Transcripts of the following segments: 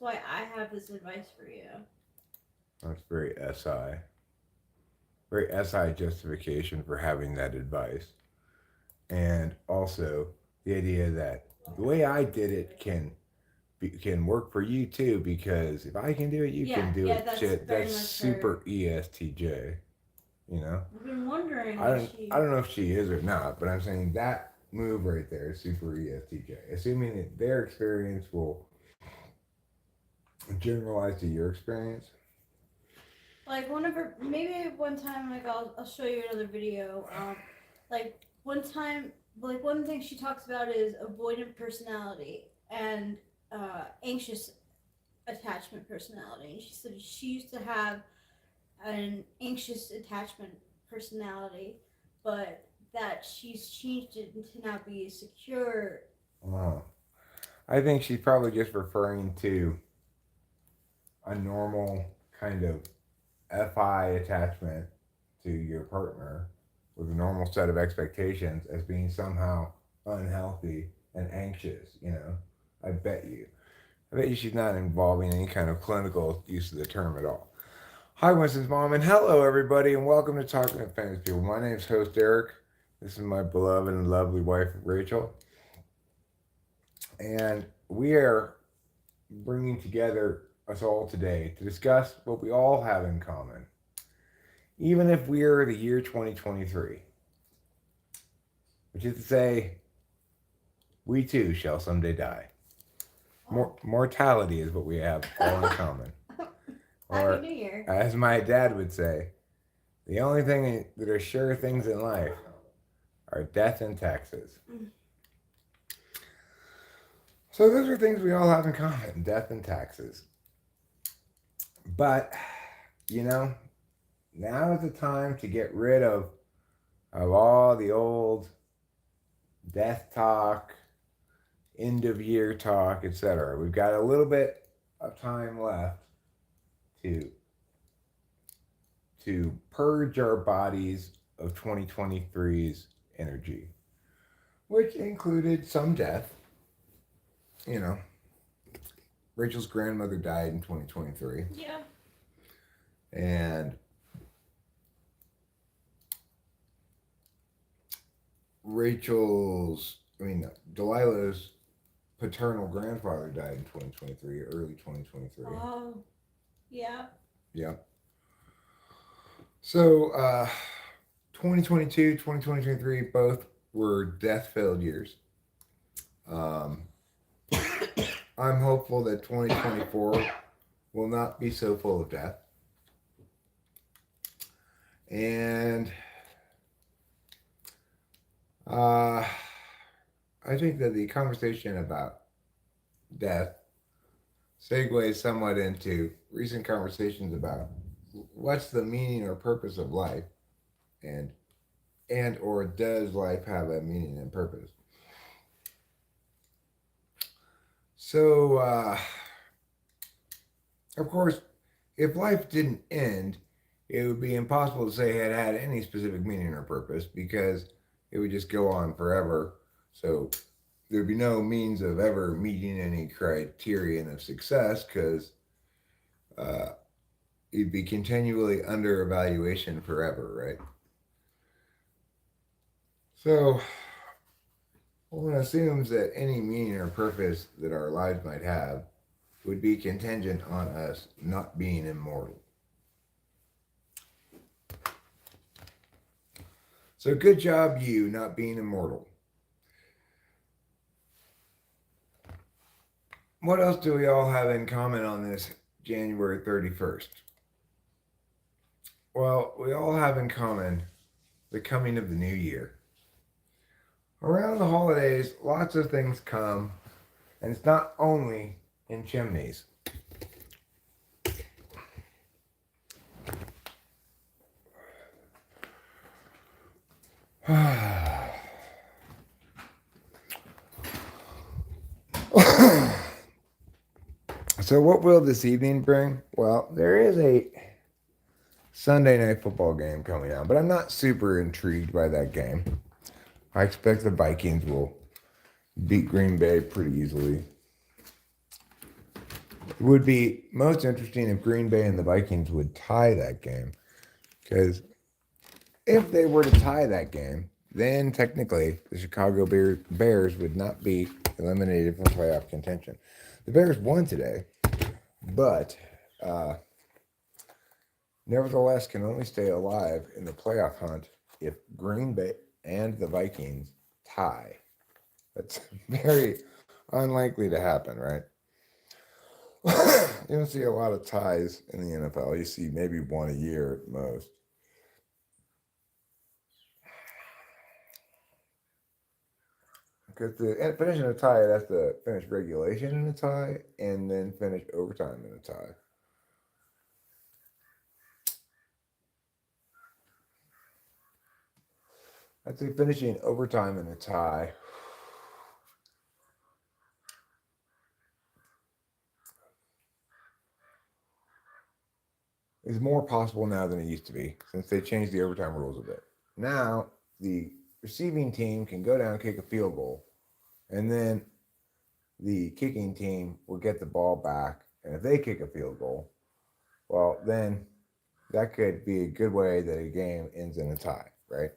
why I have this advice for you. That's very SI. Very SI justification for having that advice. And also the idea that the way I did it can work for you too, because if I can do it, you Yeah, can do yeah, it. that's Shit, very that's much her. super ESTJ. You know, I've been wondering I if don't I she. don't know if she is or not, but I'm saying that move right there is super ESTJ. Assuming that their experience will generalize to your experience. Like one of her, maybe one time, like I'll show you another video. Like one time, like one thing she talks about is avoidant personality and anxious attachment personality. And she said she used to have an anxious attachment personality, but that she's changed it to now be secure. Oh, I think she's probably just referring to a normal kind of FI attachment to your partner with a normal set of expectations as being somehow unhealthy and anxious, you know. I bet you. I bet you she's not involving any kind of clinical use of the term at all. Hi, Winston's mom, and hello, everybody, and welcome to Talking to Famous People. My name's host Eric. This is my beloved and lovely wife, Rachel. And we are bringing together us all today to discuss what we all have in common, even if we are the year 2023, which is to say, we too shall someday die. Mortality is what we have all in common. Happy Or, New Year. as my dad would say, the only thing that are sure things in life are death and taxes. So those are things we all have in common, death and taxes. But, you know, now is the time to get rid of all the old death talk, end of year talk, etc. We've got a little bit of time left to purge our bodies of 2023's energy, which included some death. You know, Rachel's grandmother died in 2023. Yeah. And Delilah's paternal grandfather died in 2023, early 2023. Oh, yeah. Yep. So, 2022, 2023, both were death-filled years. I'm hopeful that 2024 will not be so full of death. And I think that the conversation about death segues somewhat into recent conversations about what's the meaning or purpose of life, and or does life have a meaning and purpose? So, of course, if life didn't end, it would be impossible to say it had any specific meaning or purpose, because it would just go on forever. So there'd be no means of ever meeting any criterion of success, because you'd be continually under evaluation forever, right? So one assumes that any meaning or purpose that our lives might have would be contingent on us not being immortal. So good job, you, not being immortal. What else do we all have in common on this January 31st? Well, we all have in common the coming of the new year. Around the holidays, lots of things come, and it's not only in chimneys. So what will this evening bring? Well, there is a Sunday night football game coming out, but I'm not super intrigued by that game. I expect the Vikings will beat Green Bay pretty easily. It would be most interesting if Green Bay and the Vikings would tie that game. Because if they were to tie that game, then technically the Chicago Bears would not be eliminated from playoff contention. The Bears won today, but nevertheless can only stay alive in the playoff hunt if Green Bay and the Vikings tie. That's very unlikely to happen, right? You don't see a lot of ties in the NFL. You see maybe one a year at most. Because the finish in a tie, that's the finish regulation in a tie, and then finish overtime in a tie. I'd say finishing overtime in a tie is more possible now than it used to be since they changed the overtime rules a bit. Now, the receiving team can go down and kick a field goal, and then the kicking team will get the ball back. And if they kick a field goal, well, then that could be a good way that a game ends in a tie, right?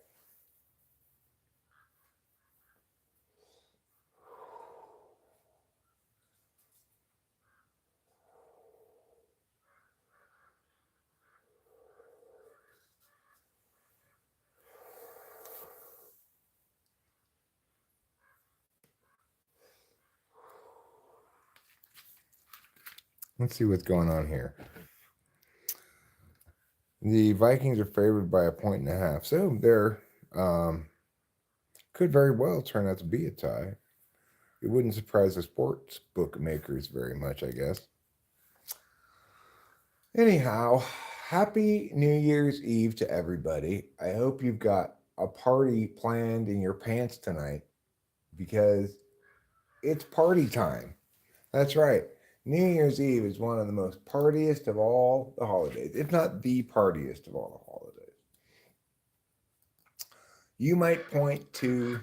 Let's see what's going on here. The Vikings are favored by 1.5, so they're could very well turn out to be a tie. It wouldn't surprise the sports bookmakers very much, I guess. Anyhow, happy New Year's Eve to everybody. I hope you've got a party planned in your pants tonight because it's party time. That's right. New Year's Eve is one of the most partiest of all the holidays, if not the partiest of all the holidays. You might point to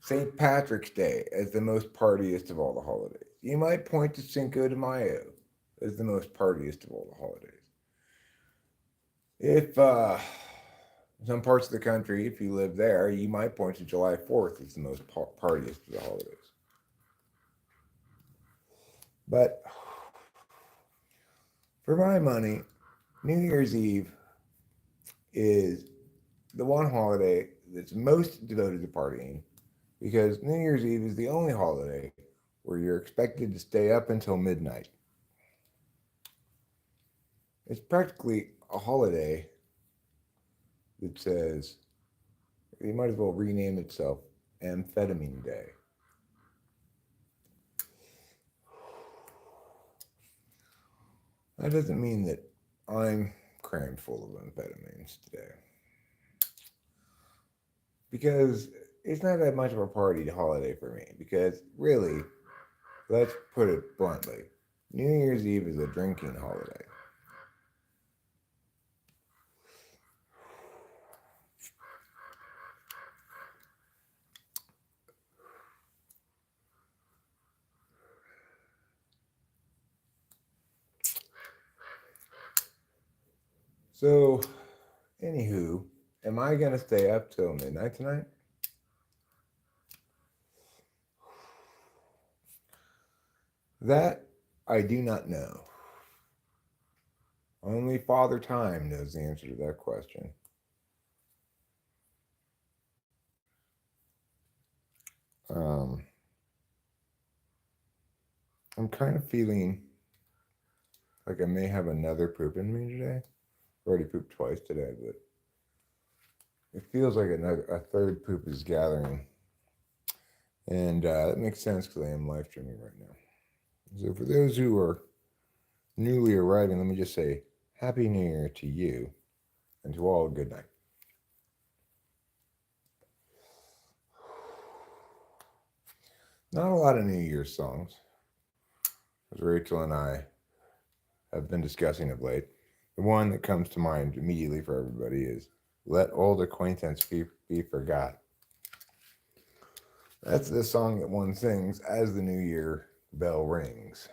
St. Patrick's Day as the most partiest of all the holidays. You might point to Cinco de Mayo as the most partiest of all the holidays. If some parts of the country, if you live there, you might point to July 4th as the most partiest of the holidays. But for my money, New Year's Eve is the one holiday that's most devoted to partying because New Year's Eve is the only holiday where you're expected to stay up until midnight. It's practically a holiday that says it might as well rename itself Amphetamine Day. That doesn't mean that I'm crammed full of amphetamines today. Because it's not that much of a party holiday for me. Because really, let's put it bluntly, New Year's Eve is a drinking holiday. So, anywho, am I going to stay up till midnight tonight? That I do not know. Only Father Time knows the answer to that question. I'm kind of feeling like I may have another poop in me today. I've already pooped twice today, but it feels like a third poop is gathering. And that makes sense because I am live streaming right now. So for those who are newly arriving, let me just say Happy New Year to you and to all, good night. Not a lot of New Year's songs, as Rachel and I have been discussing of late. The one that comes to mind immediately for everybody is Let Old Acquaintance Be Forgot. That's the song that one sings as the New Year bell rings.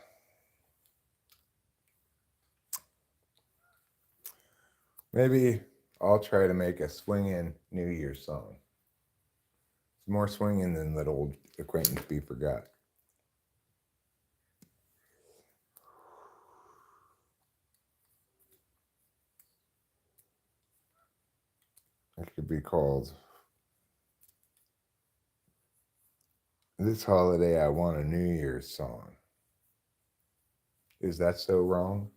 Maybe I'll try to make a swinging New Year's song. It's more swinging than Let Old Acquaintance Be Forgot. It could be called This Holiday I Want a New Year's Song. Is that so wrong?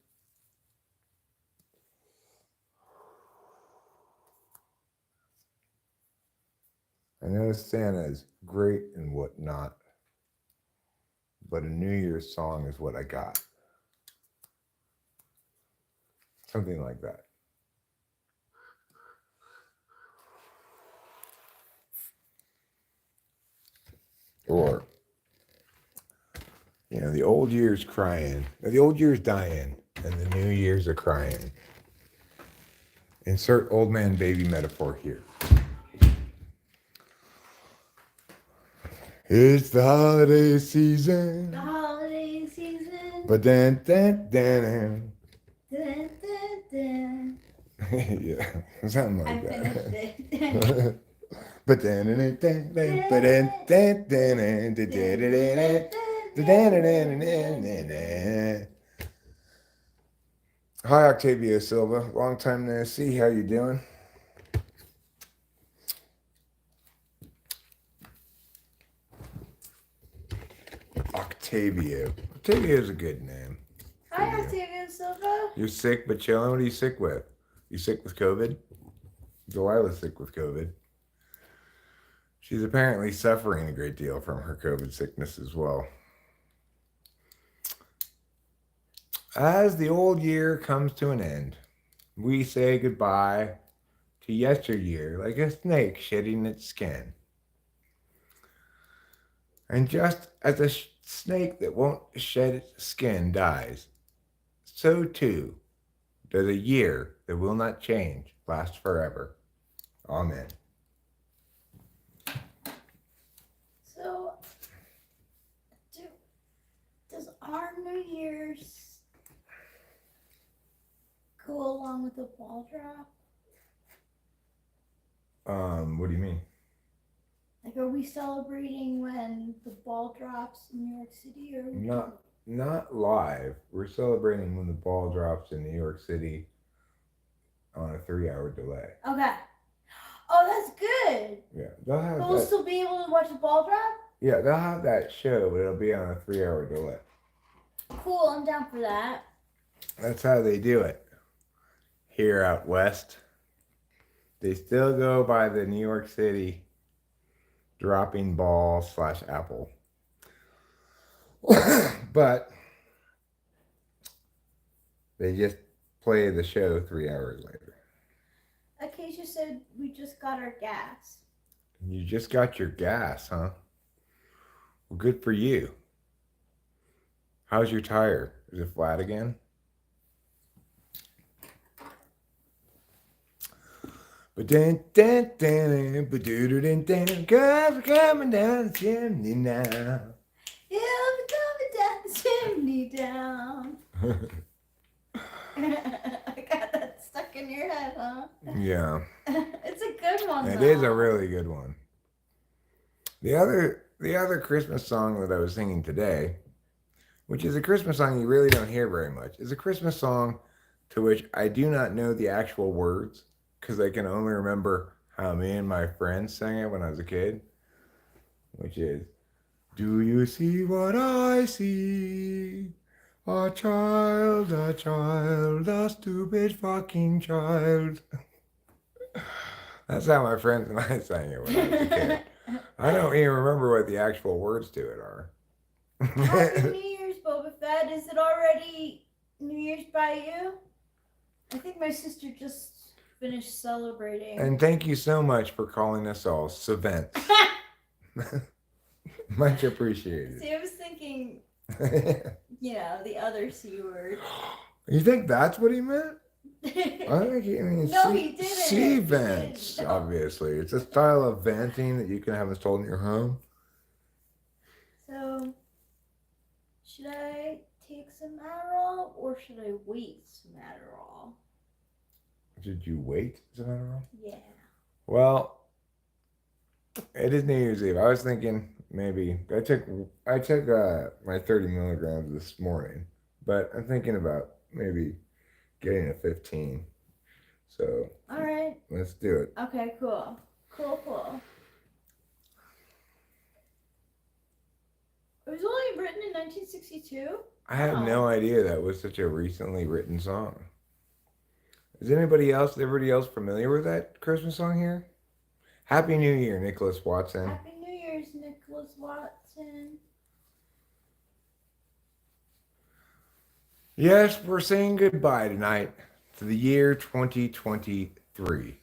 I know Santa's great and whatnot, but a New Year's song is what I got. Something like that. Or, the old year's crying, or the old year's dying, and the new year's are crying. Insert old man baby metaphor here. It's the holiday season. The holiday season. But then. Dun, dun, dun. Yeah, something like I that. finished it. But then. Hi, Octavio Silva. Long time no see. How you doing? Octavio. Octavio is a good name. Hi, Octavio Silva. You're sick but chilling? What are you sick with? You sick with COVID? Delilah's sick with COVID. She's apparently suffering a great deal from her COVID sickness as well. As the old year comes to an end, we say goodbye to yesteryear like a snake shedding its skin. And just as a snake that won't shed its skin dies, so too does a year that will not change last forever. Amen. So, does our New Year's go along with the ball drop? What do you mean? Like, are we celebrating when the ball drops in New York City, or Not live. We're celebrating when the ball drops in New York City on a 3-hour delay. Okay. Oh, that's good. Yeah, they'll have But we'll still be able to watch the ball drop? Yeah, they'll have that show, but it'll be on a 3-hour delay. Cool, I'm down for that. That's how they do it. Here out west, they still go by the New York City dropping ball / apple. But they just play the show 3 hours later. Acacia said we just got our gas. You just got your gas, huh? Well, good for you. How's your tire? Is it flat again? But then, cars are coming down the chimney now. Yeah, we're coming down the chimney down. I got that stuck in your head, huh? Yeah. It's a good one, It though. is a really good one. The other Christmas song that I was singing today, which is a Christmas song you really don't hear very much, is a Christmas song to which I do not know the actual words, because I can only remember how me and my friends sang it when I was a kid, which is, do you see what I see? A child, a stupid fucking child. That's how my friends and I sang it when I was a kid. I don't even remember what the actual words to it are. Happy New Year's, Boba Fett. Is it already New Year's by you? I think my sister just finished celebrating. And thank you so much for calling us all savants. Much appreciated. See, I was thinking, the other C word. You think that's what he meant? I think he means No, he didn't. sea vents, No. obviously. It's a style of venting that you can have installed in your home. So, should I take some Adderall or should I wait some Adderall? Did you wait? Is that wrong? Yeah. Well, it is New Year's Eve. I was thinking maybe I took my 30 milligrams this morning, but I'm thinking about maybe getting a 15. So All right. let's do it. Okay. Cool. Cool. It was only written in 1962. I had no idea that was such a recently written song. Is everybody else familiar with that Christmas song here? Happy New Year, Nicholas Watson. Happy New Year's, Nicholas Watson. Yes, we're saying goodbye tonight to the year 2023.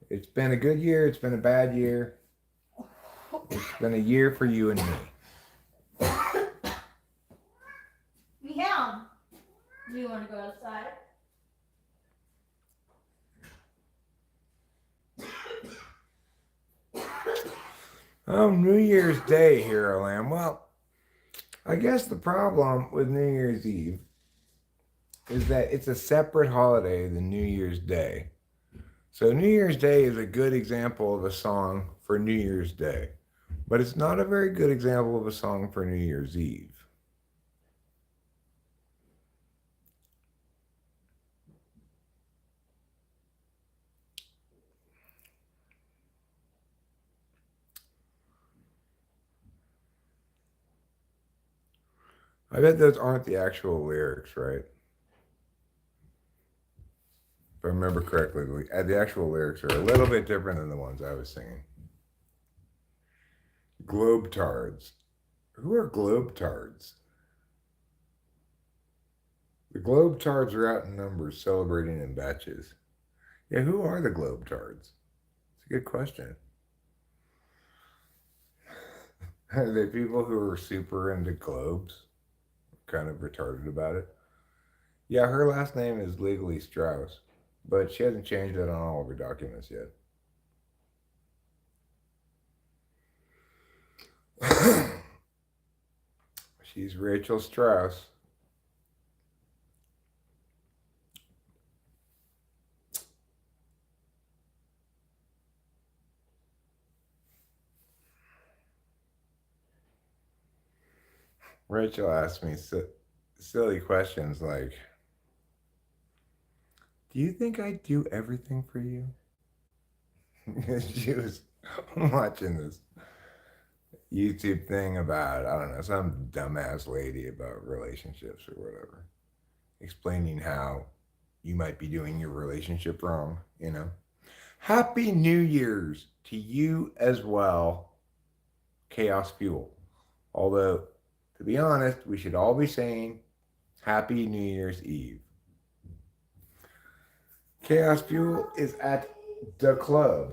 It's been a good year. It's been a bad year. It's been a year for you and me. Meow. Do you want to go outside? Oh, New Year's Day, Hero Lamb. Well, I guess the problem with New Year's Eve is that it's a separate holiday than New Year's Day. So New Year's Day is a good example of a song for New Year's Day, but it's not a very good example of a song for New Year's Eve. I bet those aren't the actual lyrics, right? If I remember correctly, the actual lyrics are a little bit different than the ones I was singing. Globetards. Who are globetards? The globetards are out in numbers, celebrating in batches. Yeah, who are the globetards? It's a good question. Are they people who are super into globes? Kind of retarded about it? Yeah, her last name is legally Strauss, but she hasn't changed it on all of her documents yet. She's Rachel Strauss. Rachel asked me silly questions like, do you think I do everything for you? She was watching this YouTube thing about, I don't know, some dumbass lady about relationships or whatever, explaining how you might be doing your relationship wrong, you know? Happy New Year's to you as well, Chaos Fuel. Although, to be honest, we should all be saying Happy New Year's Eve. Chaos Fuel is at the club.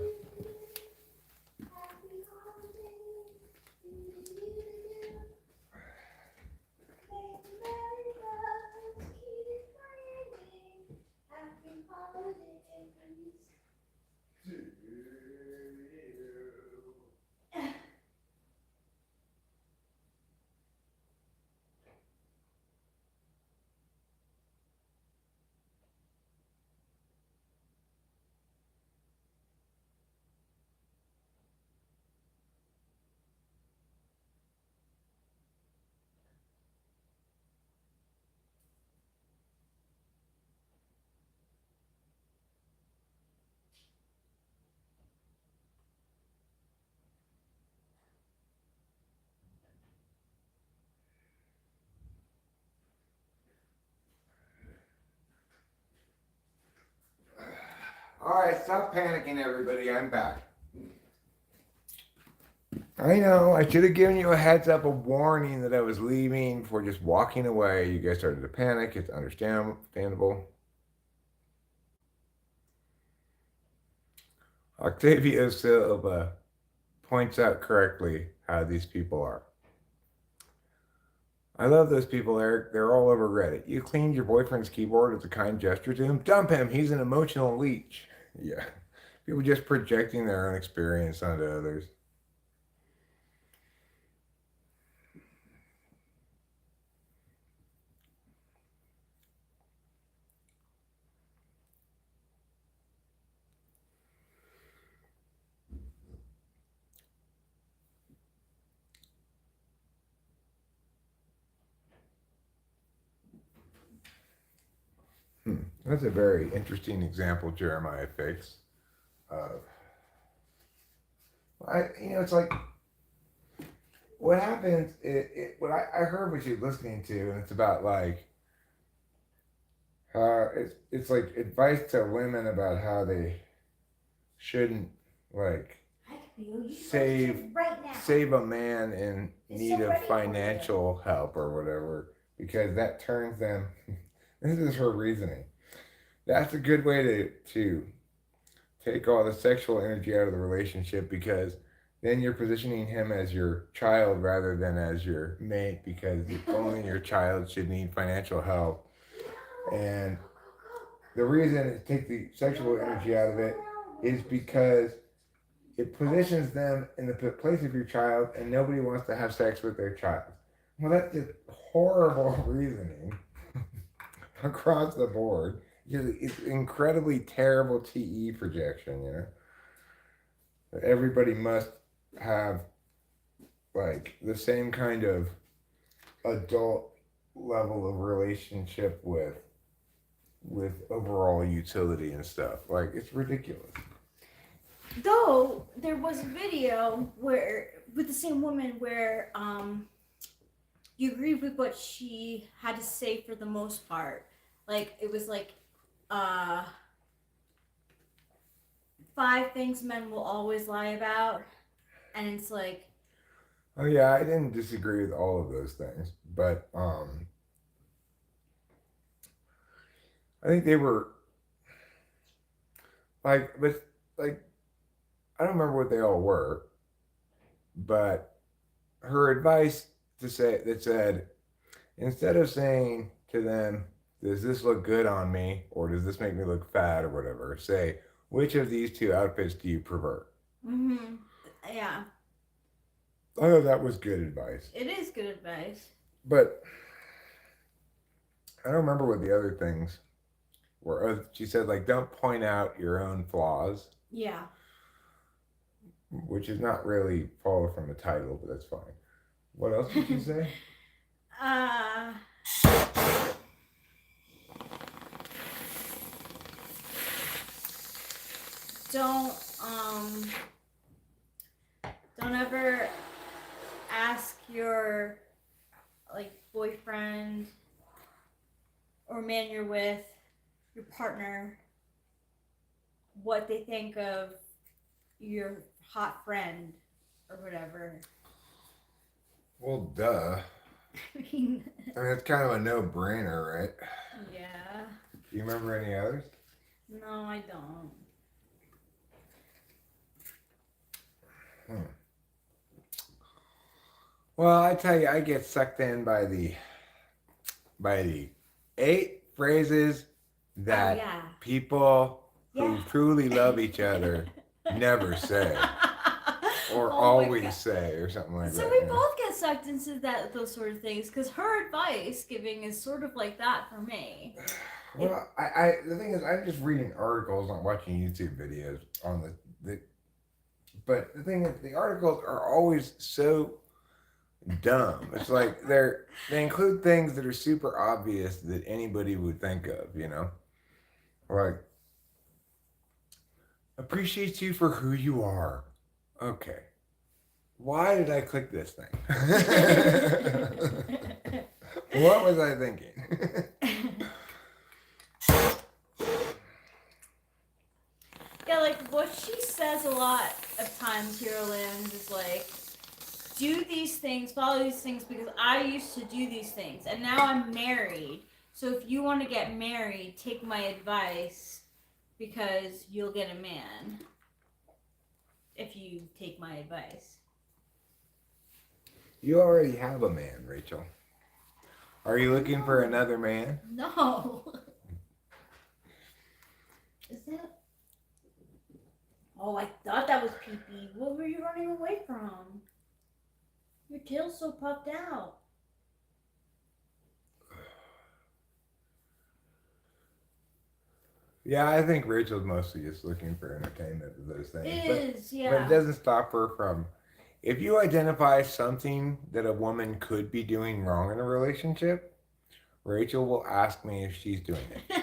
All right, stop panicking, everybody. I'm back. I know. I should have given you a heads up, a warning that I was leaving before just walking away. You guys started to panic. It's understandable. Octavio Silva points out correctly how these people are. I love those people, Eric. They're all over Reddit. You cleaned your boyfriend's keyboard as a kind gesture to him? Dump him. He's an emotional leech. Yeah. People just projecting their own experience onto others. That's a very interesting example Jeremiah fixed. It's like what happens. What I heard what you're listening to, and it's about like it's like advice to women about how they shouldn't like save a man in need of financial help or whatever because that turns them. This is her reasoning. That's a good way to take all the sexual energy out of the relationship because then you're positioning him as your child rather than as your mate because only your child should need financial help. And the reason to take the sexual energy out of it is because it positions them in the place of your child and nobody wants to have sex with their child. Well, that's just horrible reasoning across the board. It's incredibly terrible TE projection, Everybody must have like the same kind of adult level of relationship with overall utility and stuff. Like it's ridiculous. Though there was a video where with the same woman where you agree with what she had to say for the most part. Like it was like 5 things men will always lie about, and it's like. Oh yeah, I didn't disagree with all of those things, but I think they were like, but like, I don't remember what they all were, but her advice that said, instead of saying to them, "Does this look good on me?" or "Does this make me look fat?" or whatever, say, "Which of these 2 outfits do you prefer?" Mm-hmm. Yeah. I thought that was good advice. It is good advice. But I don't remember what the other things were. She said, like, don't point out your own flaws. Yeah. Which is not really follow from the title, but that's fine. What else did she say? Don't ever ask your like boyfriend or man you're with, your partner, what they think of your hot friend or whatever. Well, duh. I mean, it's kind of a no-brainer, right? Yeah. Do you remember any others? No, I don't. Well, I tell you, I get sucked in by the 8 phrases that people who truly love each other never say. Or always say, or something like that. So we both get sucked into those sort of things, because her advice giving is sort of like that for me. Well, the thing is, I'm just reading articles, not watching YouTube videos on but the thing is, the articles are always so dumb. It's like they include things that are super obvious that anybody would think of, Like, appreciates you for who you are. Okay. Why did I click this thing? What was I thinking? Yeah, like what she says a lot of times, Hero Lands, is like, do these things, follow these things, because I used to do these things, and now I'm married. So if you want to get married, take my advice, because you'll get a man. If you take my advice. You already have a man, Rachel. Are you looking for another man? No. Is that? Oh, I thought that was pee-pee. What were you running away from? Your tail's so puffed out. Yeah, I think Rachel's mostly just looking for entertainment of those things. It is, yeah. But it doesn't stop her from... If you identify something that a woman could be doing wrong in a relationship, Rachel will ask me if she's doing it.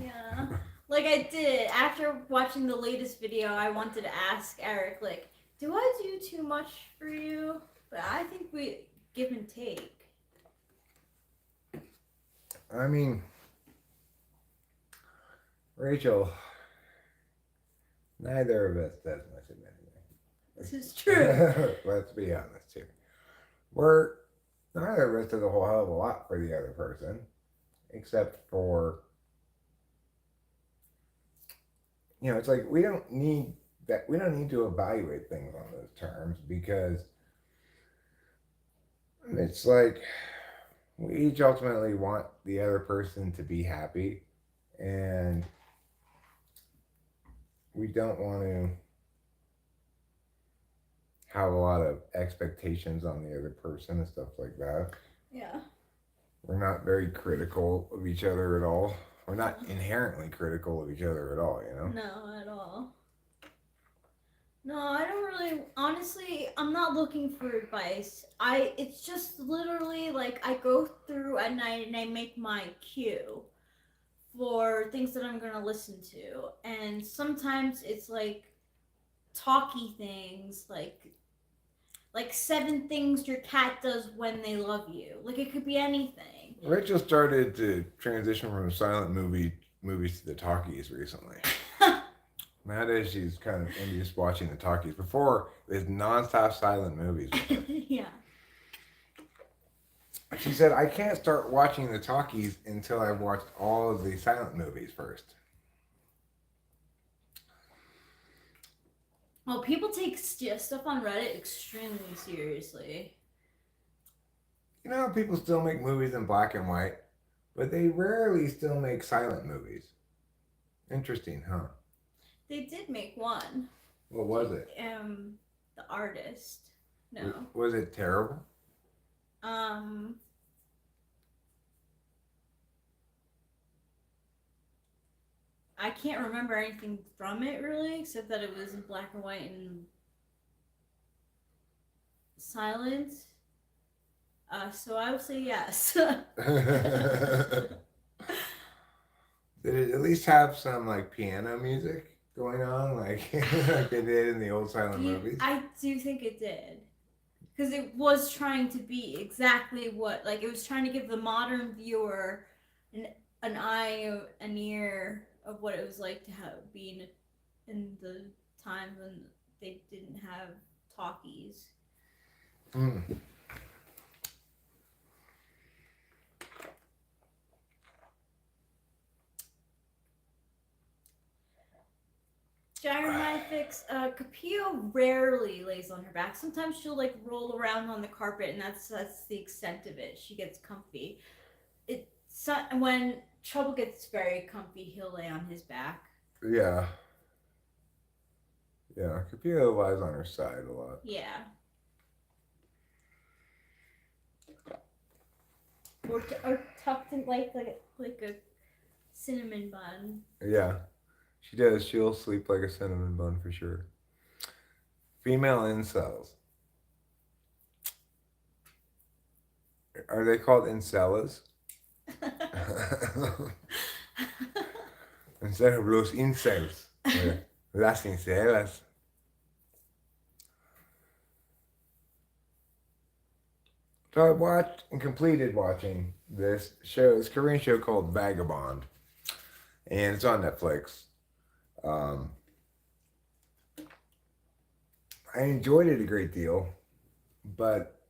Yeah. Like I did after watching the latest video, I wanted to ask Eric, like, do I do too much for you? But I think we give and take. I mean, Rachel, neither of us does much of anything. This is true. Let's be honest here. Neither of us does a whole hell of a lot for the other person, except for, it's like we don't need that. We don't need to evaluate things on those terms because it's like we each ultimately want the other person to be happy, and we don't want to have a lot of expectations on the other person and stuff like that. Yeah. We're not very critical of each other at all. We're not inherently critical of each other at all, No, at all. No, I don't really. Honestly, I'm not looking for advice. It's just literally like I go through at night and I make my queue for things that I'm gonna listen to, and sometimes it's like talky things, like 7 things your cat does when they love you. Like it could be anything. Rachel started to transition from silent movies to the talkies recently. Nowadays, she's kind of into just watching the talkies. Before, it was nonstop silent movies. Yeah. She said, I can't start watching the talkies until I've watched all of the silent movies first. Well, people take stuff on Reddit extremely seriously. People still make movies in black and white, but they rarely still make silent movies. Interesting, huh? They did make one. What was it? The Artist. No. Was it terrible? I can't remember anything from it really, except that it was in black and white and silent. So I would say yes. Did it at least have some like piano music going on, like like they did in the old silent movies? I do think it did, because it was trying to be exactly what, like, it was trying to give the modern viewer an eye, an ear of what it was like to be in the time when they didn't have talkies. Mm. Gyromagnetic, Capio rarely lays on her back. Sometimes she'll like roll around on the carpet, and that's the extent of it. She gets comfy. When Trouble gets very comfy, he'll lay on his back. Yeah. Yeah, Capio lies on her side a lot. Yeah. Or tucked in like a cinnamon bun. Yeah, she does. She'll sleep like a cinnamon bun for sure. Female incels. Are they called incelas? Instead of los incels. Las incelas. So I watched and completed watching this Korean show called Vagabond. And it's on Netflix. I enjoyed it a great deal, but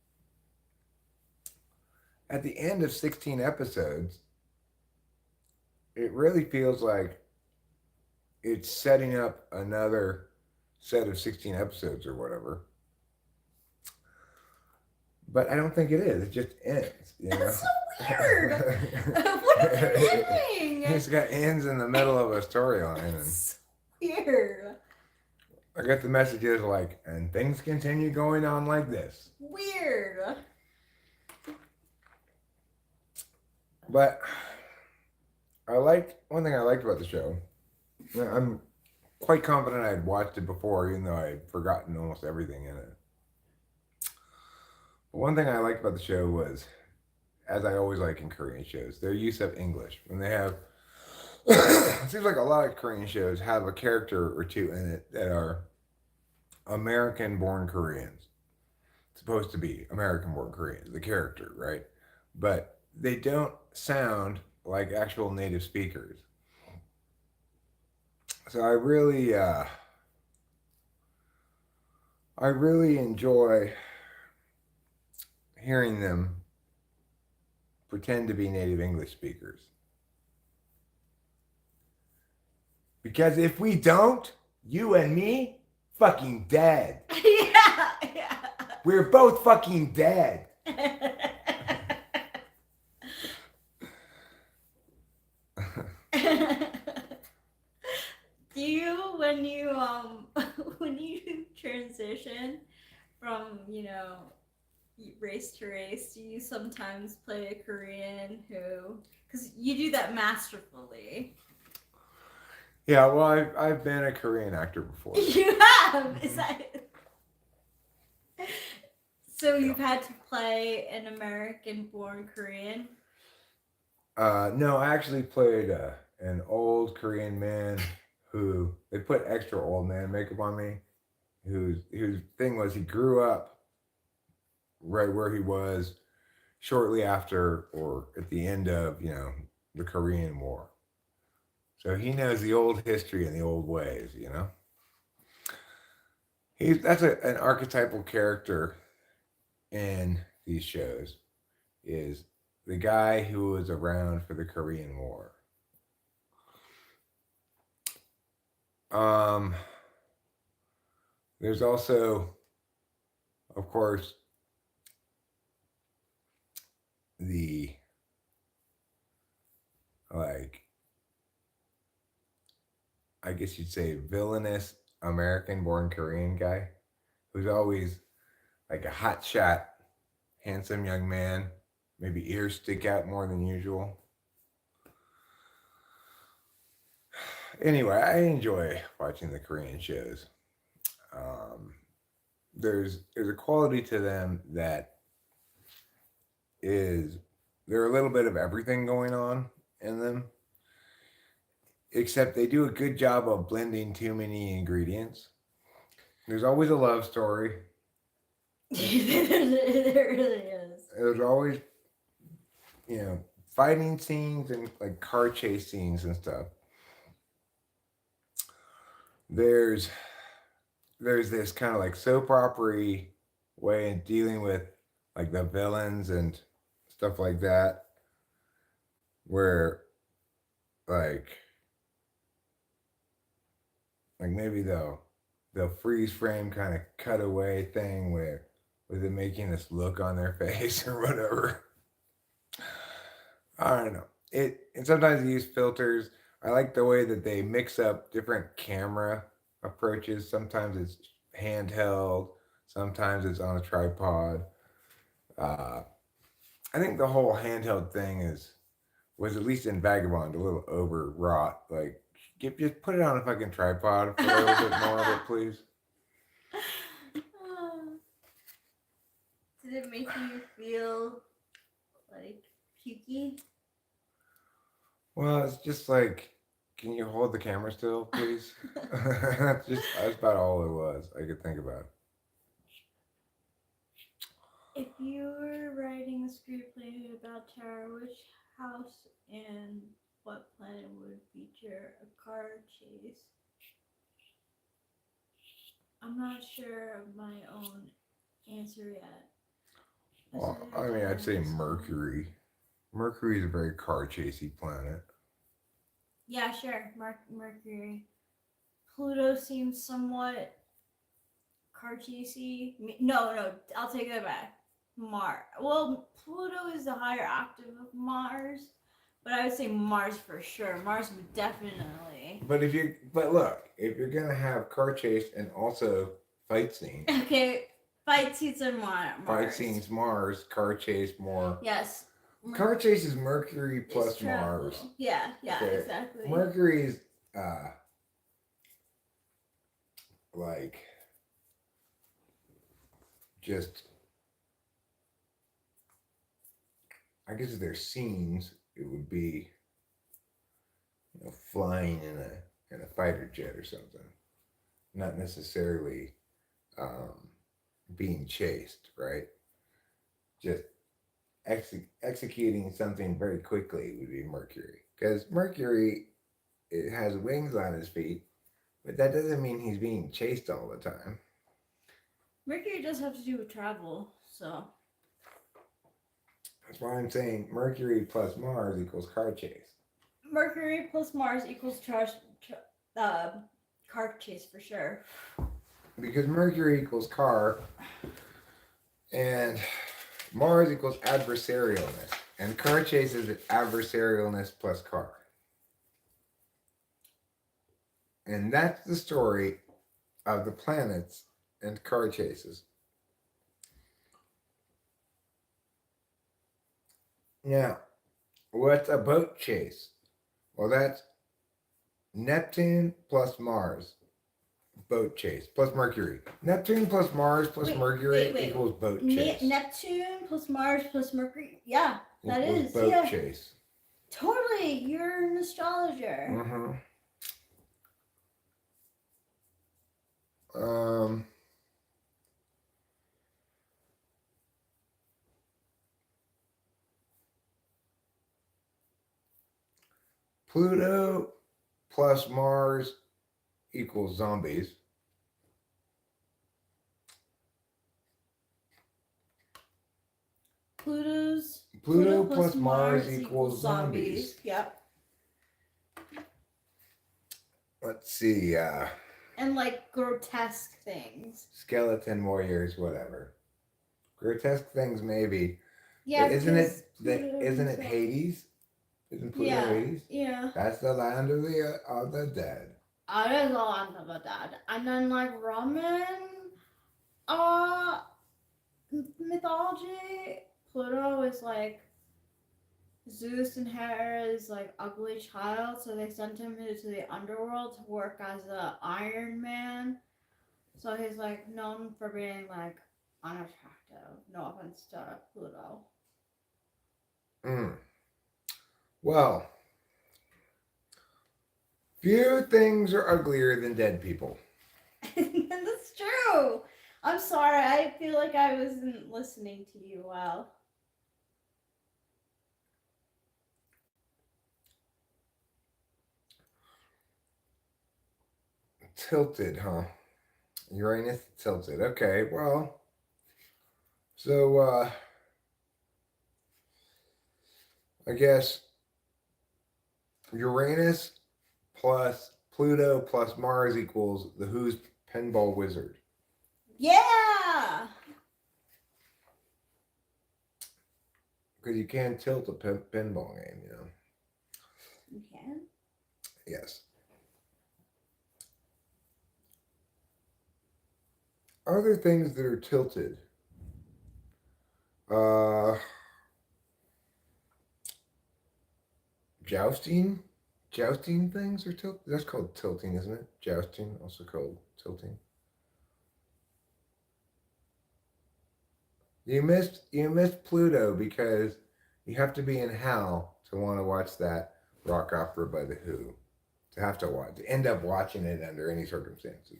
at the end of 16 episodes, it really feels like it's setting up another set of 16 episodes or whatever. But I don't think it is. It just ends. That's so weird. What are they doing? It's got ends in the middle of a storyline. And so weird. I got the messages like, and things continue going on like this. Weird. But one thing I liked about the show. I'm quite confident I had watched it before, even though I had forgotten almost everything in it. But one thing I liked about the show was, as I always like in Korean shows, their use of English. When they have It seems like a lot of Korean shows have a character or two in it that are American born Koreans. Supposed to be American born Koreans, the character, right? But they don't sound like actual native speakers. So I really enjoy hearing them pretend to be native English speakers. Because if we don't, you and me, fucking dead. Yeah, yeah. We're both fucking dead. Do you when you when you transition from, race to race, do you sometimes play a Korean who, because you do that masterfully? Yeah, well, I've been a Korean actor before. You have. Is that so? You've had to play an American-born Korean. No, I actually played an old Korean man who they put extra old man makeup on me. Whose thing was he grew up right where he was shortly after or at the end of the Korean War. So he knows the old history and the old ways. That's an archetypal character in these shows is the guy who was around for the Korean War. Um, there's also, of course, the like I guess you'd say villainous American-born Korean guy who's always like a hot shot, handsome young man. Maybe ears stick out more than usual. Anyway, I enjoy watching the Korean shows. Um, there's a quality to them that is there are a little bit of everything going on in them, except they do a good job of blending too many ingredients. There's always a love story. There really is. There's always fighting scenes and like car chase scenes and stuff. There's this kind of like soap opera way in dealing with like the villains and stuff like that, where like maybe they'll freeze frame kind of cutaway thing where with it making this look on their face or whatever. I don't know. And sometimes they use filters. I like the way that they mix up different camera approaches. Sometimes it's handheld, sometimes it's on a tripod. Uh, I think the whole handheld thing was at least in Vagabond a little overwrought. Like, just put it on a fucking tripod for a little bit more of it, please. Did it make you feel like pukey? Well, it's just like, can you hold the camera still, please? That's about all it was I could think about. If you were writing a screenplay about terror, which house and what planet would feature a car chase? I'm not sure of my own answer yet. Well, I mean, I'd say Mercury. Mercury is a very car chasey planet. Yeah, sure. Mercury. Pluto seems somewhat car chasey. No, I'll take that back. Mars. Well, Pluto is the higher octave of Mars, but I would say Mars for sure. Mars would definitely. But look, if you're gonna have car chase and also fight scenes. Okay, fight scenes on Mars. Fight scenes Mars, car chase more. Yes. Car chase is Mercury plus Mars. Yeah, okay. Exactly. Mercury's like just I guess if there's scenes, it would be flying in a fighter jet or something, not necessarily being chased, right? Just executing something very quickly would be Mercury, because Mercury, it has wings on his feet, but that doesn't mean he's being chased all the time. Mercury does have to do with travel, so. That's why I'm saying Mercury plus Mars equals car chase. Mercury plus Mars equals car chase for sure. Because Mercury equals car, and Mars equals adversarialness, and car chase is adversarialness plus car. And that's the story of the planets and car chases. Now, what's a boat chase? Well, that's Neptune plus Mars, boat chase, plus Mercury. Neptune plus Mars plus Mercury equals boat chase. Neptune plus Mars plus Mercury. Yeah, that equals is. Boat chase. Totally. You're an astrologer. Mm-hmm. Pluto plus Mars equals zombies. Pluto plus Mars equals zombies. Yep. Let's see. And like grotesque things. Skeleton warriors, whatever. Grotesque things, maybe. Yeah. But isn't it Hades? Isn't Pluto Hades? Yeah. That's the land of the dead. It is the land of the dead. And then like Roman mythology, Pluto is like Zeus and Hera's like ugly child, so they sent him into the underworld to work as the Iron Man. So he's like known for being like unattractive. No offense to Pluto. Well, few things are uglier than dead people. That's true. I'm sorry. I feel like I wasn't listening to you well. Tilted, huh? Uranus tilted. Okay, well, so I guess Uranus plus Pluto plus Mars equals the Who's Pinball Wizard. Yeah! Because you can tilt a pinball game, you know. You can? Yes. Other things that are tilted. Jousting? Jousting things are tilted? That's called tilting, isn't it? Jousting, also called tilting. You missed Pluto because you have to be in hell to want to watch that rock opera by The Who. To end up watching it under any circumstances.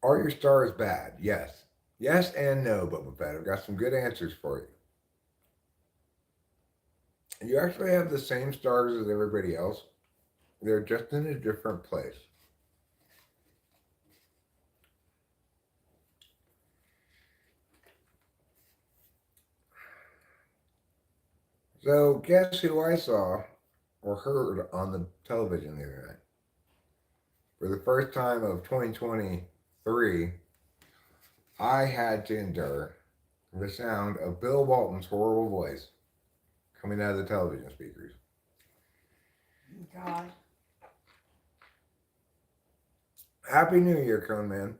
Are your stars bad? Yes. Yes and no, Boba Fett. I've got some good answers for you. You actually have the same stars as everybody else. They're just in a different place. So guess who I saw or heard on the television the other night? For the first time of 2023, I had to endure the sound of Bill Walton's horrible voice coming out of the television speakers. God. Happy New Year, Cone Man.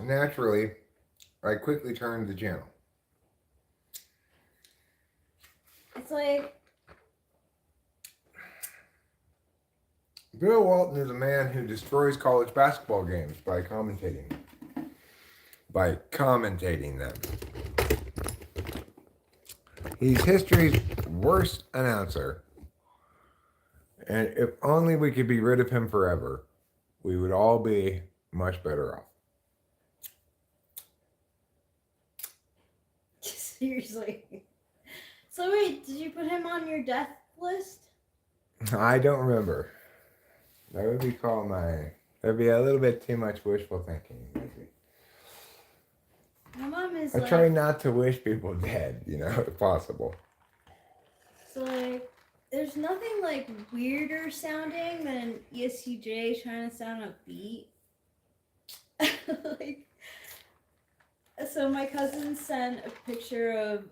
Naturally, I quickly turned the channel. It's like... Bill Walton is a man who destroys college basketball games by commentating. by commentating them. He's history's worst announcer. And if only we could be rid of him forever, we would all be much better off. Seriously. So wait, did you put him on your death list? I don't remember. That would be that'd be a little bit too much wishful thinking, maybe. My mom is I try not to wish people dead, if possible. So there's nothing weirder sounding than an ESTJ trying to sound upbeat. So my cousin sent a picture of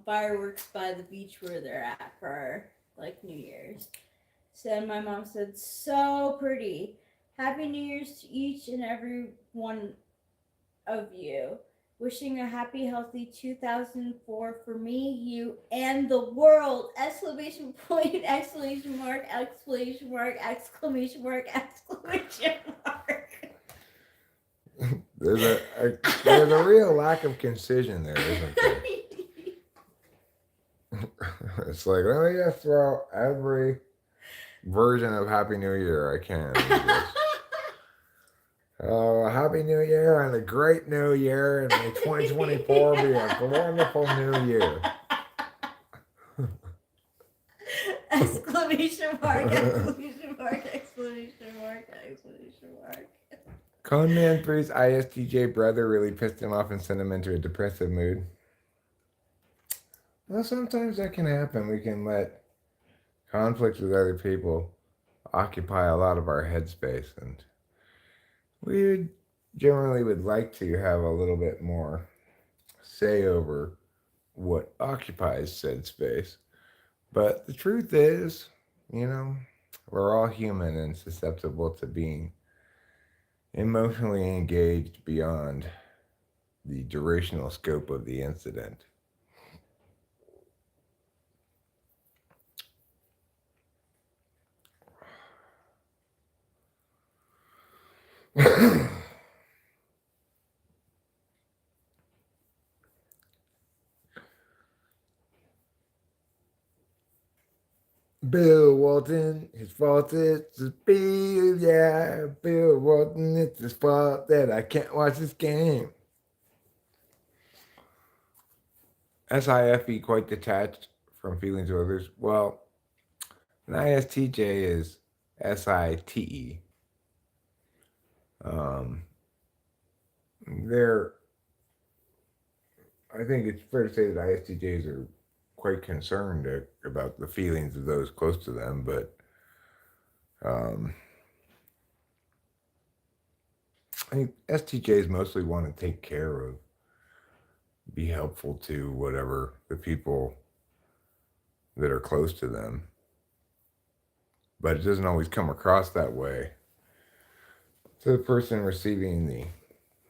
fireworks by the beach where they're at for New Year's. So my mom said, "So pretty. Happy New Year's to each and every one of you. Wishing a happy, healthy 2004 for me, you, and the world! Exclamation point! Exclamation mark! Exclamation mark! Exclamation mark! Exclamation mark!" There's a real lack of concision there, isn't there? It's like, let me just throw every version of Happy New Year I can. Happy New Year and a great new year, and may 2024 be a wonderful new year. Exclamation mark! Exclamation mark! Exclamation mark! Exclamation mark! Conman 3's ISTJ brother really pissed him off and sent him into a depressive mood. Well, sometimes that can happen. We can let conflicts with other people occupy a lot of our headspace, and we generally would like to have a little bit more say over what occupies said space. But the truth is, we're all human and susceptible to being emotionally engaged beyond the durational scope of the incident. Bill Walton, his fault it's his Bill, yeah. Bill Walton, it's his fault that I can't watch this game. SIFE quite detached from feelings of others. Well, an ISTJ is SITE. I think it's fair to say that ISTJs are quite concerned about the feelings of those close to them, but I think STJs mostly want to take care of, be helpful to whatever the people that are close to them, but it doesn't always come across that way to the person receiving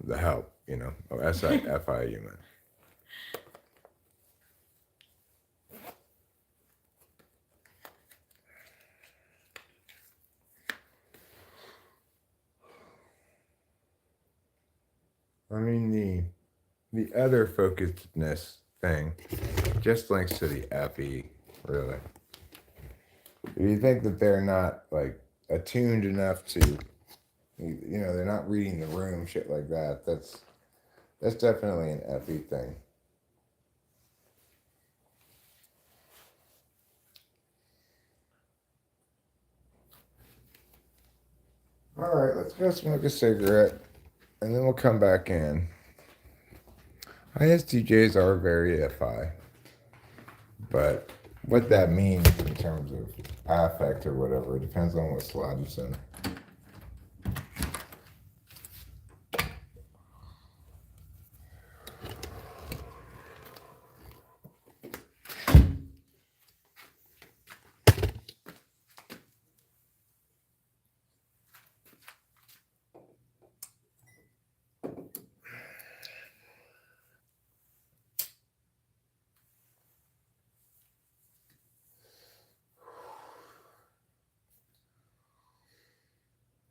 the help, SIFI human. I mean, the other focusedness thing just links to the FE, really. If you think that they're not attuned enough to, they're not reading the room, shit like that, that's definitely an FE thing. All right, let's go smoke a cigarette, and then we'll come back in. ISTJs are very FI, but what that means in terms of affect or whatever, it depends on what slot it's in.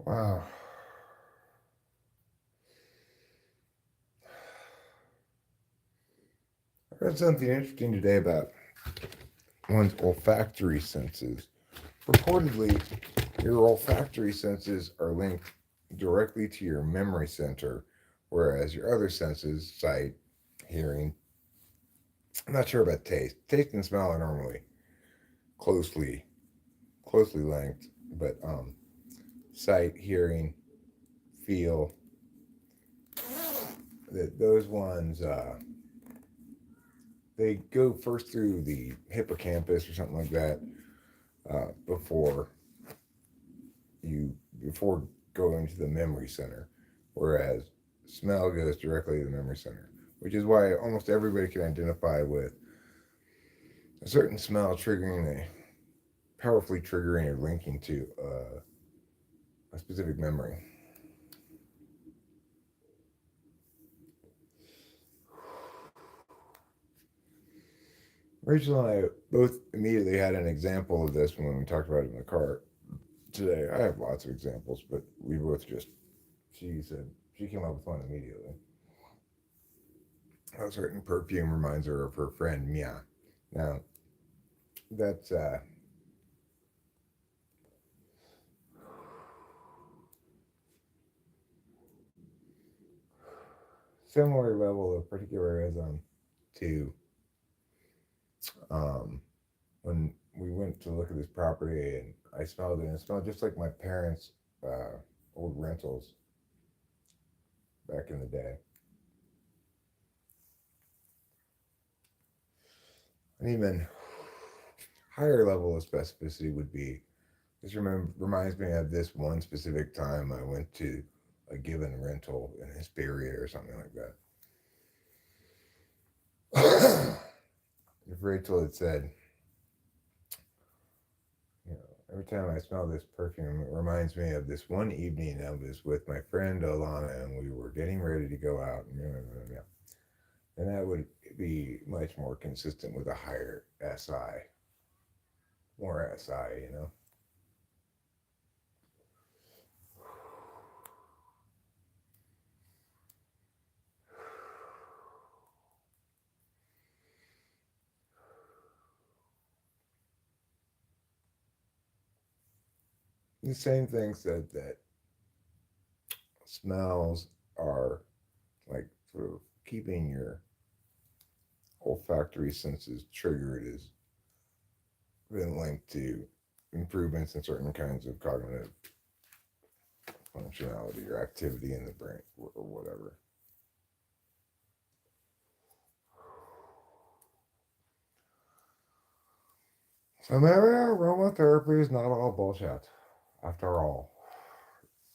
Wow. read something interesting today about one's olfactory senses. Reportedly, your olfactory senses are linked directly to your memory center, whereas your other senses, sight, hearing, I'm not sure about taste. Taste and smell are normally closely linked, but sight, hearing, feel, that those ones they go first through the hippocampus or something like that before before going to the memory center, whereas smell goes directly to the memory center, which is why almost everybody can identify with a certain smell powerfully triggering or linking to a specific memory. Rachel and I both immediately had an example of this when we talked about it in the car today. I have lots of examples, but we both she said, she came up with one immediately. A certain perfume reminds her of her friend Mia. Now, that's similar level of particularism to um, when we went to look at this property and I smelled it, and it smelled just like my parents' old rentals back in the day. An even higher level of specificity would be this reminds me of this one specific time I went to a given rental in Hesperia or something like that. If Rachel had said, every time I smell this perfume, it reminds me of this one evening I was with my friend Alana and we were getting ready to go out. And that would be much more consistent with a higher SI. More SI. The same thing said that smells are like sort of keeping your olfactory senses triggered has been linked to improvements in certain kinds of cognitive functionality or activity in the brain or whatever. So maybe aromatherapy is not all bullshit, after all.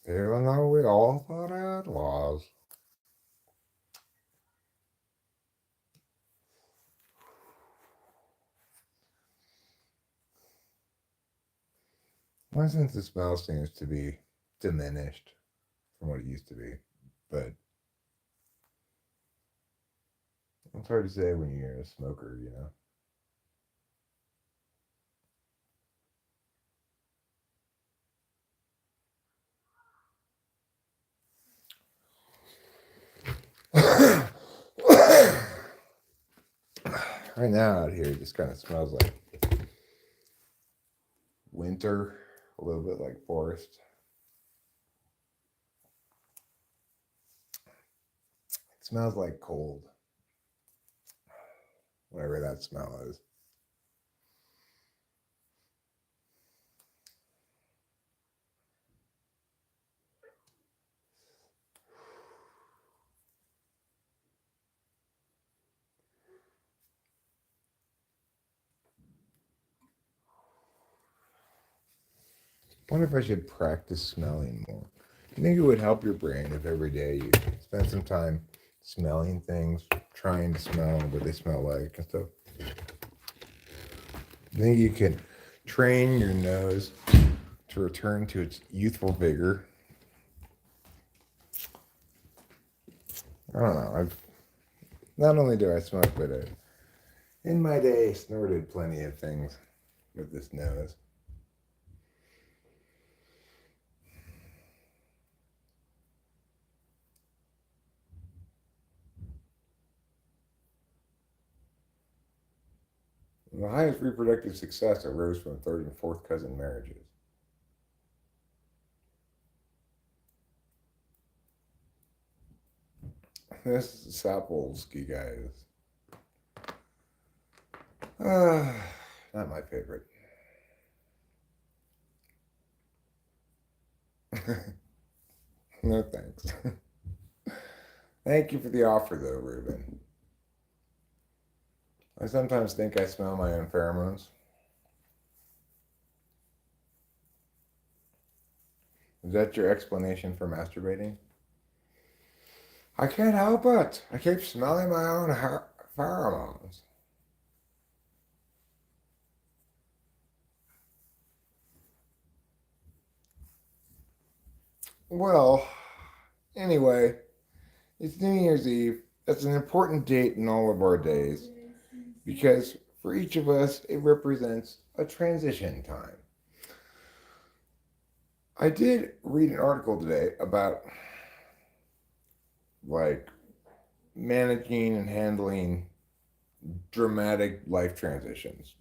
Even though we all thought it was. My sense of smell seems to be diminished from what it used to be, but it's hard to say when you're a smoker. Right now out here, it just kind of smells like winter, a little bit like forest. It smells like cold, whatever that smell is. I wonder if I should practice smelling more. You think it would help your brain if every day you spend some time smelling things, trying to smell what they smell like and stuff? You think you can train your nose to return to its youthful vigor? I don't know. I've not only do I smoke, but in my day snorted plenty of things with this nose. The highest reproductive success arose from third and fourth cousin marriages. This is Sapolsky, guys. Not my favorite. No thanks. Thank you for the offer, though, Ruben. I sometimes think I smell my own pheromones. Is that your explanation for masturbating? I can't help it. I keep smelling my own pheromones. Well, anyway, it's New Year's Eve. That's an important date in all of our days because for each of us, it represents a transition time. I did read an article today about like managing and handling dramatic life transitions.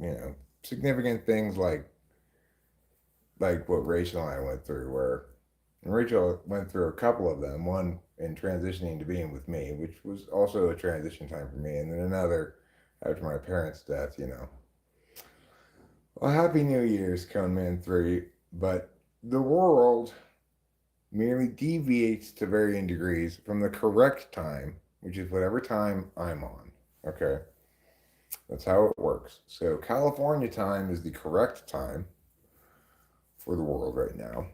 You know, significant things like what Rachel and I went through, where Rachel went through a couple of them. One in transitioning to being with me, which was also a transition time for me, and then another after my parents' death. You know, well, Happy New Year's, Cone Man 3, but the world merely deviates to varying degrees from the correct time, which is whatever time I'm on. Okay? That's how it works. So California time is the correct time for the world right now.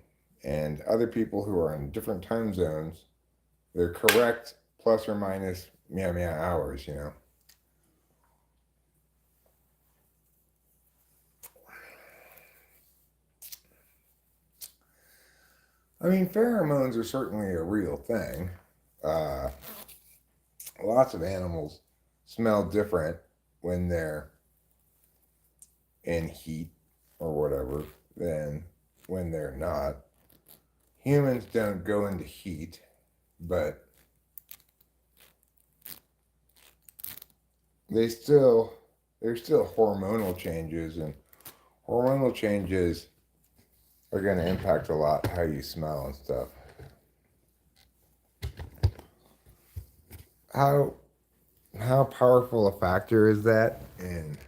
And other people who are in different time zones, they're correct plus or minus meow meow hours, you know. I mean, pheromones are certainly a real thing. Uh, Lots of animals smell different when they're in heat or whatever than when they're not. Humans don't go into heat, but there's still hormonal changes, and hormonal changes are going to impact a lot how you smell and stuff. How powerful a factor is that in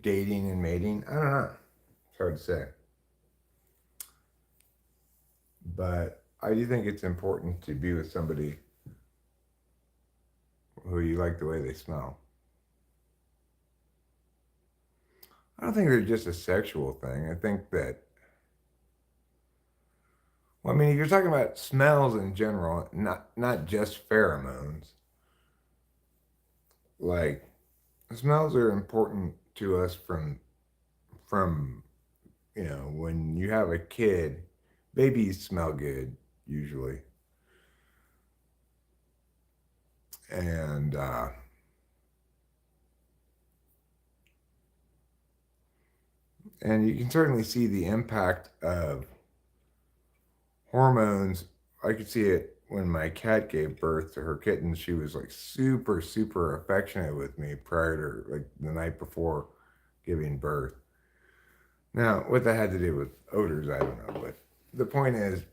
dating and mating? I don't know. It's hard to say. But I do think it's important to be with somebody who you like the way they smell. I don't think they're just a sexual thing. I think that, well, I mean, if you're talking about smells in general, not just pheromones, like smells are important to us from you know, when you have a kid, babies smell good usually. And you can certainly see the impact of hormones. I could see it when my cat gave birth to her kittens. She was like super, super affectionate with me prior to like the night before giving birth. Now, what that had to do with odors, I don't know. But the point is,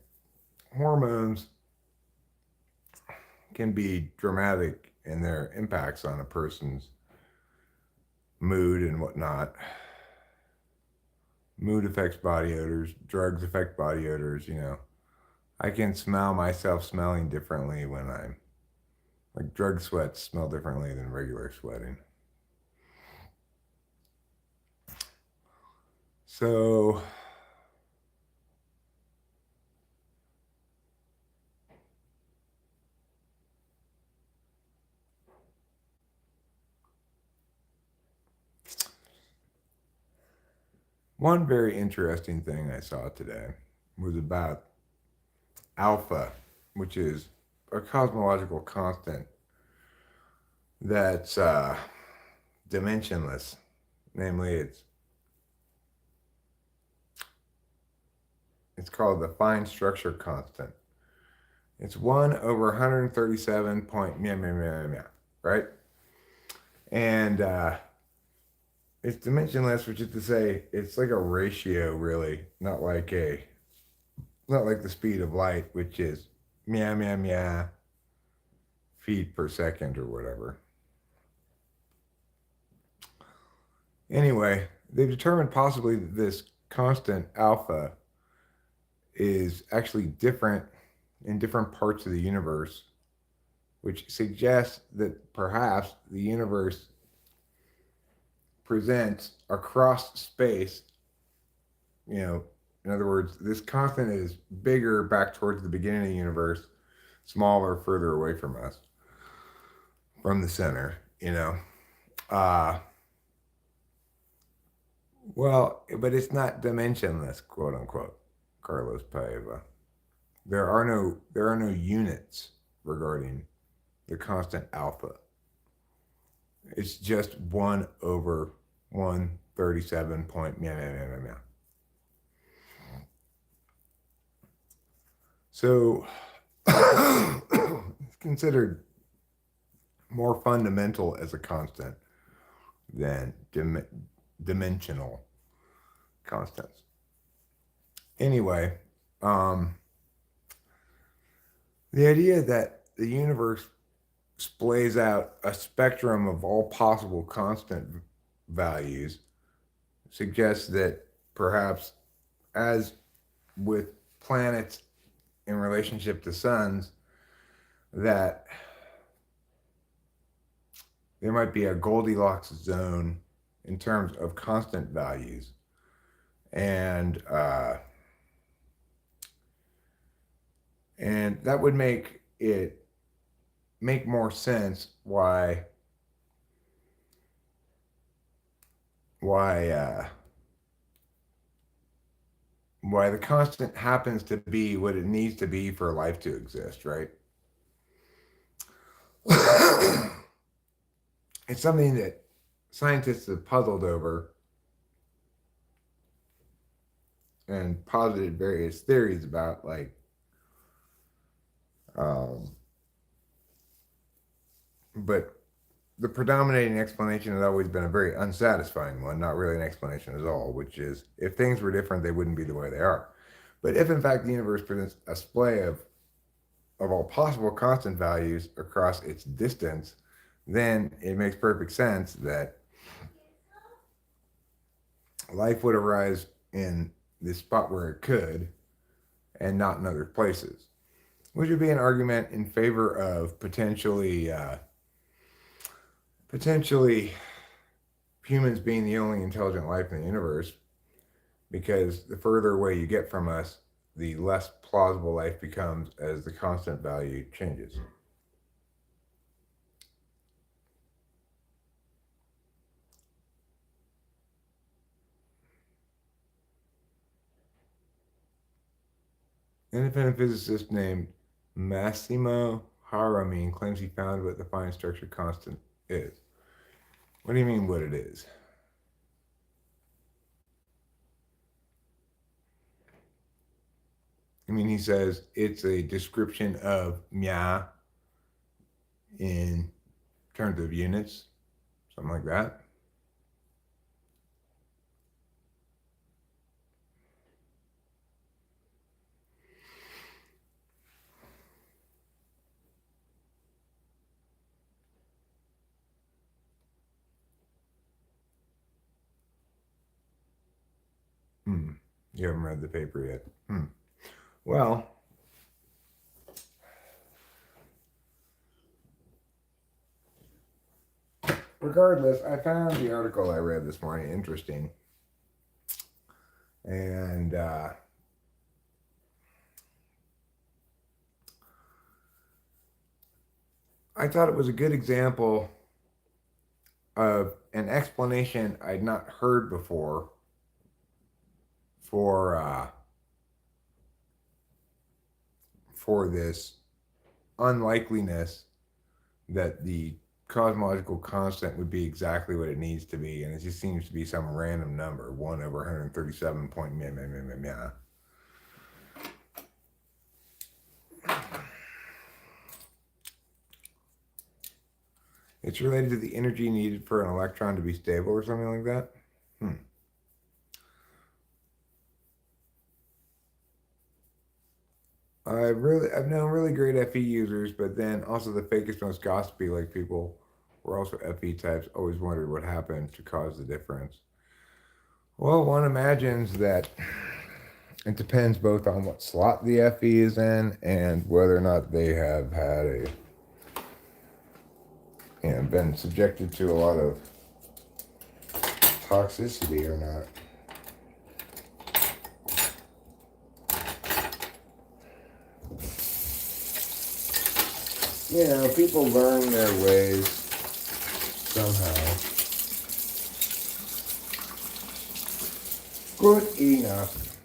hormones can be dramatic in their impacts on a person's mood and whatnot. Mood affects body odors. Drugs affect body odors, you know. I can smell myself smelling differently when I'm like drug sweats smell differently than regular sweating. So one very interesting thing I saw today was about alpha, which is a cosmological constant that's dimensionless. Namely, it's called the fine structure constant. It's 1 over 137 point meow, meow, meow, meow, right? And it's dimensionless, which is to say it's like a ratio, really, not like the speed of light, which is meow meow meow feet per second or whatever. Anyway, they've determined possibly that this constant alpha is actually different in different parts of the universe, which suggests that perhaps the universe presents across space. In other words, this constant is bigger back towards the beginning of the universe, smaller further away from us, from the center, Uh, well, but it's not dimensionless, quote unquote, Carlos Paiva. There are no units regarding the constant alpha. It's just 1/137 point meow meow meow meow meow. So it's considered more fundamental as a constant than dimensional constants. Anyway, the idea that the universe splays out a spectrum of all possible constant values suggests that perhaps, as with planets in relationship to suns, that there might be a Goldilocks zone in terms of constant values. And that would make more sense why the constant happens to be what it needs to be for life to exist, right? It's something that scientists have puzzled over and posited various theories about, like, but the predominating explanation has always been a very unsatisfying one, not really an explanation at all, which is, if things were different, they wouldn't be the way they are. But if in fact the universe presents a splay of all possible constant values across its distance, then it makes perfect sense that life would arise in the spot where it could and not in other places, which would be an argument in favor of potentially humans being the only intelligent life in the universe, because the further away you get from us, the less plausible life becomes as the constant value changes. Independent physicist named Massimo Haramin claims he found what the fine structure constant is. What do you mean what it is? I mean, he says it's a description of meow in terms of units, something like that. You haven't read the paper yet. Well, regardless, I found the article I read this morning interesting. And I thought it was a good example of an explanation I'd not heard before for this unlikeliness that the cosmological constant would be exactly what it needs to be, and it just seems to be some random number, 1/137 point meh, meh, meh, meh, meh. It's related to the energy needed for an electron to be stable or something like that? I've known really great FE users, but then also the fakest, most gossipy like people were also FE types. Always wondered what happened to cause the difference. Well, one imagines that it depends both on what slot the FE is in and whether or not they have had been subjected to a lot of toxicity or not. People learn their ways somehow. Good enough.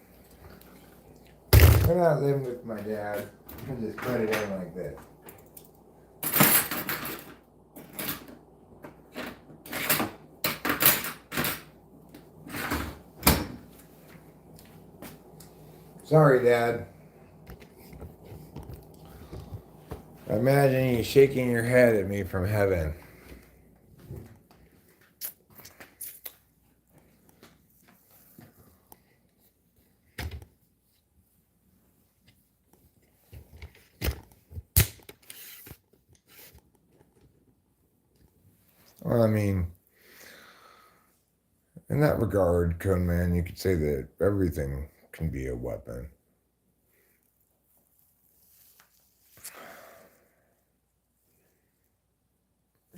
I'm not living with my dad. I can just put it in like this. Sorry, Dad. Imagine you shaking your head at me from heaven. Well, I mean, in that regard, Cone Man, you could say that everything can be a weapon.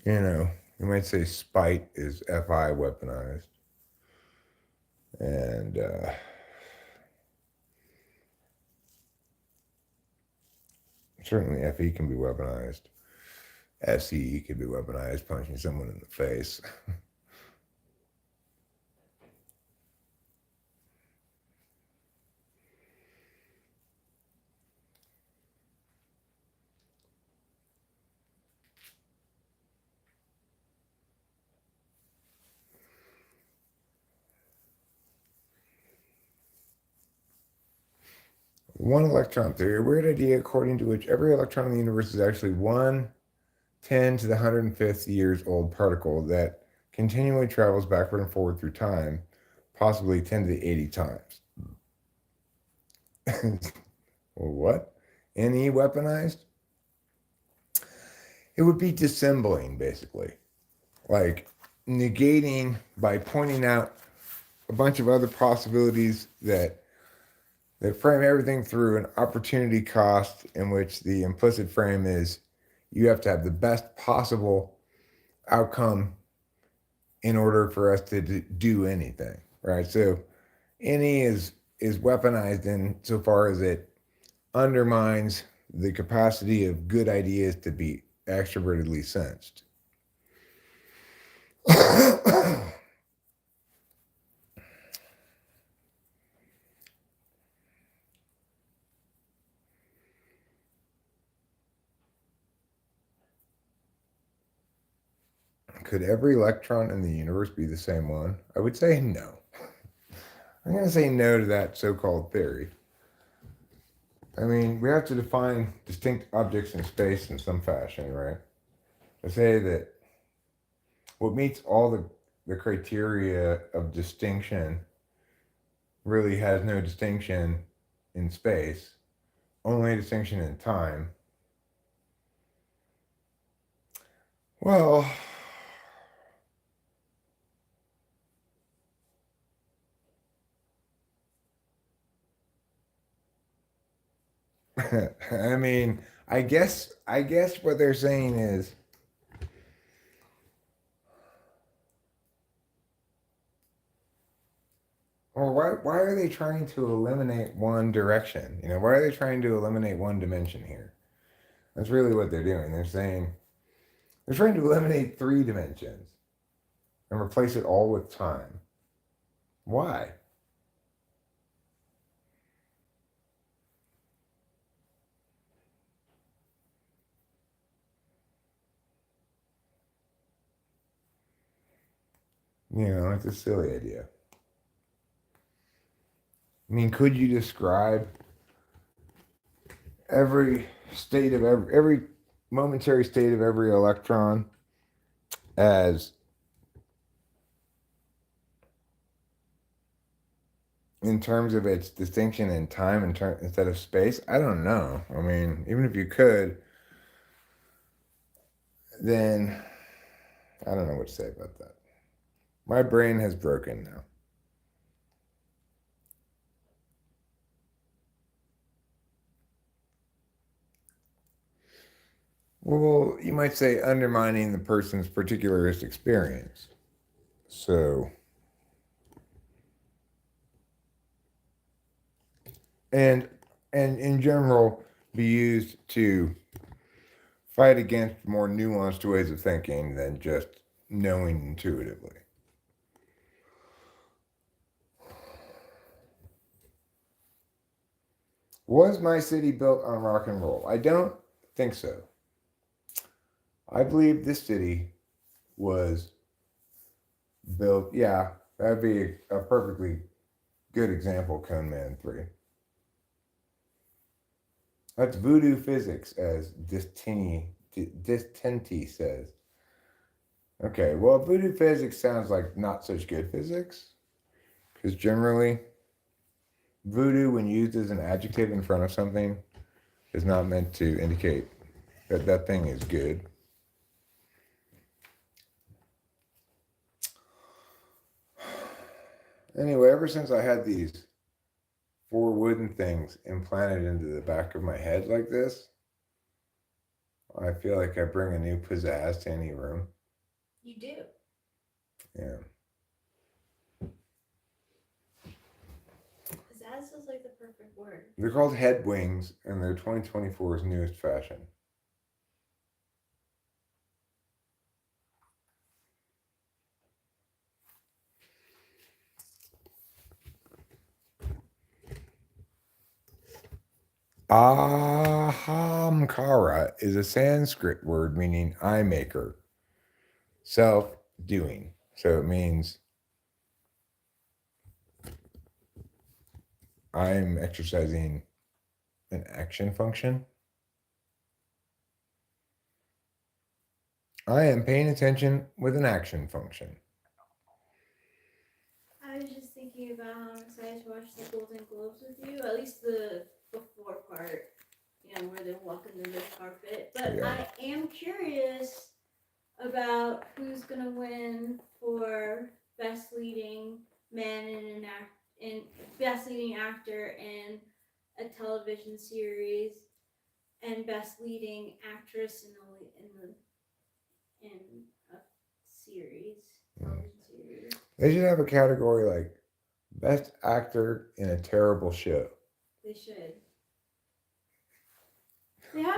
You might say spite is FI weaponized. And certainly FE can be weaponized. SE can be weaponized, punching someone in the face. One electron theory, a weird idea according to which every electron in the universe is actually 1/10 to the 105th years old particle that continually travels backward and forward through time, possibly 10 to the 80 times. Well, what? NE weaponized? It would be dissembling, basically. Like negating by pointing out a bunch of other possibilities that frame everything through an opportunity cost in which the implicit frame is you have to have the best possible outcome in order for us to do anything, right? So NE is weaponized in so far as it undermines the capacity of good ideas to be extrovertedly sensed. Could every electron in the universe be the same one? I would say no. I'm going to say no to that so-called theory. I mean, we have to define distinct objects in space in some fashion, right? To say that what meets all the criteria of distinction really has no distinction in space, only a distinction in time. Well, I mean, I guess what they're saying is well, why are they trying to eliminate one direction? Why are they trying to eliminate one dimension here? That's really what they're doing. They're saying they're trying to eliminate 3 dimensions and replace it all with time. Why? It's a silly idea. I mean, could you describe every state of every momentary state of every electron as in terms of its distinction in time instead of space. I don't know. I mean, even if you could, then I don't know what to say about that. My brain has broken now. Well, you might say undermining the person's particularist experience. So, and in general, be used to fight against more nuanced ways of thinking than just knowing intuitively. Was my city built on rock and roll? I don't think so. I believe this city was built, yeah, that'd be a perfectly good example, Cone Man 3. That's voodoo physics, as Distenti says. Okay, well, voodoo physics sounds like not such good physics, because generally, voodoo, when used as an adjective in front of something, is not meant to indicate that that thing is good. Anyway, ever since I had these 4 wooden things implanted into the back of my head like this, I feel like I bring a new pizzazz to any room. You do. Yeah. Pizzazz is like the perfect word. They're called head wings, and they're 2024's newest fashion. Ahamkara is a Sanskrit word meaning eye maker, self-doing. So it means I'm exercising an action function. I am paying attention with an action function. I was just thinking about how I'm excited to watch the Golden Globes with you. At least the before part, where they walk in the red carpet. But Yeah. I am curious about who's gonna win for best leading man in best leading actor in a television series and best leading actress in a series, television series. They should have a category like best actor in a terrible show. They should.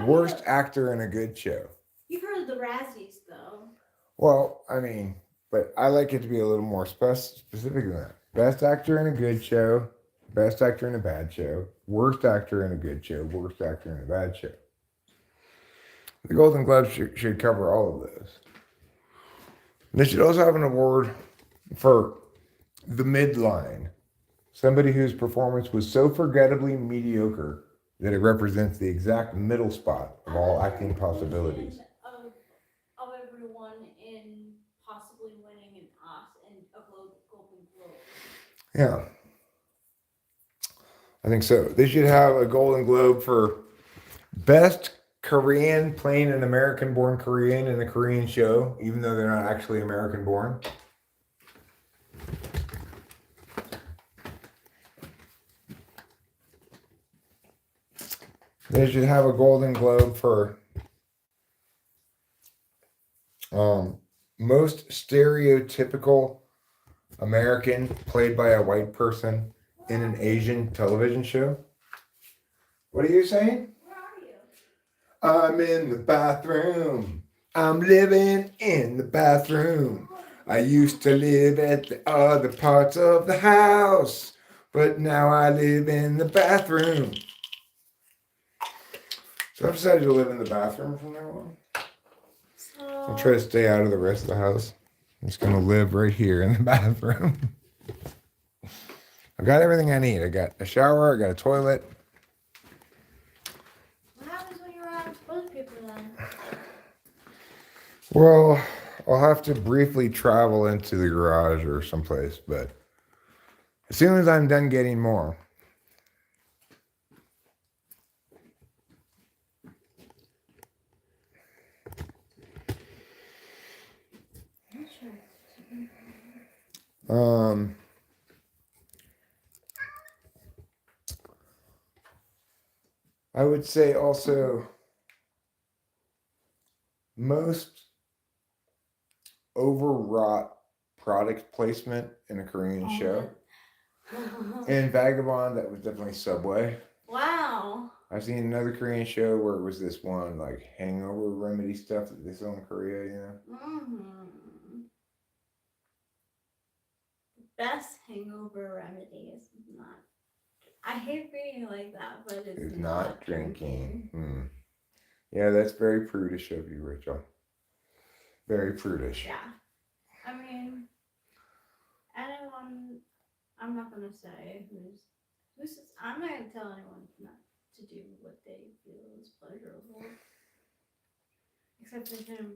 Worst actor in a good show. You've heard of the Razzies, though. Well, I mean, but I like it to be a little more specific than that. Best actor in a good show, best actor in a bad show, worst actor in a good show, worst actor in a bad show. The Golden Globes should cover all of those. They should also have an award for the midline. Somebody whose performance was so forgettably mediocre that it represents the exact middle spot of all acting possibilities. Of everyone in possibly winning a Golden Globe. Yeah. I think so. They should have a Golden Globe for best Korean playing an American-born Korean in a Korean show, even though they're not actually American-born. They should have a Golden Globe for most stereotypical American played by a white person in an Asian television show. What are you saying? Where are you? I'm in the bathroom. I'm living in the bathroom. I used to live at the other parts of the house, but now I live in the bathroom. So I've decided to live in the bathroom from now on. I'll try to stay out of the rest of the house. I'm just going to live right here in the bathroom. I've got everything I need. I got a shower, I got a toilet. What happens when you're out of toilet paper then? Well, I'll have to briefly travel into the garage or someplace, but as soon as I'm done getting more. I would say also most overwrought product placement in a Korean show. And Vagabond, that was definitely Subway. Wow. I've seen another Korean show where it was this one like hangover remedy stuff that they sell in Korea, you know? Mm-hmm. Best hangover remedy is not. I hate reading like that, but it's not drinking. Yeah, that's very prudish of you, Rachel. Very prudish. Yeah. I mean, anyone, I'm not going to say who's, I'm not going to tell anyone not to do what they feel is pleasurable. Except for him,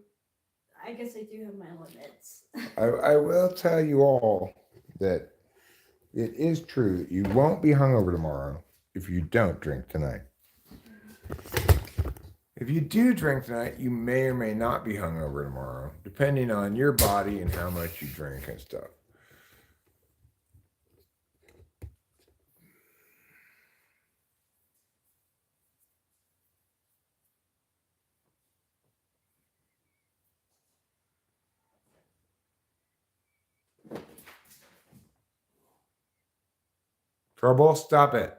I guess I do have my limits. I will tell you all that it is true that you won't be hungover tomorrow if you don't drink tonight. If you do drink tonight, you may or may not be hungover tomorrow, depending on your body and how much you drink and stuff. Trouble, stop it.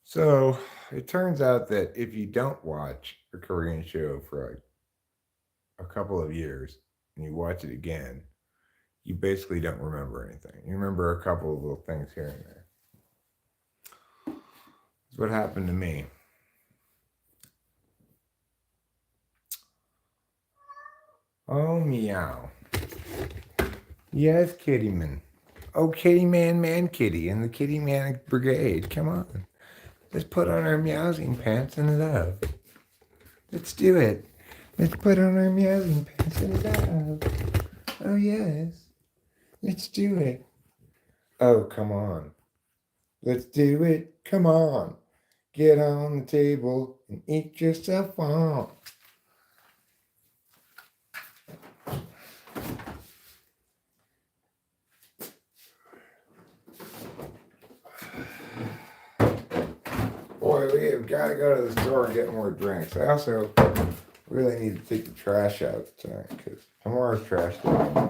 So it turns out that if you don't watch a Korean show for like a couple of years and you watch it again, you basically don't remember anything. You remember a couple of little things here and there. That's what happened to me. Oh, meow. Yes, kitty man. Oh, kitty man, kitty, and the kitty man brigade. Come on. Let's put on our meowsing pants and love. Let's do it. Let's put on our meowsing pants and love. Oh, yes. Let's do it. Oh, come on. Let's do it. Come on. Get on the table and eat yourself on. Boy, we have got to go to the store and get more drinks. I also really need to take the trash out tonight because tomorrow's trash day.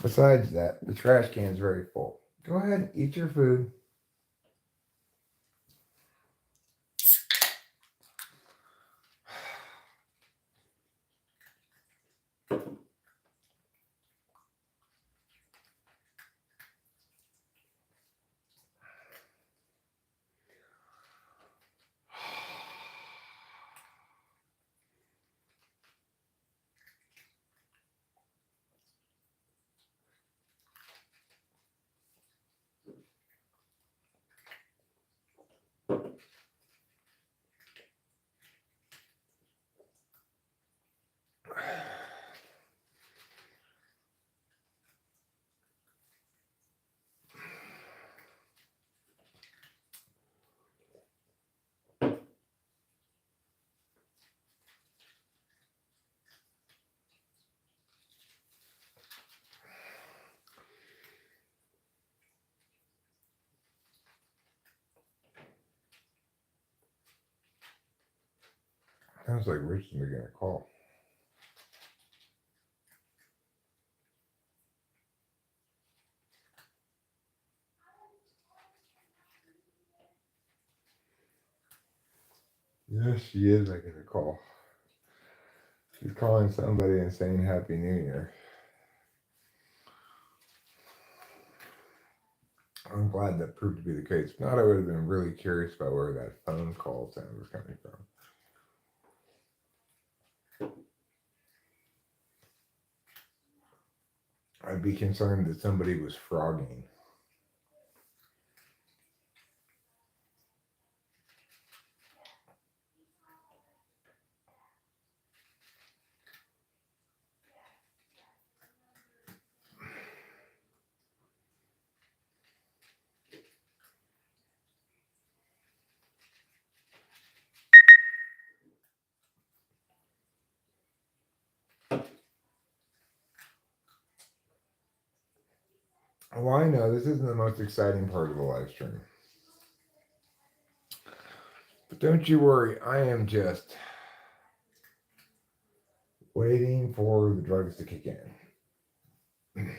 Besides that, the trash can is very full. Go ahead and eat your food. Sounds like Richard's making a call. Yes, she is making a call. She's calling somebody and saying Happy New Year. I'm glad that proved to be the case. If not, I would have been really curious about where that phone call sound was coming from. I'd be concerned that somebody was frogging. Well, I know this isn't the most exciting part of the live stream. But don't you worry, I am just waiting for the drugs to kick in. I'm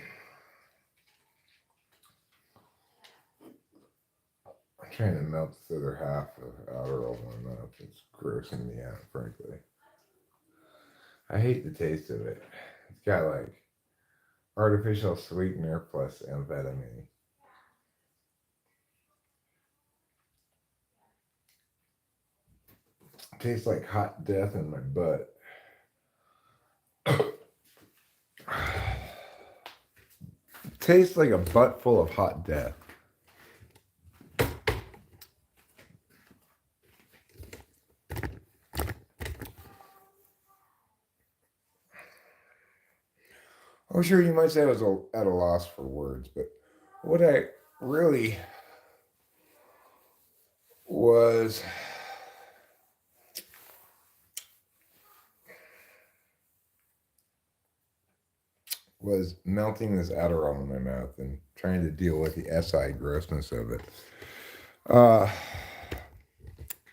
trying to melt the other half of Adderall in my mouth. It's grossing me out, frankly. I hate the taste of it. It's got like artificial sweetener plus amphetamine. It tastes like hot death in my butt. It tastes like a butt full of hot death. Oh, sure, you might say I was at a loss for words, but what I really was melting this Adderall in my mouth and trying to deal with the SI grossness of it.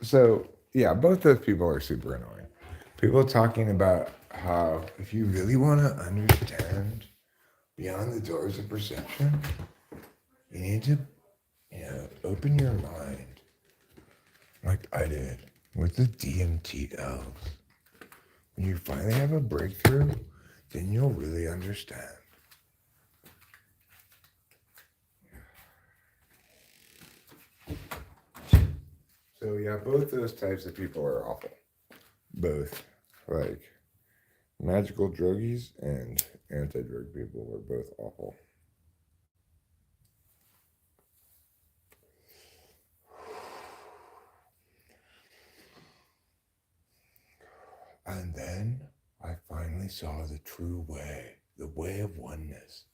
So yeah, both those people are super annoying. People talking about how if you really want to understand beyond the doors of perception, you need to, open your mind, like I did with the DMT elves. When you finally have a breakthrough, then you'll really understand. So yeah, both those types of people are awful. Both, like magical druggies and anti-drug people, are both awful. And then I finally saw the true way, the way of oneness.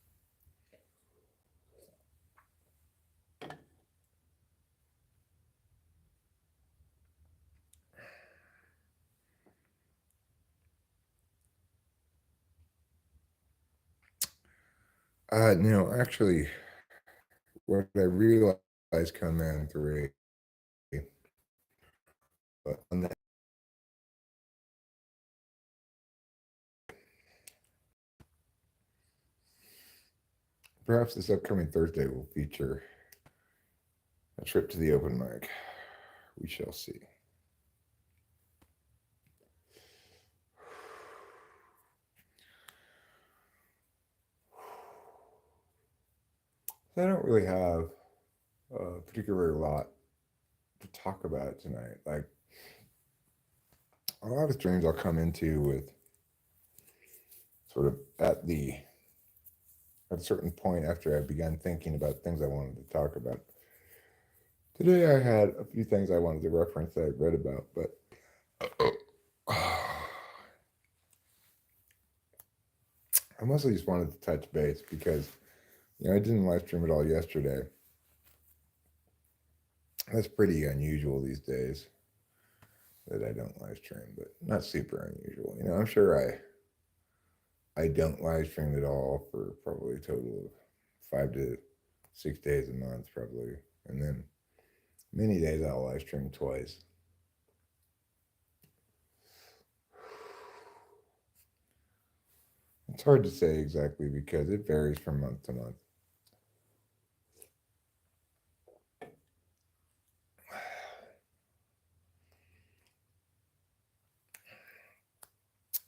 No, actually, what I realized coming through, but on that, perhaps this upcoming Thursday will feature a trip to the open mic. We shall see. I don't really have a particular lot to talk about tonight. Like a lot of streams I'll come into with sort of at a certain point after I've begun thinking about things I wanted to talk about. Today I had a few things I wanted to reference that I read about, but I mostly just wanted to touch base because I didn't live stream at all yesterday. That's pretty unusual these days that I don't live stream, but not super unusual. I'm sure I don't live stream at all for probably a total of 5 to 6 days a month, probably, and then many days I'll live stream twice. It's hard to say exactly because it varies from month to month.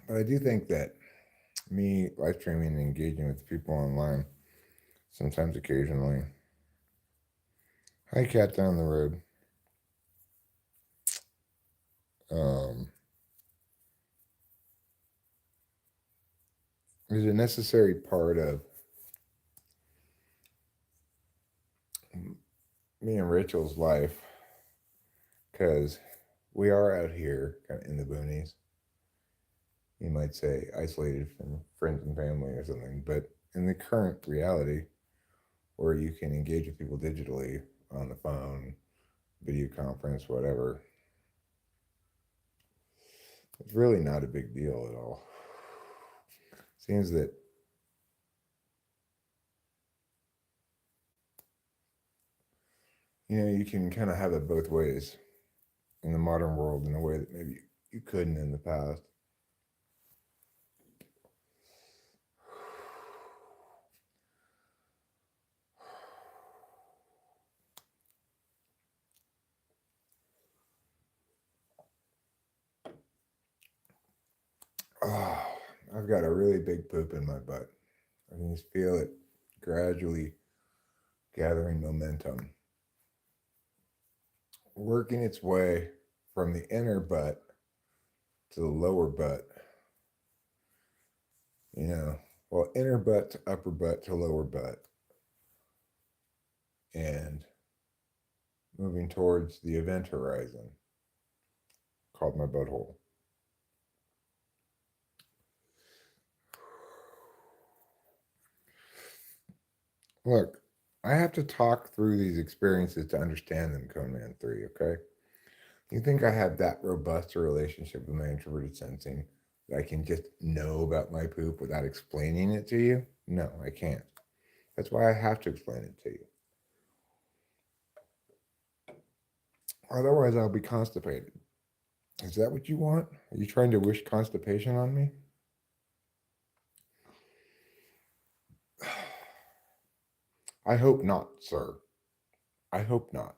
But I do think that me live streaming and engaging with people online, sometimes occasionally. Hi, cat down the road. Is a necessary part of me and Rachel's life, because we are out here kind of in the boonies. You might say isolated from friends and family or something, but in the current reality where you can engage with people digitally on the phone, video conference, whatever, it's really not a big deal at all. Seems that you can kind of have it both ways in the modern world in a way that maybe you couldn't in the past. Oh, I've got a really big poop in my butt. I can just feel it gradually gathering momentum, working its way from the inner butt to the lower butt. Well, inner butt to upper butt to lower butt, and moving towards the event horizon called my butthole. Look, I have to talk through these experiences to understand them, Conan 3, okay? You think I have that robust a relationship with my introverted sensing that I can just know about my poop without explaining it to you? No, I can't. That's why I have to explain it to you. Otherwise, I'll be constipated. Is that what you want? Are you trying to wish constipation on me? I hope not, sir. I hope not.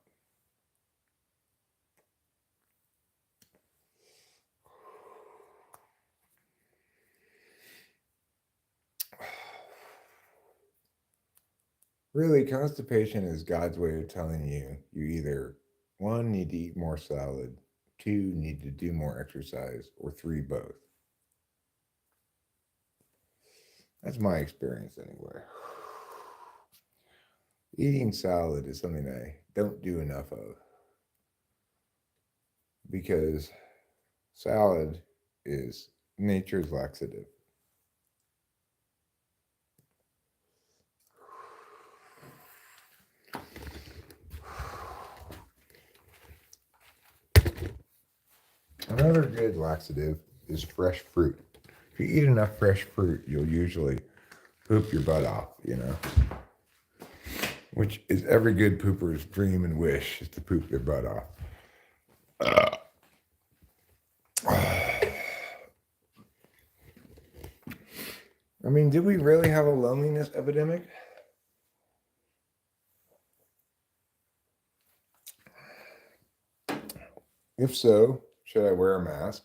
Really, constipation is God's way of telling you either, one, need to eat more salad, two, need to do more exercise, or three, both. That's my experience anyway. Eating salad is something I don't do enough of because salad is nature's laxative. Another good laxative is fresh fruit. If you eat enough fresh fruit, you'll usually poop your butt off, which is every good pooper's dream and wish, is to poop their butt off. I mean, do we really have a loneliness epidemic? If so, should I wear a mask?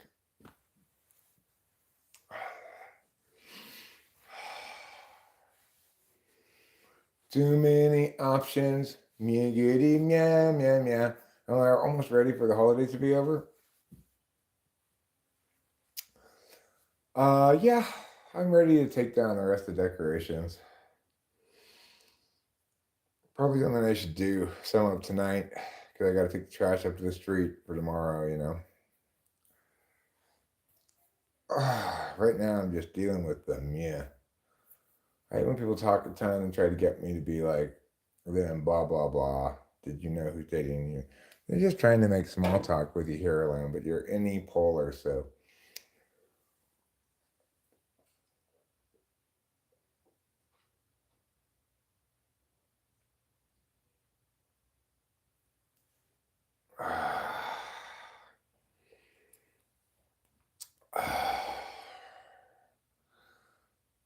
Too many options. Meow, goody, meow, meow, meow. Am I almost ready for the holidays to be over? Yeah, I'm ready to take down the rest of the decorations. Probably something I should do some of tonight because I got to take the trash up to the street for tomorrow. Right now, I'm just dealing with them. Yeah. I hate when people talk a ton and try to get me to be like, then blah, blah, blah. Did you know who's dating you? They're just trying to make small talk with you here alone, but you're unipolar, so.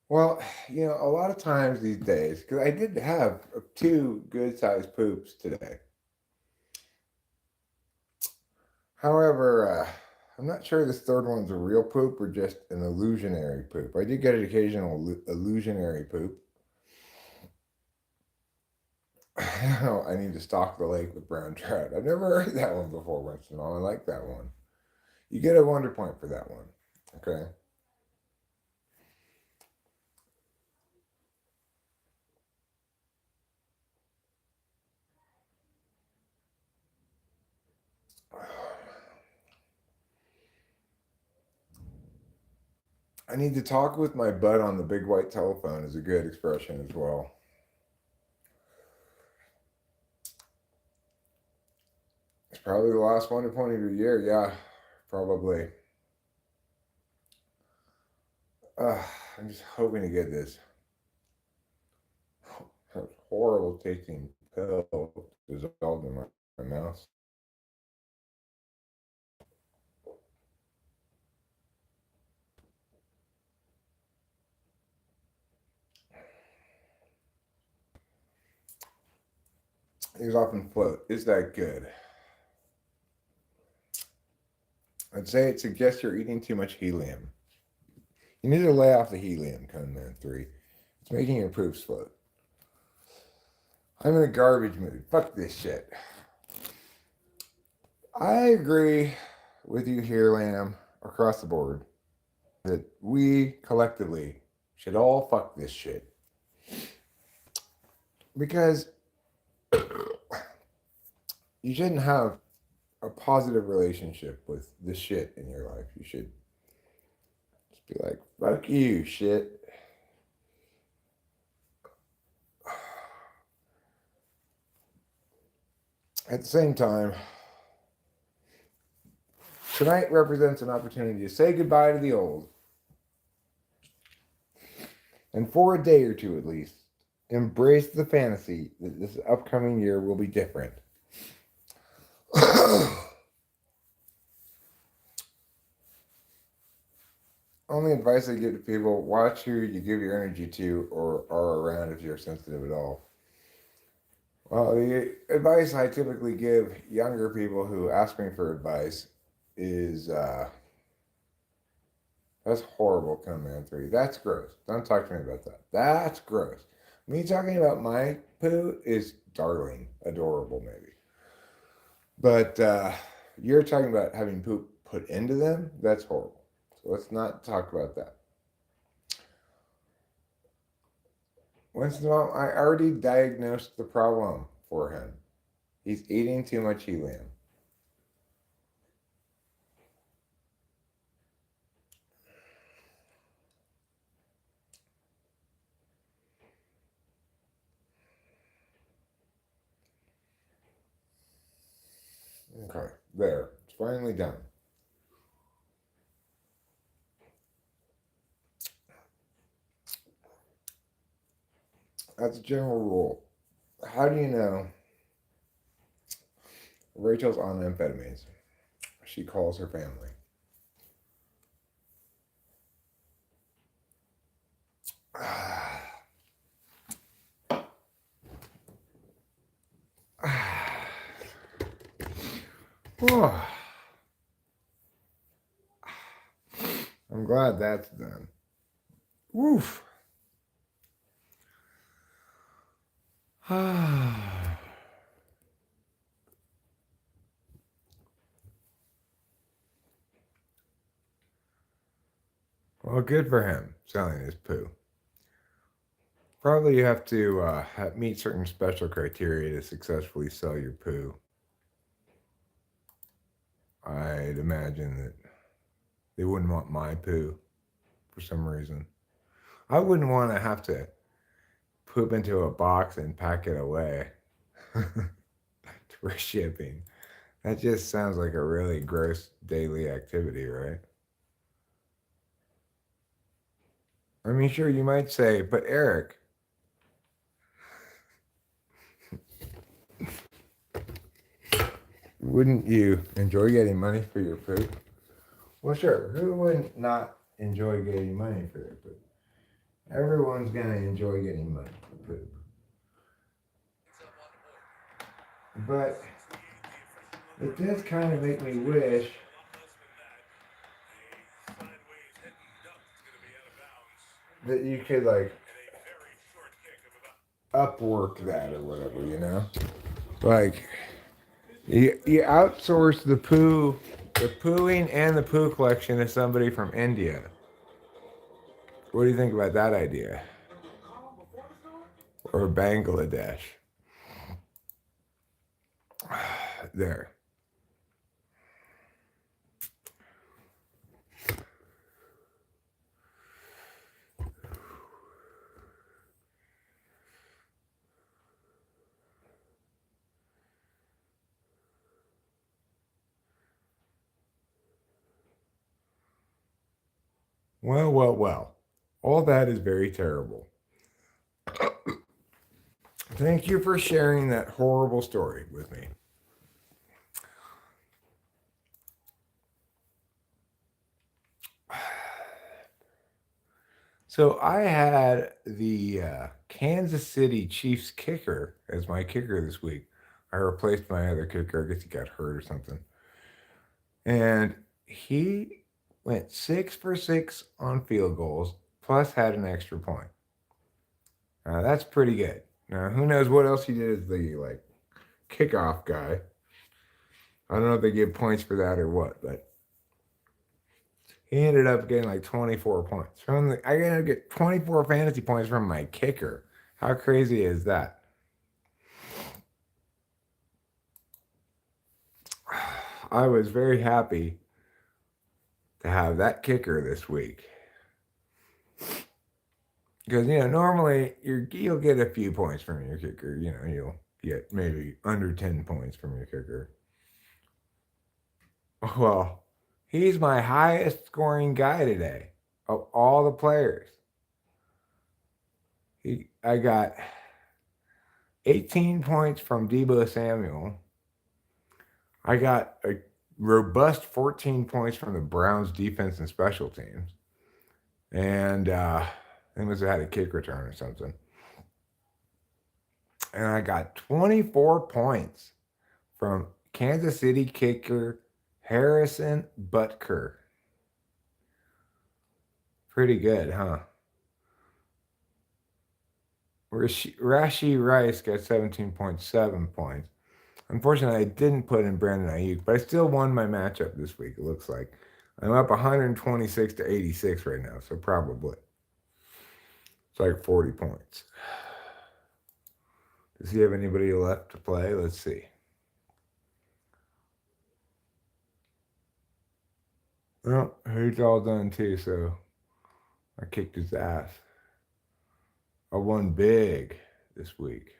Well, a lot of times these days, because I did have two good-sized poops today. However, I'm not sure this third one's a real poop or just an illusionary poop. I did get an occasional illusionary poop. I need to stock the lake with brown trout. I've never heard that one before, Winston. I like that one. You get a wonder point for that one. Okay. I need to talk with my butt on the big white telephone is a good expression as well. It's probably the last one point of your year. Yeah, probably. I'm just hoping to get this horrible tasting pill dissolved in my mouth. These often float. Is that good? I'd say it suggests you're eating too much helium. You need to lay off the helium, Conman 3. It's making your proofs float. I'm in a garbage mood. Fuck this shit. I agree with you here, Lamb, across the board, that we collectively should all fuck this shit. Because you shouldn't have a positive relationship with the shit in your life. You should just be like, fuck you, shit. At the same time, tonight represents an opportunity to say goodbye to the old. And for a day or two at least, embrace the fantasy that this upcoming year will be different. Only advice I give to people, watch who you give your energy to or are around if you're sensitive at all. Well, the advice I typically give younger people who ask me for advice is, that's horrible, Command 3. That's gross. Don't talk to me about that. That's gross. Me talking about my poo is darling, adorable, maybe. But you're talking about having poop put into them? That's horrible. So let's not talk about that. Winston, I already diagnosed the problem for him. He's eating too much helium. Okay, there. It's finally done. That's a general rule. How do you know Rachel's on amphetamines? She calls her family. I'm glad that's done. Woof. Well, good for him selling his poo. Probably you have to meet certain special criteria to successfully sell your poo. I'd imagine that they wouldn't want my poo for some reason. I wouldn't want to have to poop into a box and pack it away for shipping. That just sounds like a really gross daily activity, right? I mean, sure, you might say, but Eric, wouldn't you enjoy getting money for your poop? Well, sure, who wouldn't not enjoy getting money for their poop? Everyone's going to enjoy getting money for poop. But it does kind of make me wish that you could, like, upwork that or whatever, you know? Like, you outsource the pooing and the poo collection to somebody from India. What do you think about that idea? Or Bangladesh? There. Well, well, well. All that is very terrible. Thank you for sharing that horrible story with me. So I had the Kansas City Chiefs kicker as my kicker this week. I replaced my other kicker. I guess he got hurt or something. And he went 6 for 6 on field goals, plus had an extra point. That's pretty good. Now, who knows what else he did as the kickoff guy. I don't know if they give points for that or what, but he ended up getting like 24 points. I ended up getting 24 fantasy points from my kicker. How crazy is that? I was very happy to have that kicker this week. Because, normally you'll get a few points from your kicker. You'll get maybe under 10 points from your kicker. Well, he's my highest scoring guy today of all the players. I got 18 points from Deebo Samuel. I got a robust 14 points from the Browns defense and special teams. And they must have had a kick return or something. And I got 24 points from Kansas City kicker Harrison Butker. Pretty good, huh? Rashi Rice got 17.7 points. Unfortunately, I didn't put in Brandon Ayuk, but I still won my matchup this week, it looks like. I'm up 126 to 86 right now, so probably. It's like 40 points. Does he have anybody left to play? Let's see. Well, he's all done too, so I kicked his ass. I won big this week.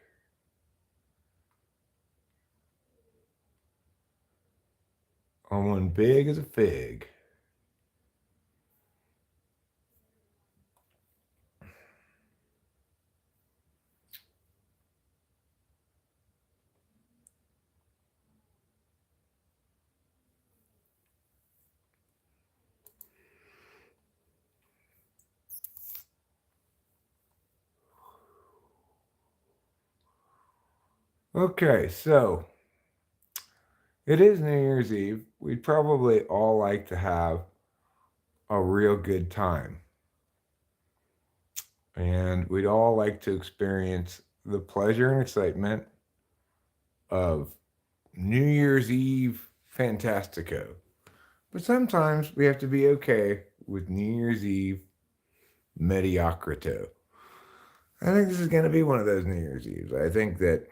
I won big as a fig. Okay, so it is New Year's Eve. We'd probably all like to have a real good time. And we'd all like to experience the pleasure and excitement of New Year's Eve Fantastico. But sometimes we have to be okay with New Year's Eve mediocrito. I think this is going to be one of those New Year's Eves. I think that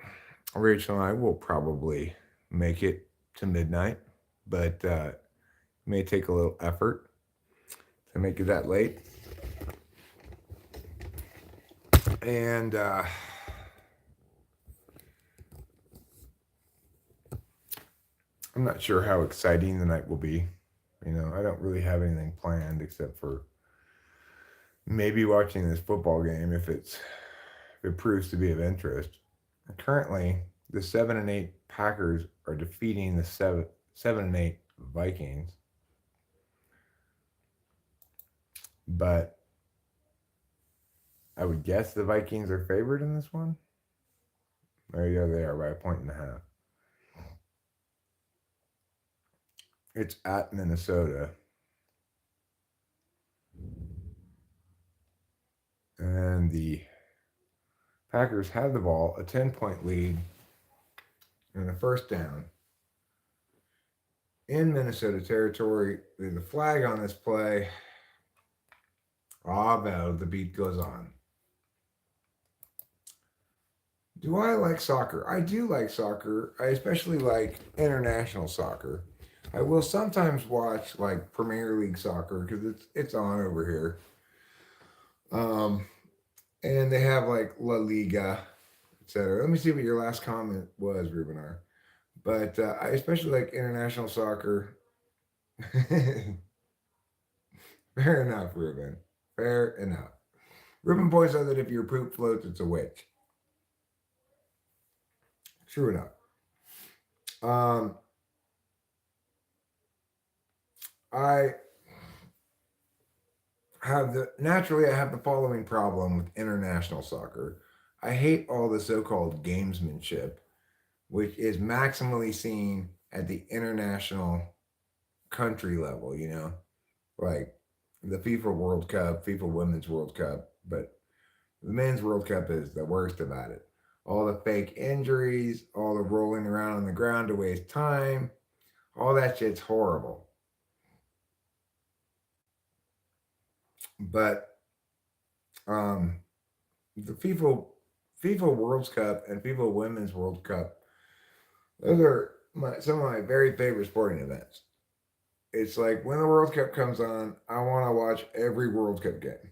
Rachel and I will probably make it to midnight, but it may take a little effort to make it that late. And I'm not sure how exciting the night will be. I don't really have anything planned except for maybe watching this football game if it proves to be of interest. Currently, the 7-8 Packers are defeating the 7-8 Vikings. But I would guess the Vikings are favored in this one. There you go, they are by 1.5. It's at Minnesota. And the Packers have the ball, a 10-point lead, and a first down. In Minnesota territory, there's a flag on this play. Well, the beat goes on. Do I like soccer? I do like soccer. I especially like international soccer. I will sometimes watch like Premier League soccer because it's on over here. And they have like La Liga, etc. Let me see what your last comment was, Rubenar. But I especially like international soccer. Fair enough, Ruben. Fair enough. Ruben points out that if your poop floats, it's a witch. True enough. Um, I I have the following problem with international soccer. I hate all the so-called gamesmanship, which is maximally seen at the international country level. Like the FIFA World Cup, FIFA Women's World Cup, but the Men's World Cup is the worst about it. All the fake injuries, all the rolling around on the ground to waste time, all that shit's horrible. But um, the FIFA World Cup and FIFA Women's World Cup, those are some of my very favorite sporting events. It's like when the World Cup comes on, I want to watch every World Cup game.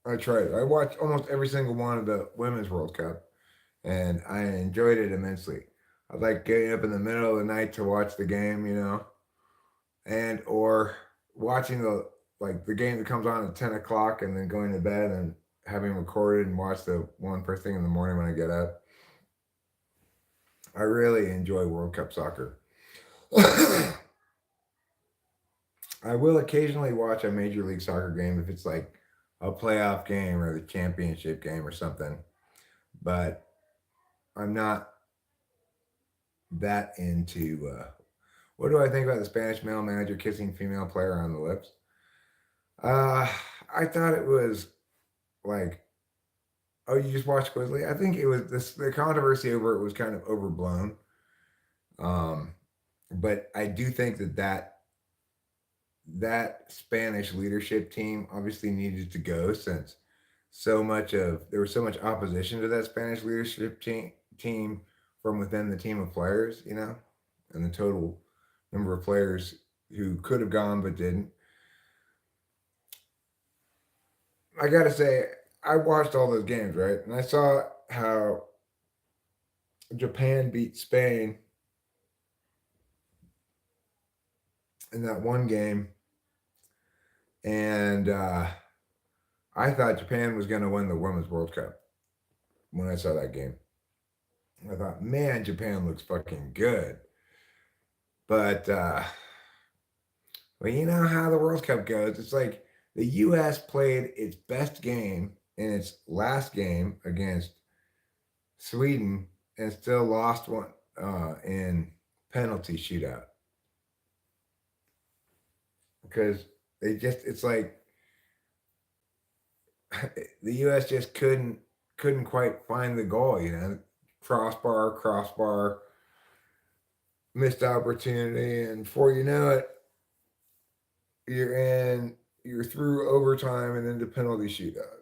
I tried. I watched almost every single one of the Women's World Cup, and I enjoyed it immensely. I like getting up in the middle of the night to watch the game, and or watching the game that comes on at 10 o'clock, and then going to bed and having recorded and watched the one first thing in the morning when I get up. I really enjoy World Cup soccer. I will occasionally watch a Major League Soccer game if it's like a playoff game or the championship game or something, but I'm not that into. What do I think about the Spanish male manager kissing female player on the lips? Uh, I thought it was like, oh, you just watched Quizzly? I think it was the controversy over it was kind of overblown. Um, but I do think that Spanish leadership team obviously needed to go since there was so much opposition to that Spanish leadership team from within the team of players, and the total number of players who could have gone but didn't. I gotta say, I watched all those games, right? And I saw how Japan beat Spain in that one game, and I thought Japan was going to win the Women's World Cup when I saw that game. I thought, man, Japan looks fucking good. But well, you know how the World Cup goes. It's like the U.S. played its best game in its last game against Sweden and still lost one in penalty shootout because it's like the U.S. just couldn't quite find the goal. Crossbar, missed opportunity, and before you know it, you're through overtime and into penalty shootout.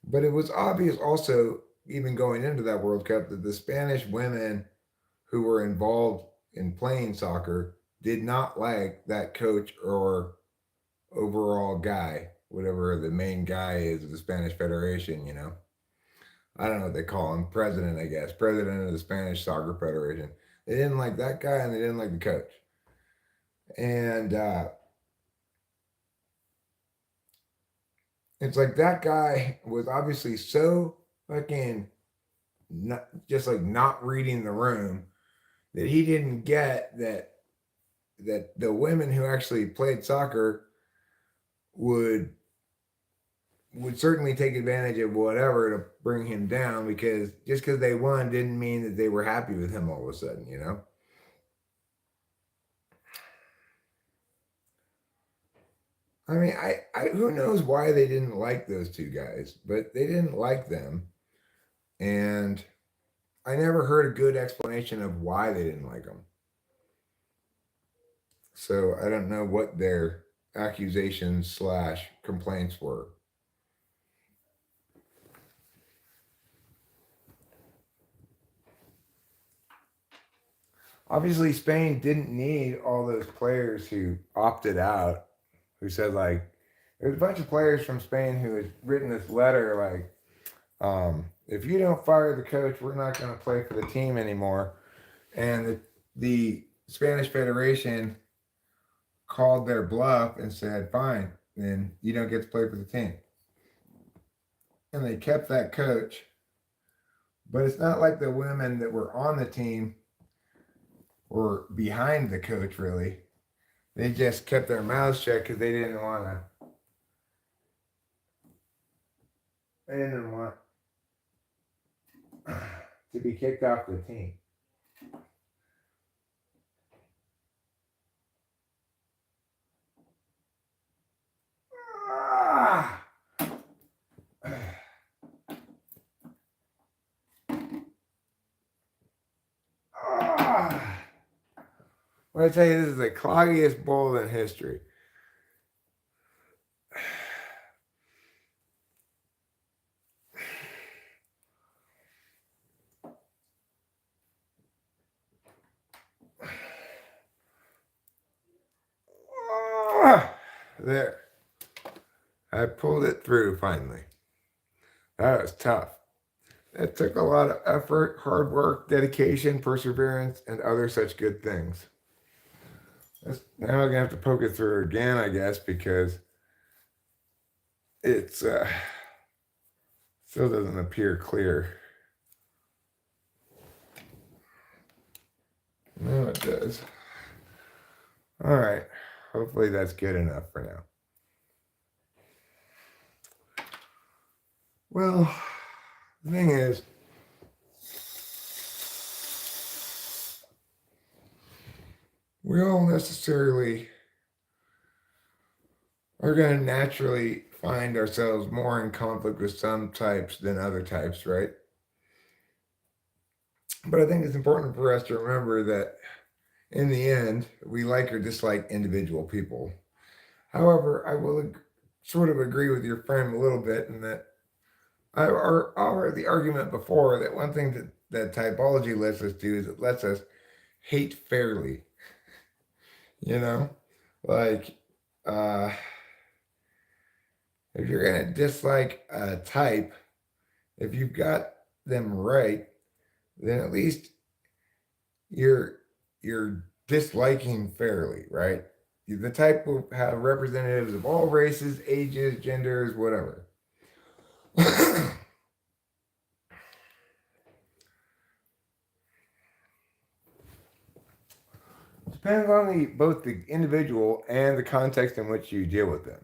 But it was obvious also, even going into that World Cup, that the Spanish women who were involved in playing soccer did not like that coach or overall guy, whatever the main guy is of the Spanish Federation. I don't know what they call him, president, I guess, president of the Spanish Soccer Federation. They didn't like that guy and they didn't like the coach. And it's like that guy was obviously so fucking not reading the room that he didn't get that the women who actually played soccer would certainly take advantage of whatever to bring him down, because just because they won didn't mean that they were happy with him all of a sudden. I mean, I who knows why they didn't like those two guys, but they didn't like them, and I never heard a good explanation of why they didn't like them. So I don't know what their accusations/complaints were. Obviously, Spain didn't need all those players who opted out, who said, like, there's a bunch of players from Spain who had written this letter, like, if you don't fire the coach, we're not going to play for the team anymore. And the Spanish Federation called their bluff and said, fine, then you don't get to play for the team. And they kept that coach. But it's not like the women that were on the team were behind the coach, really. They just kept their mouths shut because they didn't want to be kicked off the team. Ah! When I tell you this is the cloggiest bowl in history. There. I pulled it through finally. That was tough. It took a lot of effort, hard work, dedication, perseverance, and other such good things. Now I'm gonna have to poke it through again, I guess, because it's still doesn't appear clear. No, it does. All right. Hopefully that's good enough for now. Well, the thing is, we all necessarily are going to naturally find ourselves more in conflict with some types than other types, right? But I think it's important for us to remember that in the end, we like or dislike individual people. However, I will sort of agree with your friend a little bit in that I already the argument before that one thing that typology lets us do is it lets us hate fairly. You know, like if you're gonna dislike a type, if you've got them right, then at least you're disliking fairly, right? The type will have representatives of all races, ages, genders, whatever. Depends on both the individual and the context in which you deal with them.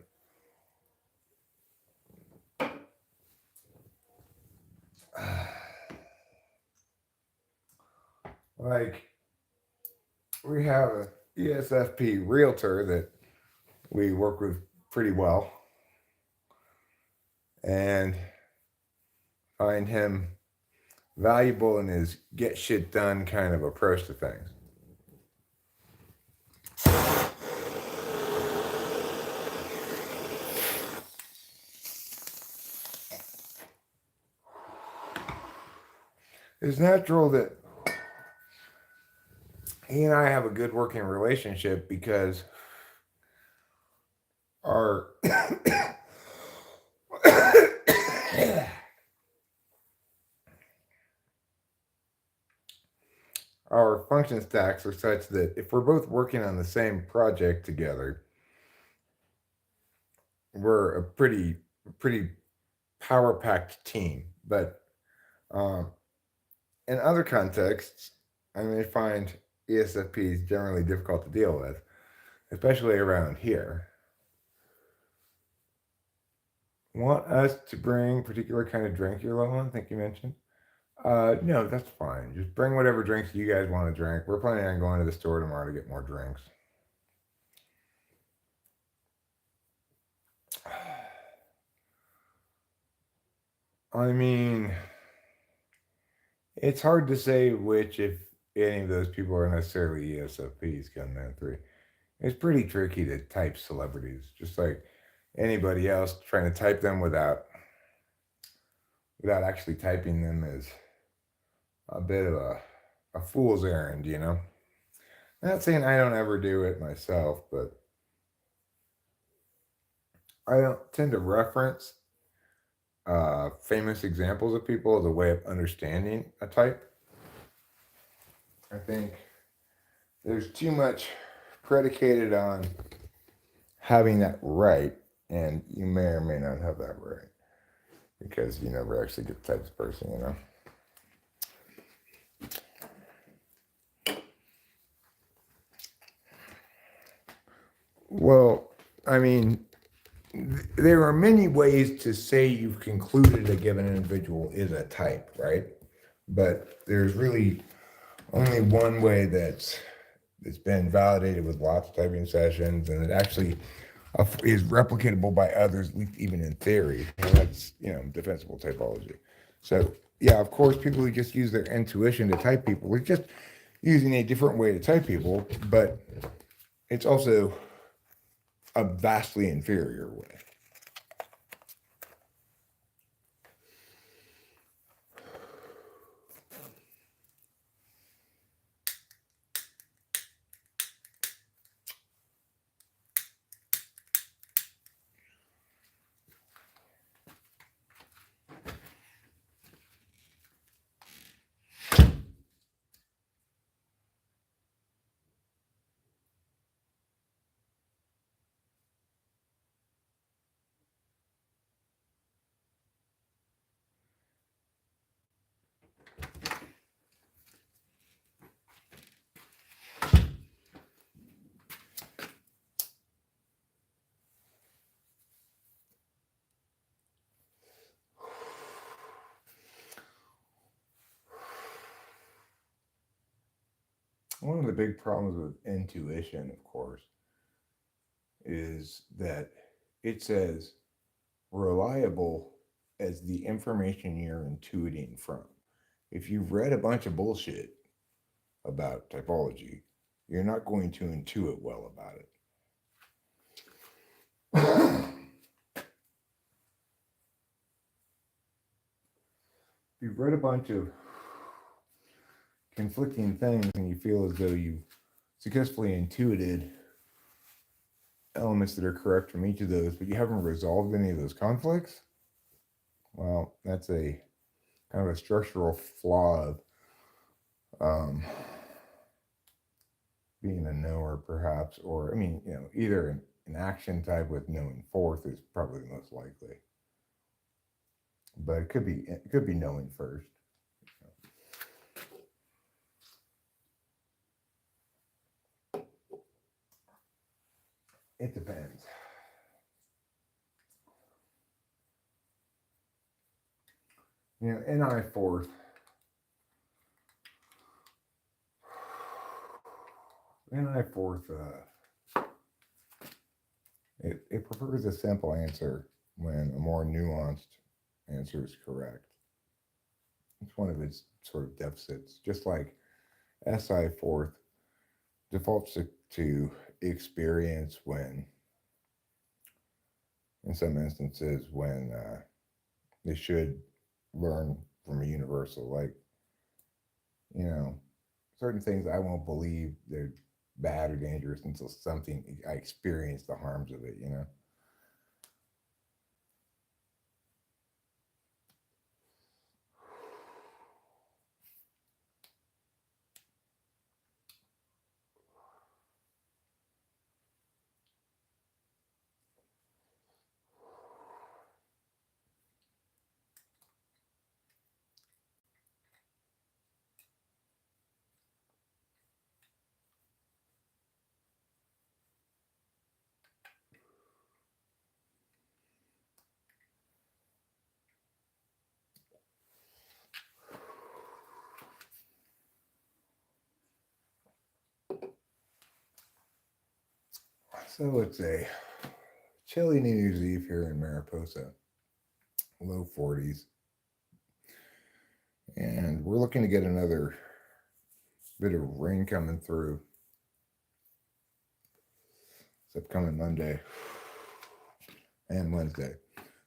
Like, we have a ESFP realtor that we work with pretty well and find him valuable in his get shit done kind of approach to things. It's natural that he and I have a good working relationship because our our function stacks are such that if we're both working on the same project together, we're a pretty power packed team. But in other contexts, I may find ESFPs generally difficult to deal with, especially around here. Want us to bring particular kind of drink you're low on? I think you mentioned. No, that's fine. Just bring whatever drinks you guys want to drink. We're planning on going to the store tomorrow to get more drinks. I mean, it's hard to say which, if any of those people are necessarily ESFPs coming down through. It's pretty tricky to type celebrities, just like anybody else. Trying to type them without actually typing them is a bit of a fool's errand, you know. Not saying I don't ever do it myself, but I don't tend to reference famous examples of people as a way of understanding a type. I think there's too much predicated on having that right, and you may or may not have that right because you never actually get the type of person, you know. Well, I mean, there are many ways to say you've concluded a given individual is a type, right? But there's really only one way it's been validated with lots of typing sessions, and it actually is replicatable by others, at least even in theory, and that's defensible typology. So yeah, of course, people who just use their intuition to type people are just using a different way to type people, but it's also a vastly inferior way. One of the big problems with intuition, of course, is that it says reliable as the information you're intuiting from. If you've read a bunch of bullshit about typology, you're not going to intuit well about it. If you've read a bunch of conflicting things and you feel as though you've successfully intuited elements that are correct from each of those, but you haven't resolved any of those conflicts, well, that's a kind of a structural flaw of being a knower, perhaps, or I mean, either an action type with knowing fourth is probably the most likely, but it could be knowing first. It depends. NI fourth. NI fourth. It prefers a simple answer when a more nuanced answer is correct. It's one of its sort of deficits. Just like SI fourth defaults to experience when, in some instances, when they should learn from a universal. Like, certain things I won't believe they're bad or dangerous until I experience the harms of it. So it's a chilly New Year's Eve here in Mariposa, low 40s. And we're looking to get another bit of rain coming through. It's upcoming Monday and Wednesday.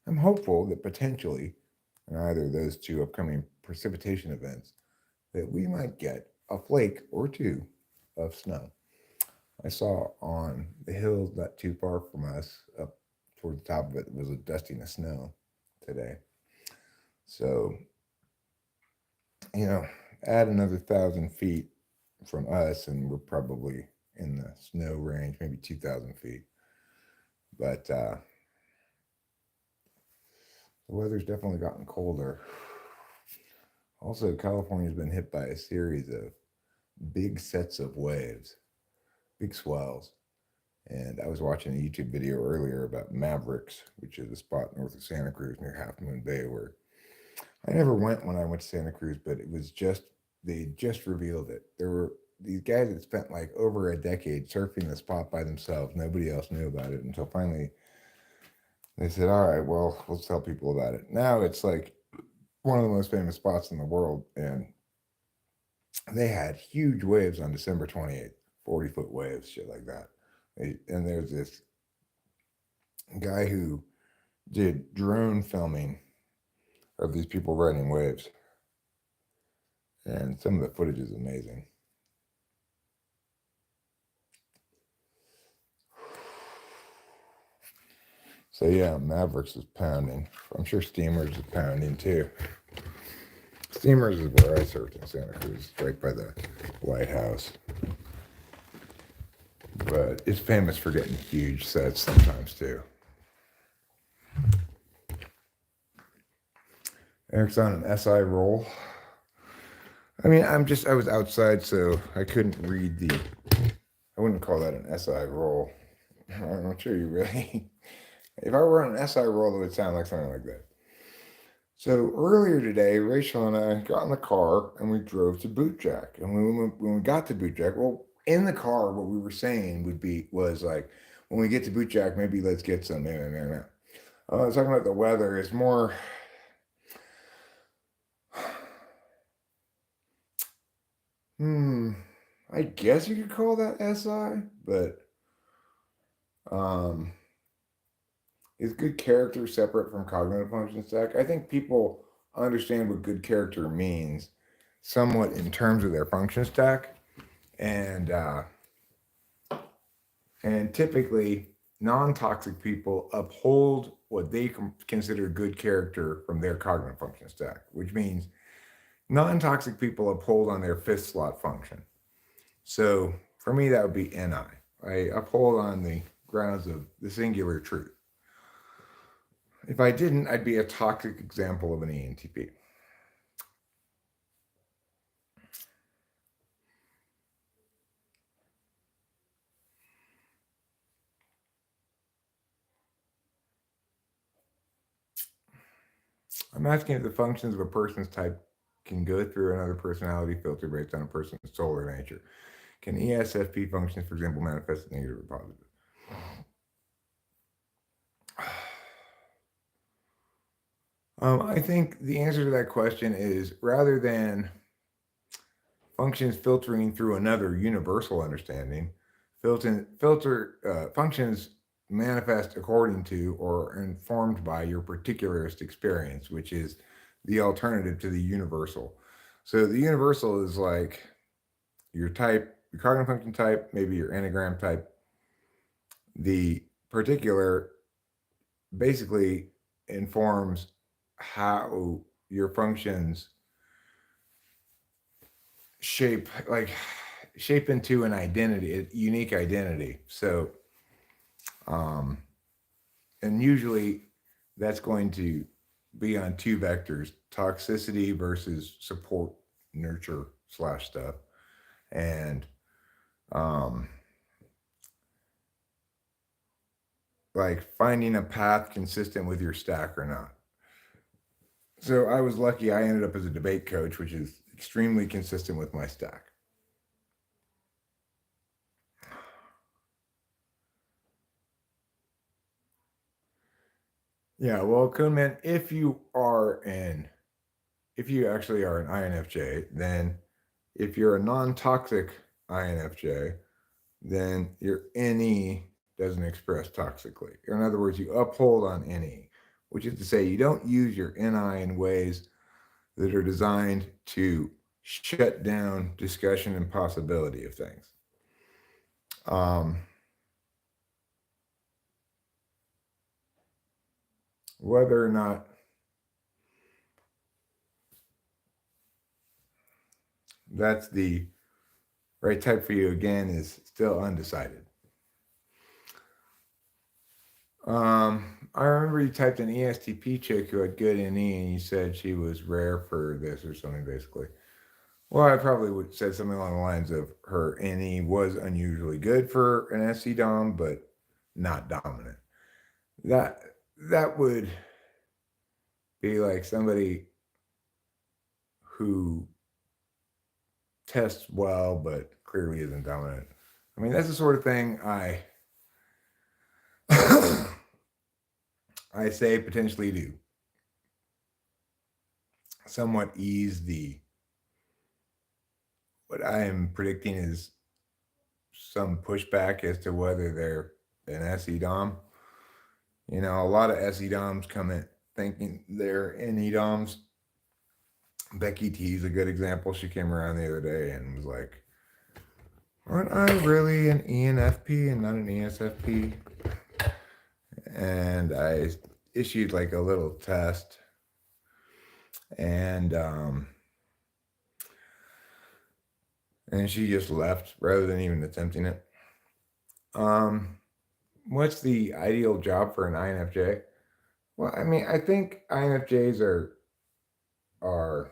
I'm hopeful that potentially in either of those two upcoming precipitation events that we might get a flake or two of snow. I saw on the hills not too far from us, up toward the top of it, was a dusting of snow today. So, add another 1,000 feet from us, and we're probably in the snow range, maybe 2,000 feet. But the weather's definitely gotten colder. Also, California's been hit by a series of big sets of waves, big swells. And I was watching a YouTube video earlier about Mavericks, which is a spot north of Santa Cruz near Half Moon Bay, where I never went when I went to Santa Cruz, but it was they just revealed it. There were these guys that spent like over a decade surfing the spot by themselves. Nobody else knew about it until finally they said, all right, well, we'll tell people about it. Now it's like one of the most famous spots in the world. And they had huge waves on December 28th, 40-foot waves, shit like that. And there's this guy who did drone filming of these people riding waves. And some of the footage is amazing. So yeah, Mavericks is pounding. I'm sure Steamers is pounding too. Steamers is where I surfed in Santa Cruz, right by the White House. But it's famous for getting huge sets sometimes too. Eric's on an SI roll. I mean, I was outside, so I couldn't read I wouldn't call that an SI roll. I'm not sure you really. If I were on an SI roll, it would sound like something like that. So earlier today, Rachel and I got in the car and we drove to Bootjack. And when we got to Bootjack, well, in the car, what we were saying was like, when we get to Bootjack, maybe let's get some. I was talking about the weather. It's more. I guess you could call that SI, but is good character separate from cognitive function stack? I think people understand what good character means somewhat in terms of their function stack, and typically non-toxic people uphold what they consider good character from their cognitive function stack, which means non-toxic people uphold on their fifth slot function. So for me, that would be NI. I uphold on the grounds of the singular truth. If I didn't, I'd be a toxic example of an ENTP. I'm asking if the functions of a person's type can go through another personality filter based on a person's solar nature. Can ESFP functions, for example, manifest negative or positive? I think the answer to that question is, rather than functions filtering through another universal understanding, functions manifest according to or informed by your particularist experience, which is the alternative to the universal. So the universal is like your type, your cognitive function type, maybe your enneagram type. The particular basically informs how your functions shape into an identity, a unique identity. So and usually that's going to be on two vectors: toxicity versus support, nurture / stuff, and like finding a path consistent with your stack or not. So I was lucky. I ended up as a debate coach, which is extremely consistent with my stack. Yeah, well, Kuhnman, if you actually are an INFJ, then if you're a non-toxic INFJ, then your NE doesn't express toxically. In other words, you uphold on NE, which is to say you don't use your NI in ways that are designed to shut down discussion and possibility of things. Whether or not that's the right type for you again is still undecided. I remember you typed an ESTP chick who had good NE and you said she was rare for this or something basically. Well, I probably would said something along the lines of her NE was unusually good for an SC Dom, but not dominant. That that would be like somebody who tests well but clearly isn't dominant. I mean, that's the sort of thing I I say potentially do. Somewhat ease the what I am predicting is some pushback as to whether they're an SE Dom. You know, a lot of SE Doms come in thinking they're NE Doms. Becky T is a good example. She came around the other day and was like, aren't I really an ENFP and not an ESFP? And I issued like a little test. And she just left rather than even attempting it. What's the ideal job for an INFJ? Well, I mean, I think INFJs are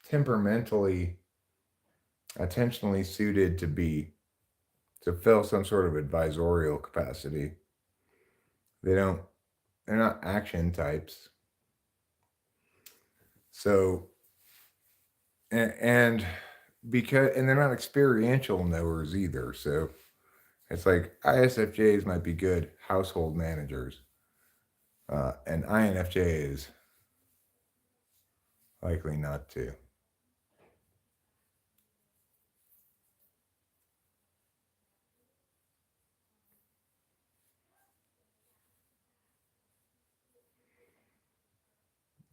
temperamentally, attentionally suited to fill some sort of advisorial capacity. They're not action types. So, and they're not experiential knowers either. So it's like ISFJs might be good household managers, and INFJs likely not to.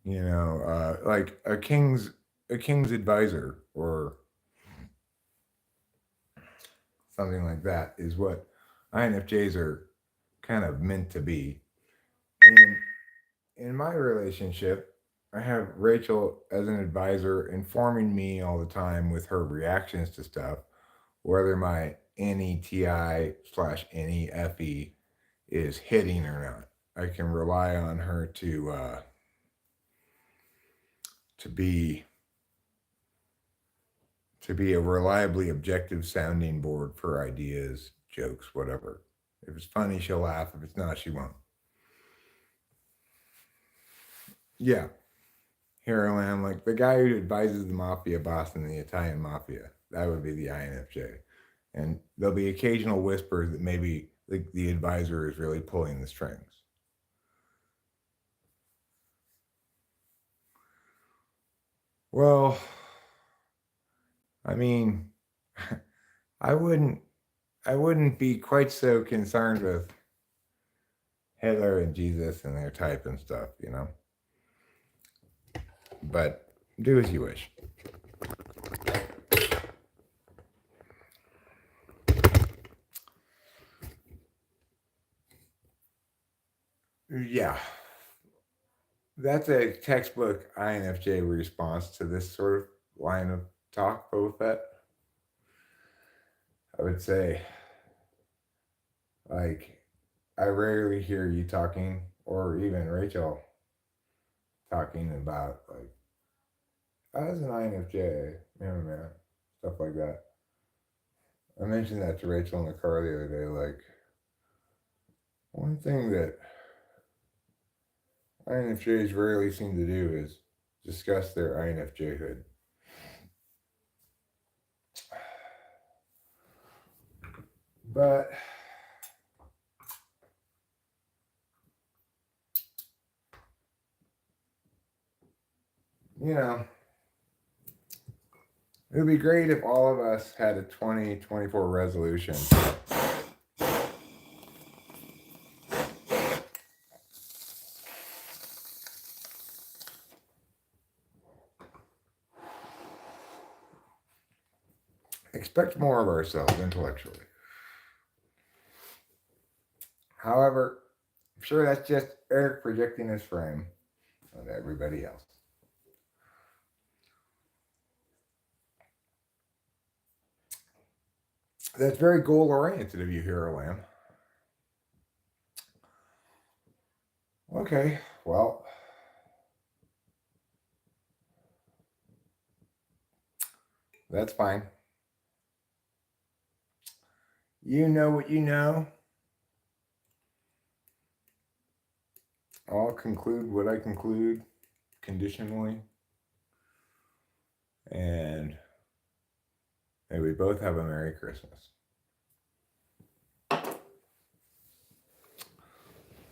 You know, like a king's advisor or something like that is what INFJs are kind of meant to be. And in my relationship, I have Rachel as an advisor informing me all the time with her reactions to stuff, whether my NETI/NEFE is hitting or not. I can rely on her to be a reliably objective sounding board for ideas, jokes, whatever. If it's funny, she'll laugh. If it's not, she won't. Yeah. Here I am, like the guy who advises the mafia boss in the Italian mafia. That would be the INFJ. And there'll be occasional whispers that maybe the advisor is really pulling the strings. Well, I mean, I wouldn't be quite so concerned with Hitler and Jesus and their type and stuff, you know. But do as you wish. Yeah. That's a textbook INFJ response to this sort of line of talk, Boba Fett. I would say, like, I rarely hear you talking, or even Rachel talking about, like, as an INFJ, man, stuff like that. I mentioned that to Rachel in the car the other day, like, one thing that INFJs rarely seem to do is discuss their INFJhood. But you know, it would be great if all of us had a 2024 resolution. Expect more of ourselves intellectually. However, I'm sure that's just Eric projecting his frame on everybody else. That's very goal oriented of you, Hero Lamb. Okay, well, that's fine. You know what you know. I'll conclude what I conclude conditionally. And may we both have a Merry Christmas.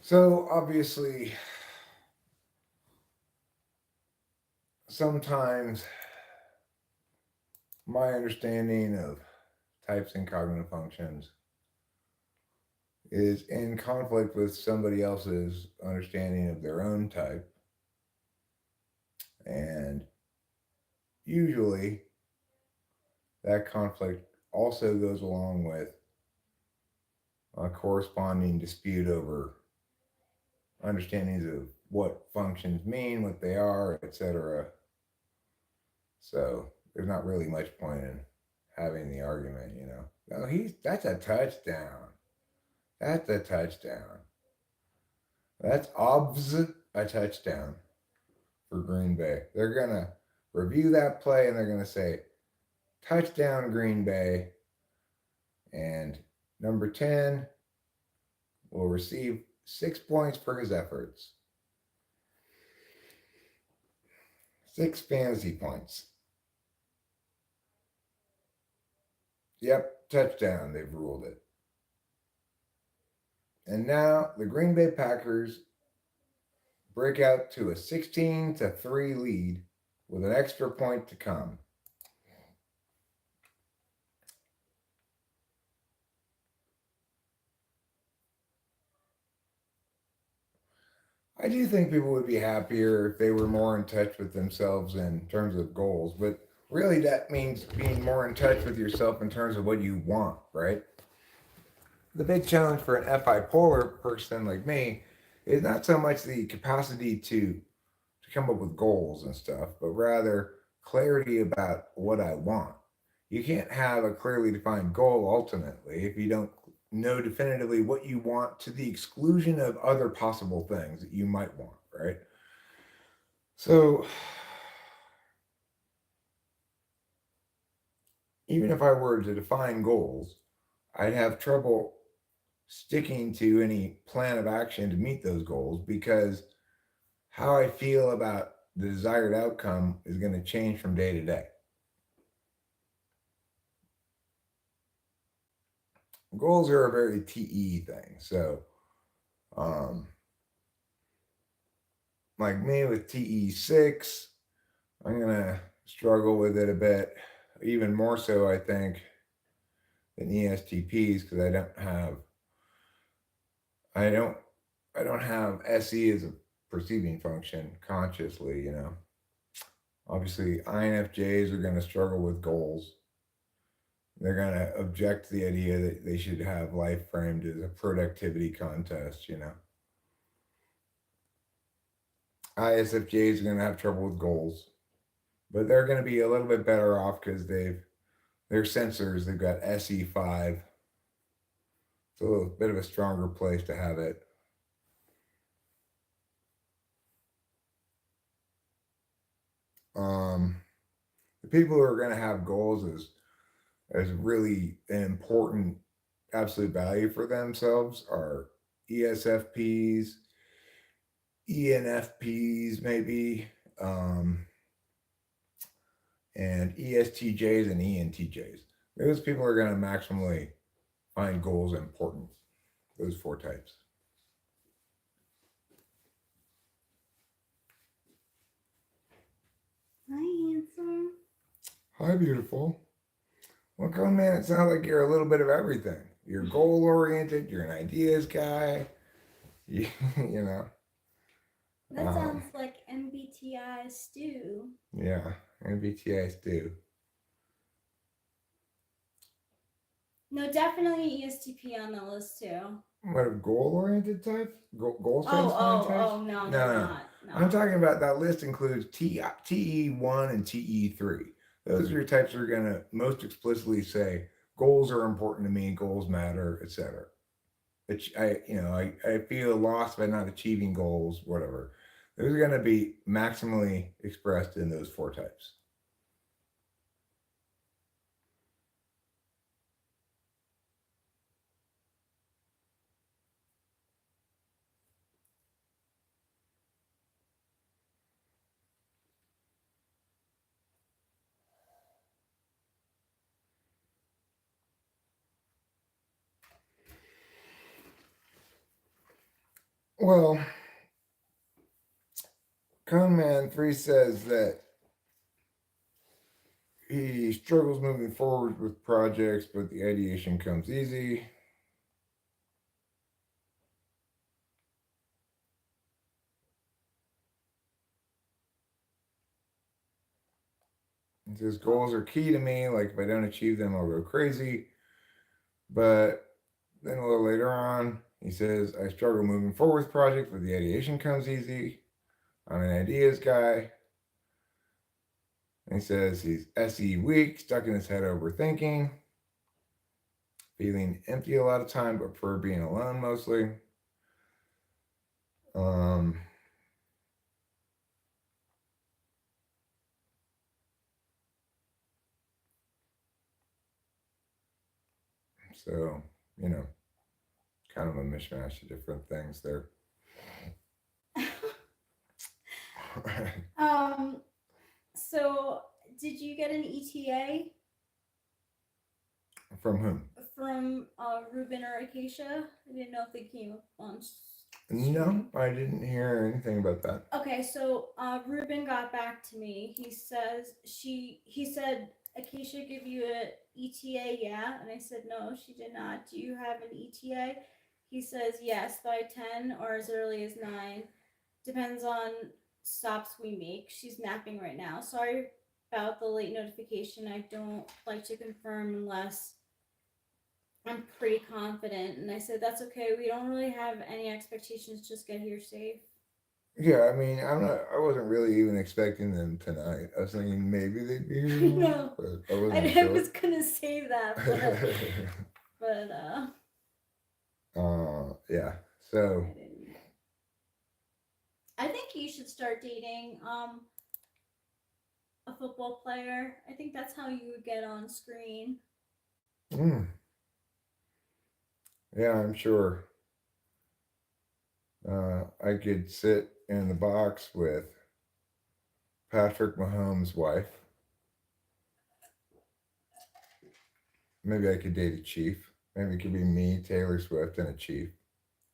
So, obviously, sometimes my understanding of types and cognitive functions is in conflict with somebody else's understanding of their own type. And usually, that conflict also goes along with a corresponding dispute over understandings of what functions mean, what they are, etc. So there's not really much point in having the argument, you know. No, that's a touchdown. That's a touchdown. That's obs a touchdown for Green Bay. They're gonna review that play and they're gonna say touchdown Green Bay, and number 10 will receive 6 points for his efforts. 6 fantasy points. Yep, touchdown, they've ruled it. And now the Green Bay Packers break out to a 16-3 lead with an extra point to come. I do think people would be happier if they were more in touch with themselves in terms of goals, but really that means being more in touch with yourself in terms of what you want, right? The big challenge for an FI polar person like me is not so much the capacity to come up with goals and stuff, but rather clarity about what I want. You can't have a clearly defined goal ultimately if you don't know definitively what you want to the exclusion of other possible things that you might want, right? So, even if I were to define goals, I'd have trouble sticking to any plan of action to meet those goals because how I feel about the desired outcome is going to change from day to day. Goals are a very TE thing. So, like me with TE6, I'm going to struggle with it a bit, even more so, I think, than ESTPs because I don't have SE as a perceiving function consciously, you know. Obviously, INFJs are going to struggle with goals. They're going to object to the idea that they should have life framed as a productivity contest, you know. ISFJs are going to have trouble with goals, but they're going to be a little bit better off because they're sensors. They've got SE5. It's a little bit of a stronger place to have it. The people who are going to have goals as really an important absolute value for themselves are ESFPs, ENFPs maybe, and ESTJs and ENTJs. Those people are going to maximally find goals important. Those 4 types. Hi, handsome. Hi, beautiful. Well, come on, man, it sounds like you're a little bit of everything. You're goal oriented. You're an ideas guy. You know. That sounds like MBTI stew. Yeah, MBTI stew. No, definitely ESTP on the list too. What, a goal-oriented type? Goal satisfying types? No, No. I'm talking about that list includes TE1 and TE3. Those are your types that are going to most explicitly say, goals are important to me, goals matter, etc. I feel lost by not achieving goals, whatever. Those are going to be maximally expressed in those four types. Well, Conman 3 says that he struggles moving forward with projects, but the ideation comes easy. He says goals are key to me. Like if I don't achieve them, I'll go crazy. But then a little later on, he says I struggle moving forward with projects, but the ideation comes easy. I'm an ideas guy. And he says he's SE weak, stuck in his head overthinking, feeling empty a lot of time, but prefer being alone mostly. Um, so, you know, kind of a mishmash of different things there. So did you get an ETA From whom? from Ruben or Acacia? I didn't know if they came up on No, I didn't hear anything about that. Okay, so Ruben got back to me. He said Acacia give you a ETA, yeah? And I said no, she did not. Do you have an ETA? He says yes, by 10 or as early as 9. Depends on stops we make. She's napping right now. Sorry about the late notification. I don't like to confirm unless I'm pretty confident. And I said that's okay. We don't really have any expectations. Just get here safe. Yeah, I mean, I wasn't really even expecting them tonight. I was thinking maybe they'd be here, No, but I wasn't I sure. was gonna say that, but yeah. So I didn't. I think you should start dating a football player. I think that's how you would get on screen. mm, yeah, I'm sure. I could sit in the box with Patrick Mahomes' wife. Maybe I could date a chief. Maybe it could be me, Taylor Swift, and a chief.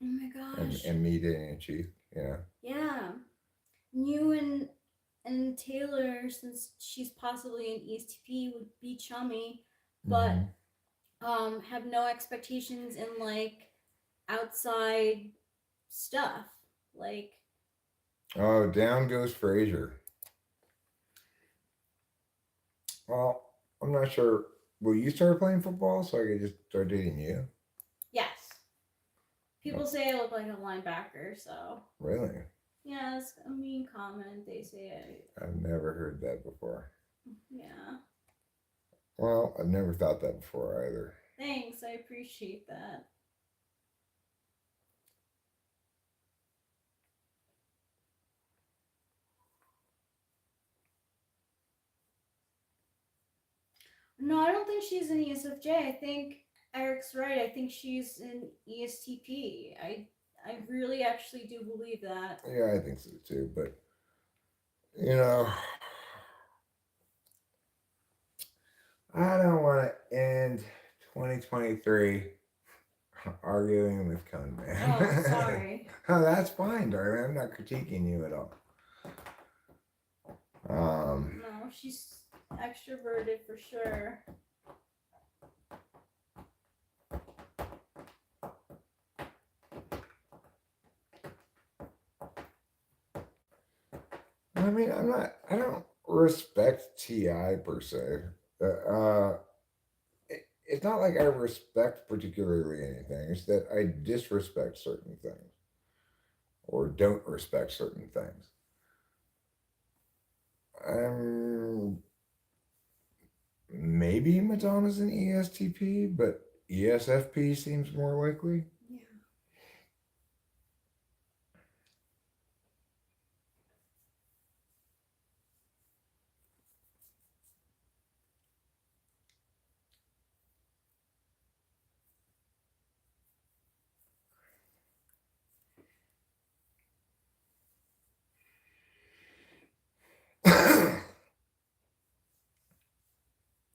Oh my gosh. And me dating a chief. Yeah. Yeah. You and Taylor, since she's possibly an ESTP, would be chummy, but have no expectations in like outside stuff. Like Oh, down goes Frazier. Well, I'm not sure. Will you start playing football so I could just start dating you? yes. People say I look like a linebacker, so Really? yeah, it's a mean comment. They say I've never heard that before. yeah. Well, I've never thought that before either. Thanks, I appreciate that. No, I don't think she's an ESFJ. I think Eric's right. I think she's an ESTP. I really actually do believe that. Yeah, I think so too. But you know, I don't want to end 2023 arguing with Cone Man. Oh, sorry. Oh, that's fine, darling. I'm not critiquing you at all. No, she's extroverted for sure. I mean, I don't respect Ti per se. It's not like I respect particularly anything. It's that I disrespect certain things or don't respect certain things. Maybe maybe Madonna's an ESTP, but ESFP seems more likely. Yeah.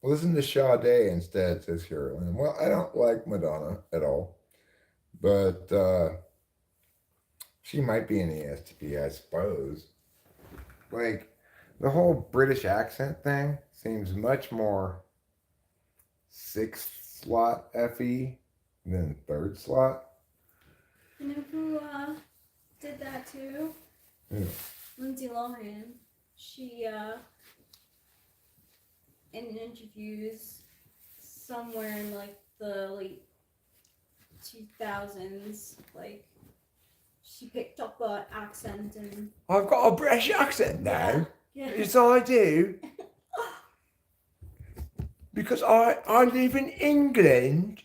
Listen to Sade instead, says Carolyn. Well, I don't like Madonna at all, but she might be an ESTP, I suppose. Like, the whole British accent thing seems much more sixth slot FE than third slot. You know who did that too? Yeah. Lindsay Lohan. She in interviews somewhere in like the late 2000s, like she picked up an accent and I've got a British accent now. yeah. Yes, I do. Because I live in England.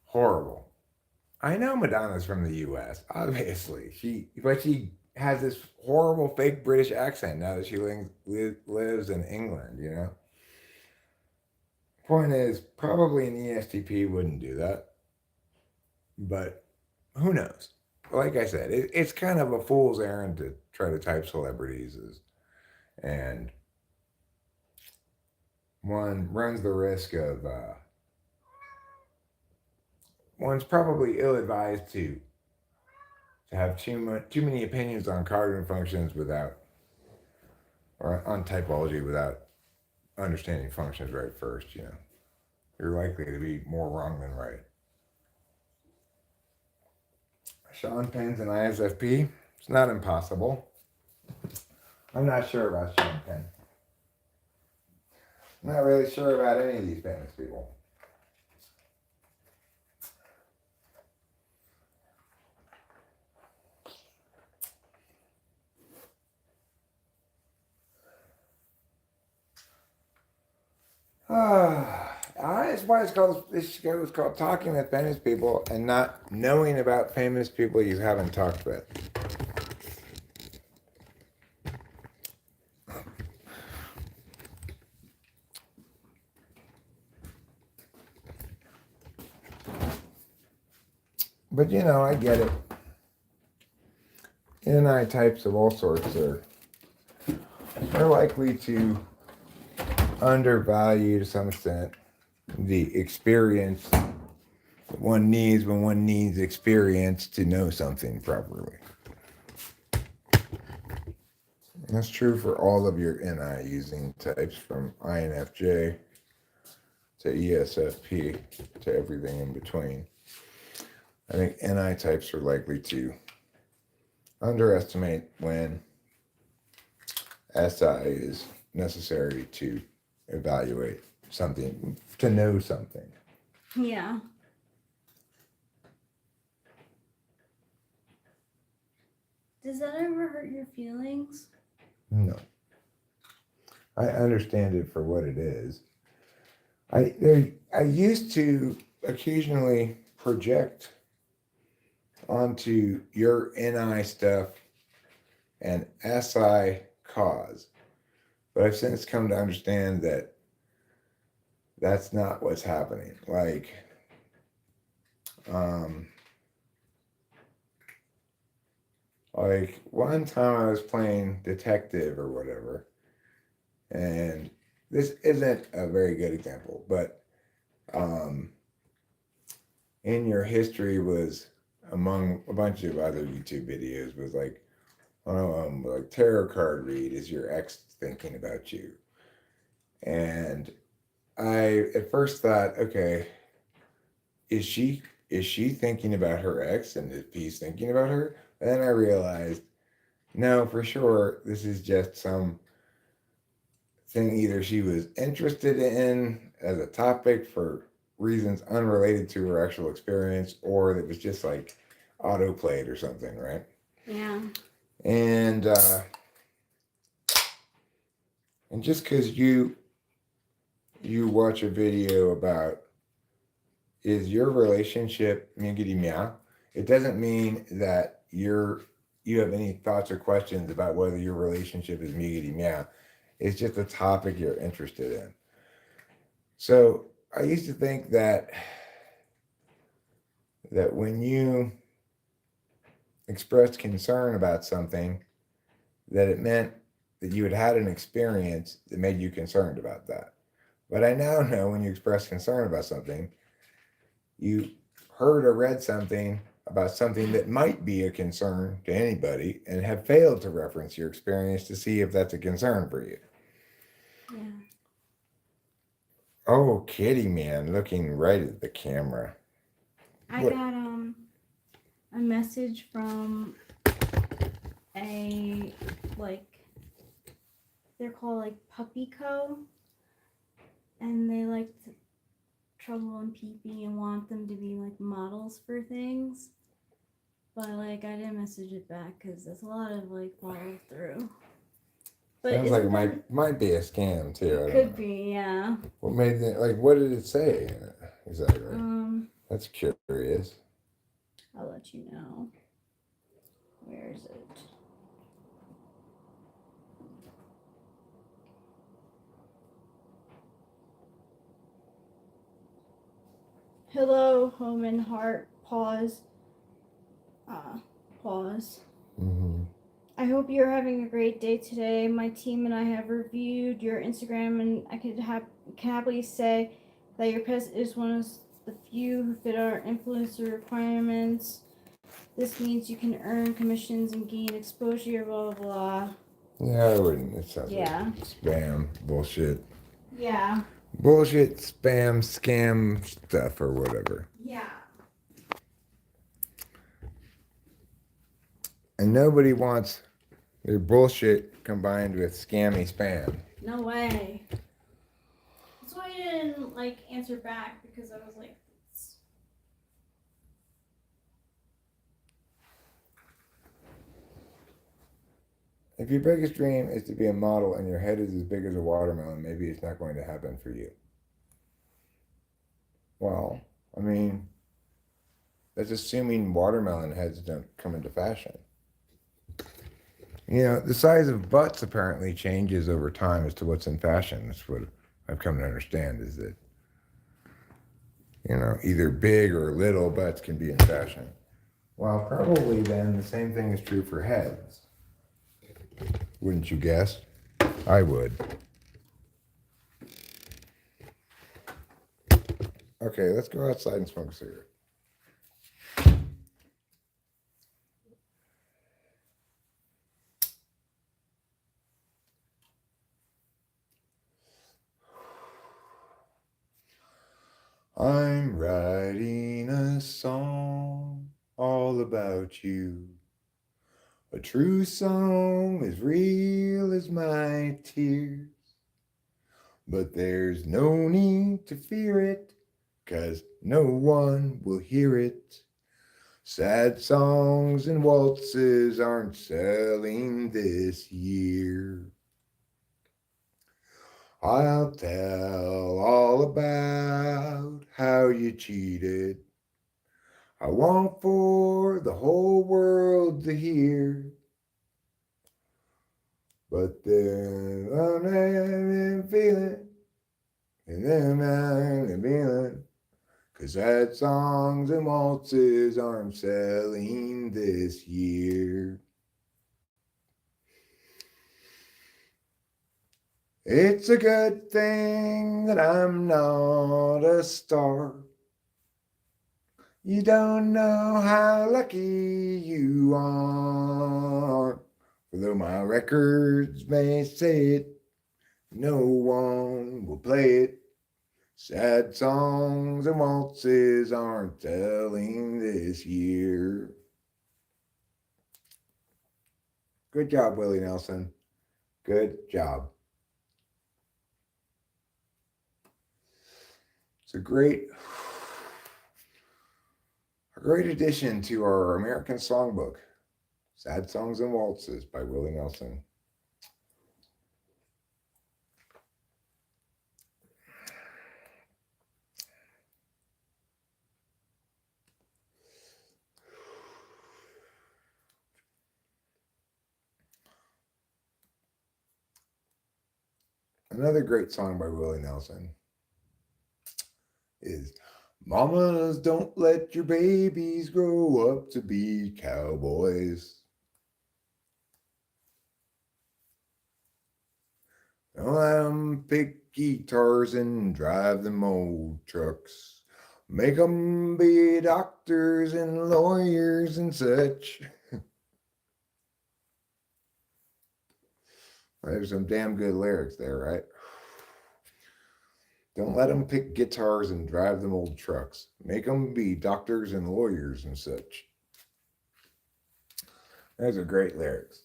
Horrible. I know Madonna's from the US, obviously. But she has this horrible fake British accent now that she lives in England, you know? Point is, probably an ESTP wouldn't do that. But who knows? Like I said, it's kind of a fool's errand to try to type celebrities, and one runs the risk of one's probably ill-advised to have too many opinions on cardinal functions or on typology without understanding functions right first. You know, you're likely to be more wrong than right. Sean Penn's an ISFP. It's not impossible. I'm not sure about Sean Penn. I'm not really sure about any of these famous people. That's why this show is called Talking with Famous People and not knowing about famous people you haven't talked with. But you know, I get it. NI types of all sorts are likely to undervalue to some extent the experience that one needs when one needs experience to know something properly. That's true for all of your NI using types from INFJ to ESFP to everything in between. I think NI types are likely to underestimate when SI is necessary to evaluate something, to know something. Yeah. Does that ever hurt your feelings? No. I understand it for what it is. I used to occasionally project onto your NI stuff and SI cause. But I've since come to understand that that's not what's happening. Like one time I was playing detective or whatever, and this isn't a very good example, but in your history was among a bunch of other YouTube videos was like tarot card read, is your ex thinking about you? And I at first thought, okay, is she thinking about her ex and is he's thinking about her? And then I realized, no, for sure, this is just some thing either she was interested in as a topic for reasons unrelated to her actual experience, or that was just like auto-played or something, right? Yeah. And just because you you watch a video about is your relationship miggity meow, it doesn't mean that you have any thoughts or questions about whether your relationship is miggity meow. It's just a topic you're interested in. So I used to think that when you expressed concern about something, that it meant that you had had an experience that made you concerned about that. But I now know when you express concern about something, you heard or read something about something that might be a concern to anybody and have failed to reference your experience to see if that's a concern for you. Yeah. Oh, kitty man, looking right at the camera. I What? got a message from a, like, they're called like Puppy Co. And they like trouble and pee and want them to be like models for things. But like I didn't message it back because there's a lot of like follow through. But Sounds like it isn't might be a scam too. I it don't could know. be, yeah. What made it, like, what did it say exactly? That's curious. I'll let you know. Where is it? Hello, home and heart. Pause. Pause. Mm-hmm. I hope you're having a great day today. My team and I have reviewed your Instagram, and I can happily say that your pet is one of the few who fit our influencer requirements. This means you can earn commissions and gain exposure, blah, blah, blah. Yeah, I wouldn't. It sounds like spam, bullshit. Yeah. Bullshit, spam, scam stuff or whatever. Yeah. And nobody wants their bullshit combined with scammy spam. No way. That's why I didn't like answer back, because I was like, if your biggest dream is to be a model and your head is as big as a watermelon, maybe it's not going to happen for you. Well, I mean, that's assuming watermelon heads don't come into fashion. You know, the size of butts apparently changes over time as to what's in fashion. That's what I've come to understand, is that, you know, either big or little butts can be in fashion. Well, probably then the same thing is true for heads. Wouldn't you guess? I would. Okay, let's go outside and smoke a cigarette. I'm writing a song all about you. A true song as real as my tears. But there's no need to fear it, 'cause no one will hear it. Sad songs and waltzes aren't selling this year. I'll tell all about how you cheated. I want for the whole world to hear. But then I'm feeling, and then I'm feeling, 'cause sad songs and waltzes aren't selling this year. It's a good thing that I'm not a star. You don't know how lucky you are. Although my records may say it, no one will play it. Sad songs and waltzes aren't selling this year. Good job, Willie Nelson. Good job. It's a great addition to our American songbook, Sad Songs and Waltzes by Willie Nelson. Another great song by Willie Nelson is Mamas, don't let your babies grow up to be cowboys. Don't let them pick guitars and drive them old trucks. Make them be doctors and lawyers and such. There's some damn good lyrics there, right? Don't let them pick guitars and drive them old trucks. Make them be doctors and lawyers and such. Those are great lyrics.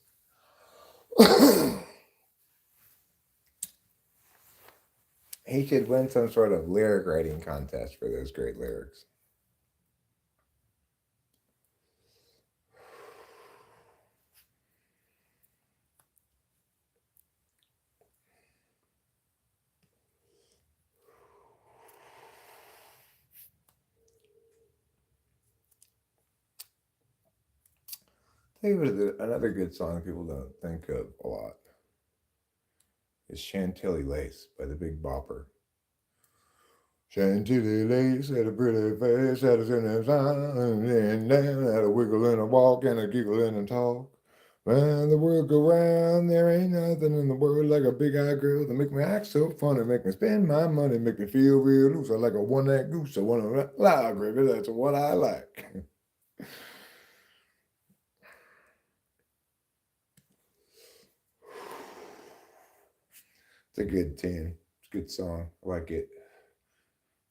He should win some sort of lyric writing contest for those great lyrics. I think another good song people don't think of a lot is Chantilly Lace by the Big Bopper. Chantilly lace had a pretty face, had a sentence and down, had a wiggle and a walk and a giggle and a talk. When the world go round, there ain't nothing in the world like a big-eyed girl that make me act so funny, make me spend my money, make me feel real loose. I like a one-eyed goose, I want to lie, baby, that's what I like. It's a good tune. It's a good song. I like it.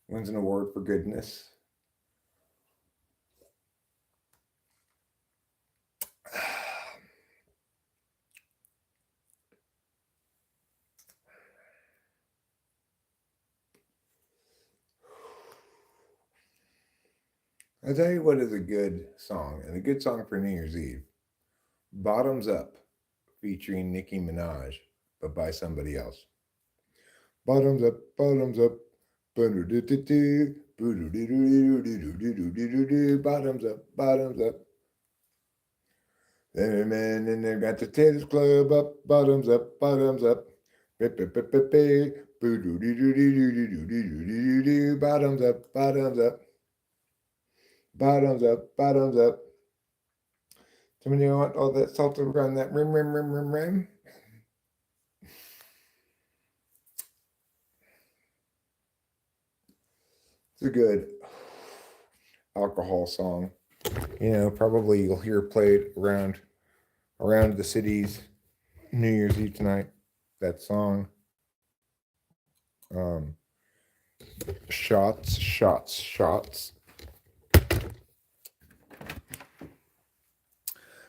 Wins an award for goodness. I'll tell you what is a good song, and a good song for New Year's Eve. Bottoms Up, featuring Nicki Minaj, but by somebody else. Bottoms up, bottoms up. Bottoms up, bottoms up. And they got the tennis club up, bottoms up, bottoms up. Bottoms up, bottoms up. Bottoms up, bottoms up. Somebody want all that salt around that rim. It's a good alcohol song. You know, probably you'll hear played around the cities New Year's Eve tonight. That song. Shots, shots, shots.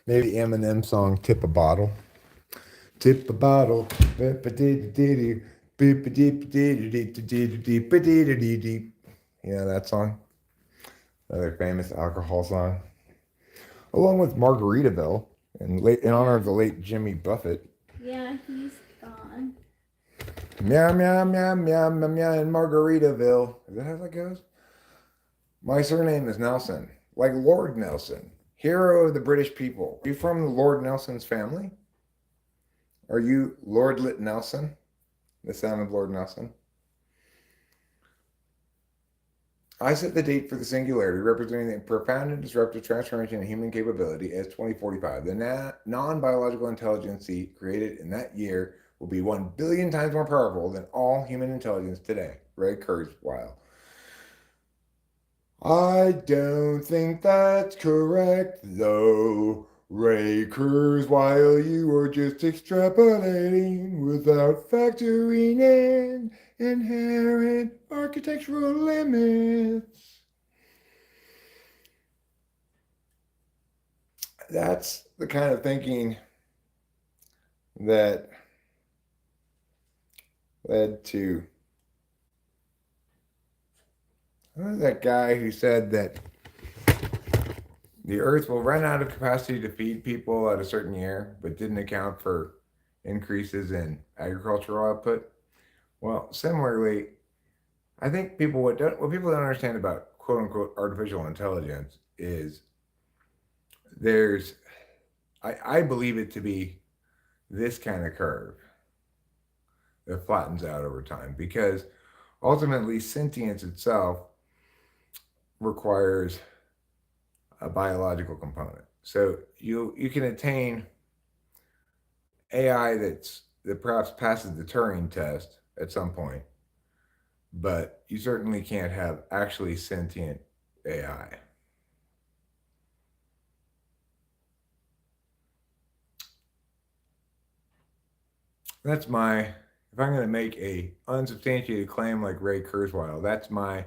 Maybe Eminem song, Tip a Bottle. Tip a bottle. You know that song? Another famous alcohol song. Along with Margaritaville, in honor of the late Jimmy Buffett. Yeah, he's gone. Meow, meow, meow, meow, meow, meow, in Margaritaville. Is that how that goes? My surname is Nelson, like Lord Nelson, hero of the British people. Are you from the Lord Nelson's family? Are you Lordlet Nelson? The son of Lord Nelson? I set the date for the singularity, representing the profound and disruptive transformation in human capability as 2045. The non-biological intelligence created in that year will be 1 billion times more powerful than all human intelligence today. Ray Kurzweil. I don't think that's correct, though. Ray Kurzweil, you are just extrapolating without factoring in inherent architectural limits. That's the kind of thinking that led to that guy who said that the earth will run out of capacity to feed people at a certain year, but didn't account for increases in agricultural output. Well, similarly, I think what people don't understand about quote unquote artificial intelligence is I believe it to be this kind of curve. It flattens out over time because ultimately sentience itself requires a biological component. So you can attain AI that perhaps passes the Turing test at some point, but you certainly can't have actually sentient AI. That's my, if I'm going to make a unsubstantiated claim like Ray Kurzweil, that's my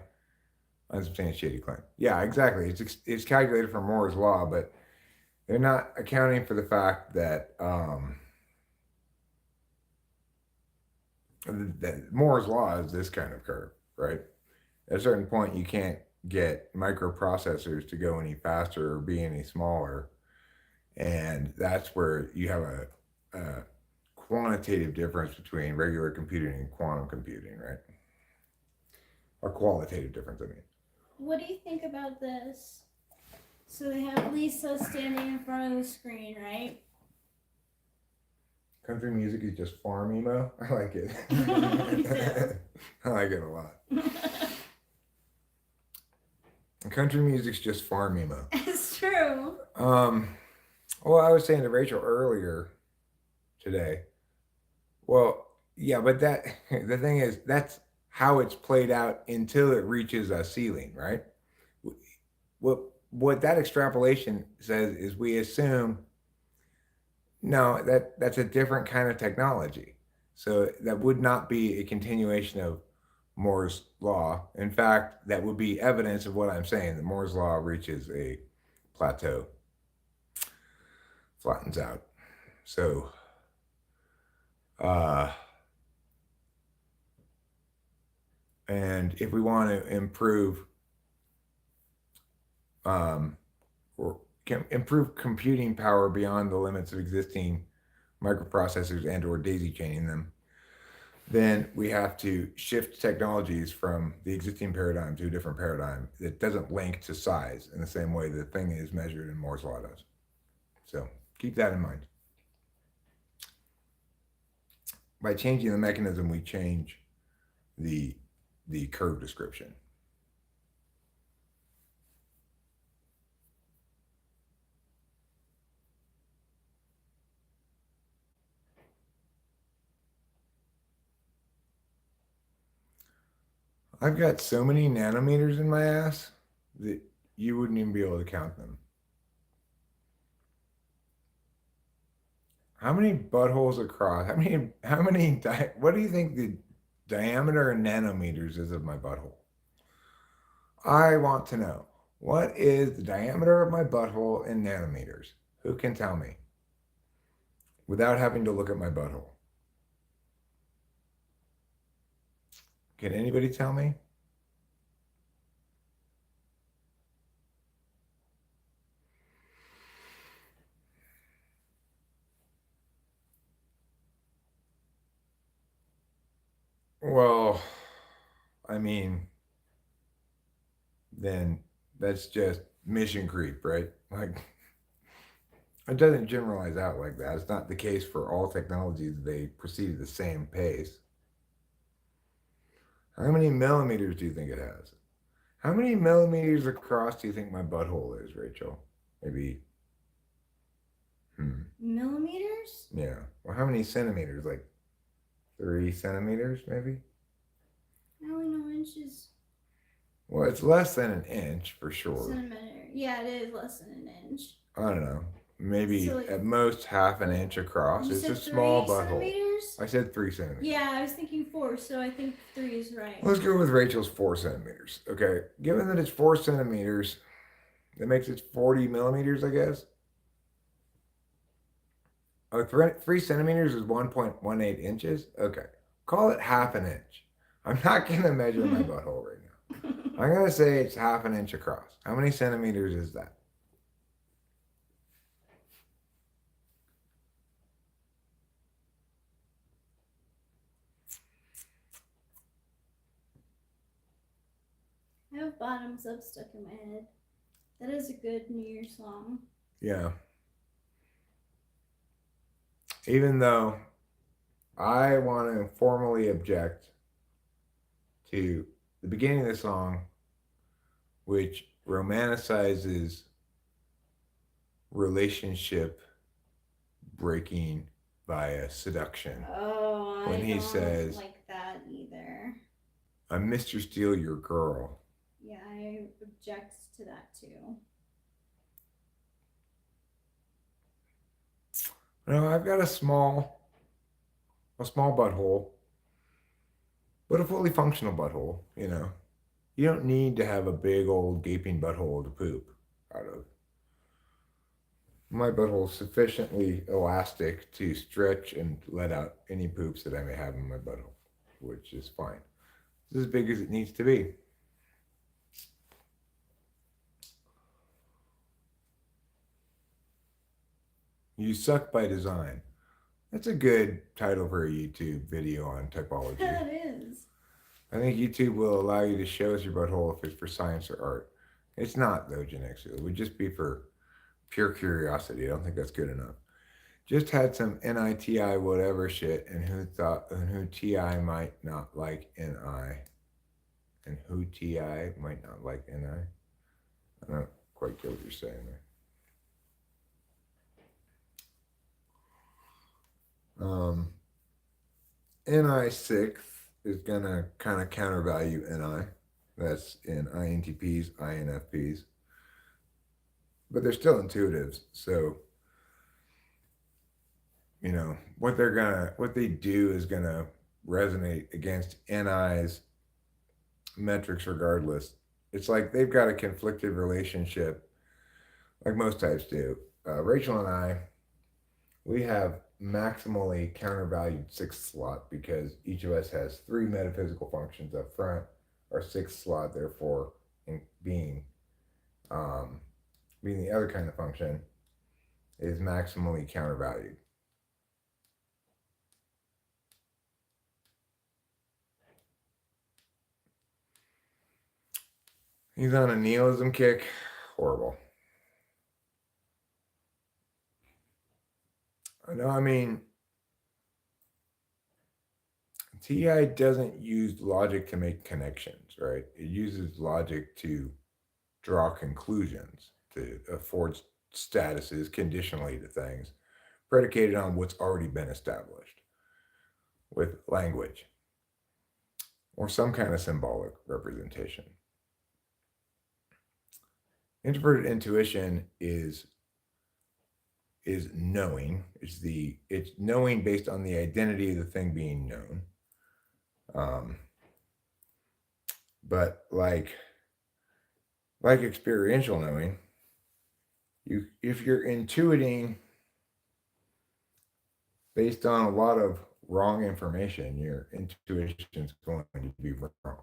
unsubstantiated claim. Yeah, exactly. It's calculated from Moore's law, but they're not accounting for the fact that that Moore's law is this kind of curve, right? At a certain point, you can't get microprocessors to go any faster or be any smaller, and that's where you have a quantitative difference between regular computing and quantum computing, right? A qualitative difference, I mean. What do you think about this? So they have Lisa standing in front of the screen, right? Country music is just farm emo. I like it. I like it a lot. Country music's just farm emo. It's true. Well, I was saying to Rachel earlier today. Well, yeah, but that the thing is that's how it's played out until it reaches a ceiling, right? What what that extrapolation says is we assume no, that's a different kind of technology. So that would not be a continuation of Moore's law. In fact, that would be evidence of what I'm saying, that Moore's law reaches a plateau, flattens out. So uh and if we want to improve or can improve computing power beyond the limits of existing microprocessors and or daisy chaining them, then we have to shift technologies from the existing paradigm to a different paradigm that doesn't link to size in the same way the thing is measured in Moore's law does. So keep that in mind. By changing the mechanism, we change the curve description. I've got so many nanometers in my ass that you wouldn't even be able to count them. How many buttholes across? What do you think the diameter in nanometers is of my butthole? I want to know. What is the diameter of my butthole in nanometers? Who can tell me? Without having to look at my butthole. Can anybody tell me? Well, I mean, then that's just mission creep, right? Like, it doesn't generalize out like that. It's not the case for all technologies. They proceed at the same pace. How many millimeters do you think it has? How many millimeters across do you think my butthole is, Rachel? Maybe. Millimeters? Yeah. Well, how many centimeters? Like 3 centimeters, maybe? I only know inches. Well, it's less than an inch for sure. Centimeter. Yeah, it is less than an inch. I don't know. Maybe So, like, at most half an inch across. You It's a said small 3 butthole. centimeters? I said 3 centimeters. Yeah, I was thinking 4, so I think 3 is right. Let's go with Rachel's 4 centimeters. Okay. Given that it's 4 centimeters, that makes it 40 millimeters, I guess. Oh, 3 centimeters is 1.18 inches? Okay. Call it half an inch. I'm not going to measure my butthole right now. I'm going to say it's half an inch across. How many centimeters is that? I have Bottoms Up stuck in my head. That is a good New Year's song. Yeah. Even though I want to formally object to the beginning of the song, which romanticizes relationship breaking via seduction. Oh, When I he don't says, like that either. "I'm Mr. Steal Your Girl." Yeah, I object to that too. No, I've got a small butthole, but a fully functional butthole. You don't need to have a big old gaping butthole to poop out of. My butthole is sufficiently elastic to stretch and let out any poops that I may have in my butthole, which is fine. It's as big as it needs to be. You suck by design. That's a good title for a YouTube video on typology. That is. I think YouTube will allow you to show us your butthole if it's for science or art. It's not, though, Genexia. It would just be for pure curiosity. I don't think that's good enough. Just had some NITI whatever shit, and who TI might not like NI. And who TI might not like NI. I don't quite get what you're saying there. NI sixth is gonna kind of countervalue NI. That's in INTPs, INFPs. But they're still intuitives. So, what they do is gonna resonate against NI's metrics regardless. It's like they've got a conflicted relationship, like most types do. Rachel and I, we have maximally countervalued sixth slot because each of us has three metaphysical functions up front. Our sixth slot, therefore, in um, being the other kind of function, is maximally countervalued. He's on a nihilism kick. Horrible. No, I mean, TI doesn't use logic to make connections, right? It uses logic to draw conclusions, to afford statuses conditionally to things, predicated on what's already been established with language or some kind of symbolic representation. Introverted intuition is knowing. It's knowing based on the identity of the thing being known. But like experiential knowing, if you're intuiting based on a lot of wrong information, your intuition is going to be wrong.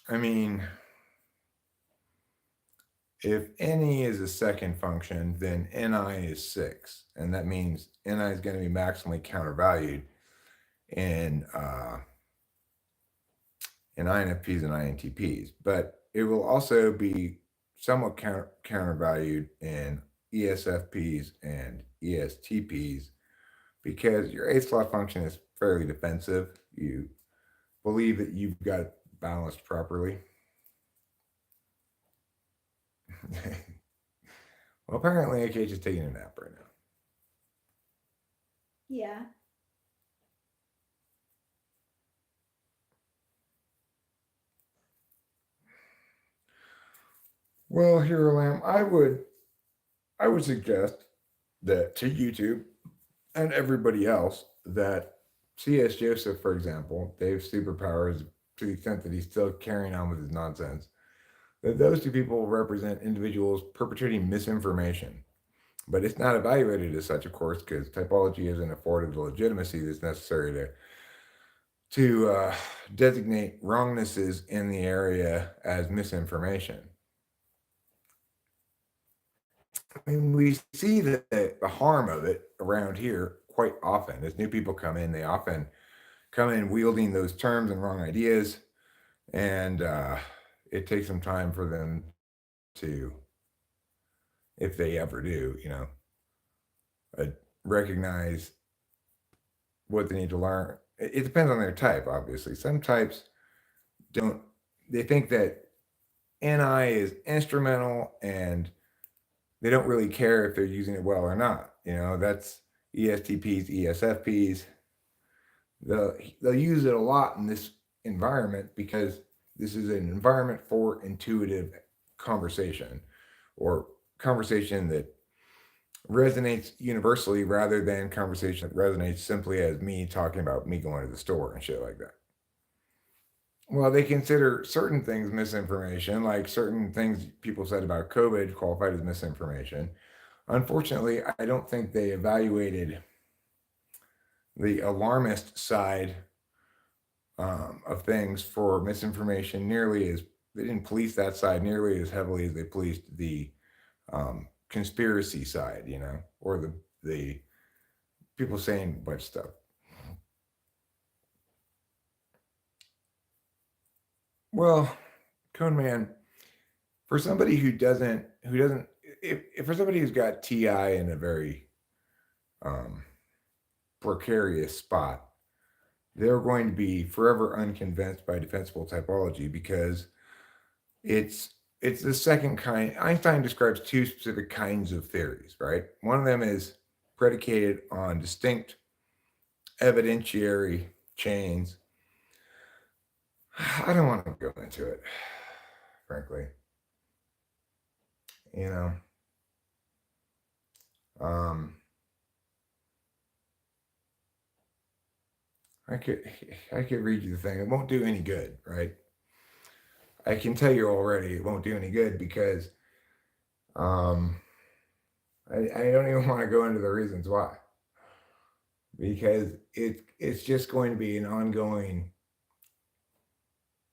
I mean, if NE is a second function, then NI is 6. And that means NI is going to be maximally countervalued in INFPs and INTPs. But it will also be somewhat countervalued in ESFPs and ESTPs because your 8 slot function is fairly defensive. You believe that you've got it balanced properly. Well, apparently AKH is taking a nap right now. Yeah. Well, Hero Lamb, I would suggest that to YouTube and everybody else that C.S. Joseph, for example, Dave's superpowers, to the extent that he's still carrying on with his nonsense, that those two people represent individuals perpetrating misinformation. But it's not evaluated as such, of course, because typology isn't afforded the legitimacy that's necessary to designate wrongnesses in the area as misinformation. I mean, we see the harm of it around here quite often. As new people come in, they often come in wielding those terms and wrong ideas, and it takes some time for them to, if they ever do, uh, recognize what they need to learn. It depends on their type, obviously. Some types don't, they think that NI is instrumental and they don't really care if they're using it well or not. That's ESTPs, ESFPs. They'll use it a lot in this environment because this is an environment for intuitive conversation, or conversation that resonates universally rather than conversation that resonates simply as me talking about me going to the store and shit like that. Well, they consider certain things misinformation, like certain things people said about COVID qualified as misinformation. Unfortunately, I don't think they evaluated the alarmist side of things for misinformation nearly as, they didn't police that side nearly as heavily as they policed the conspiracy side, or the people saying a bunch of stuff. Well, Cone Man, for somebody who doesn't, if for somebody who's got TI in a very precarious spot, they're going to be forever unconvinced by defensible typology because it's the second kind. Einstein describes two specific kinds of theories, right? One of them is predicated on distinct evidentiary chains. I don't want to go into it, frankly. I could read you the thing. It won't do any good, right? I can tell you already it won't do any good because I don't even want to go into the reasons why. Because it's just going to be an ongoing,